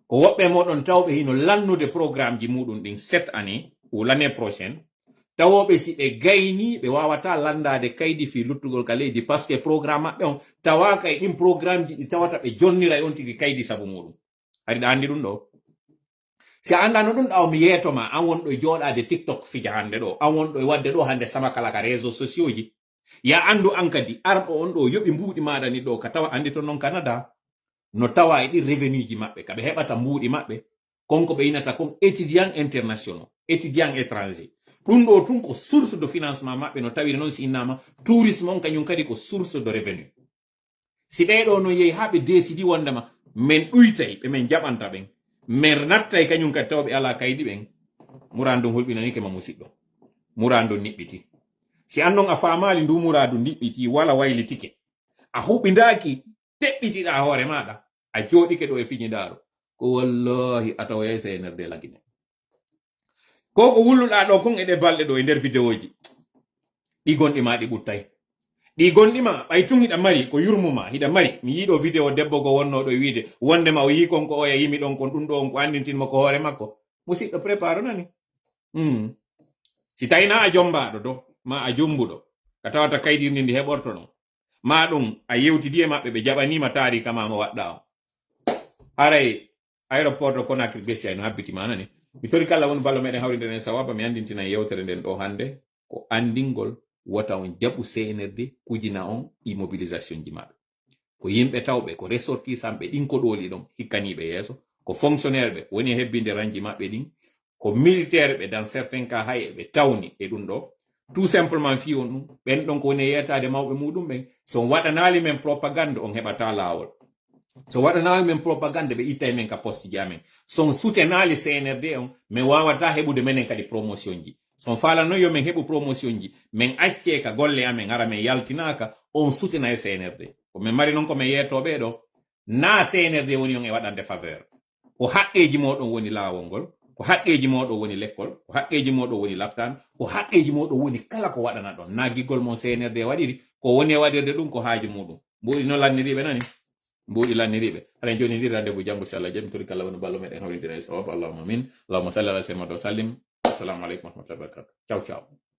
ko woɓɓe moɗon tawɓe hino lannude programme ji muɗum ɗin cette année ou l'année prochaine tawoɓe si ɓe gayni ɓe wawata landade kaydi fi luttugol ka leydi parce que programme maɓɓe on tawaka e ɗin programme ji ɗi tawata ɓe jonnira e on tigi kaydi sabu muɗum hari ɗa andi ɗum ɗo si a andano ɗum ɗaw mi yeetoma an wonɗo e jooɗade TikTok fija hande ɗo an wonɗo e wadde ɗo hande sama kala ka réseaux sociaux ji ya andu an kadi arɗo on ɗo yoɓi mbuuɗi maɗa ni ɗo ka tawa andi to noon Canada no tawa e ɗi revenu ji maɓɓe kaɓe heɓata mbuuɗi maɓɓe konko ɓe inata kon étudiant internationaux étudiant étranger ɗum ɗo tun ko source de financement maɓɓe no tawiri noon si innama tourisme on kañum kadi ko source de revenu si ɓeɗo no yehi ha ɓe décidi wondema men ɗuytay ɓe men jaɓanta ɓen men nattay kañum kadi tawɓe ala kaydi ɓen muradu hulɓinani kema musidɗo muradu niɓɓiti si andon a famali ndu muradu niɓɓiti wala waylitike a huɓidaki teɓɓitiɗa hoore maɗa a joɗike ɗo e fiñidaro ko wallahi atawa CNRD lagine ko wulluɗa ɗo kon e ɗe balɗe ɗo e nder vidéo ji ɗi gonɗi ma ɗi ɓuttay ɗi gonɗi ma ɓay tun hiɗa mari ko yurmuma hiɗa mari mi yiɗo vidéo debbo go wonnoɗo e wiide wondema o yi kon ko oya yimi ɗon kon ɗum ɗo on ko andintinmo ko hoore makko musidɗo prépare nani si tawina a jombaɗo do ma a jombuɗo ka tawata kaydirndi ndi heɓorto non ma ɗum a yewtidi e maɓɓe ɓe jaɓanima taarika ma mo waɗɗa o aray aéroport de Conakry Bessiya no habbitima nani mi tori kala woni ballo meɗen hawrinde nden sawaba mi andintina yewtere nden ɗo hande ko andingol wota on jaɓu CNRD kujina on immobilisation ji maɓɓe ko yimɓe tawɓe ko ressortissant ɓe ɗin ko ɗoli ɗon hikkaniɓe yeeso ko fonctionnaire ɓe woni hebbinde ranji maɓɓe ɗin ko militaire ɓe dans certains cas hay ɓe tawni e ɗum ɗo tout simplement fi on ɗum ɓen ɗon ko woni yetade mawɓe muɗum ɓen so waɗanali men propagande on heɓata lawol so waɗanali men propagande ɓe itta men ka poste ji amen son soutenali CNRD on min wawata heɓude menen kadi promotion ji son falano yo men heɓu promotion ji min acce ka golle amen ara men yaltinaka on soutena e CNRD ko min mari noon ko min yettoɓe ɗo na CNRD woni on e waɗande faveur ko haqqeji moɗon woni lawol ngol ko haqqeji moɗon woni l'école ko haqqeji moɗon woni laptan ko haqqeji moɗon woni kala ko waɗana ɗon na giggol mon CNRD waɗiri ko woni e waɗirde ɗum ko haaji muɗum mboɗi no lanniriɓe nani mboɗi lanniriɓe haɗen joni ndirande bo janggo inchallah jaɓi tori kala woni ballo meɗen hawrindira e sawab allahumma amin allahumma salli ala sayyidina wa sallim assalamu aleykum wa rahmatullahi wa barakatuh ciao ciao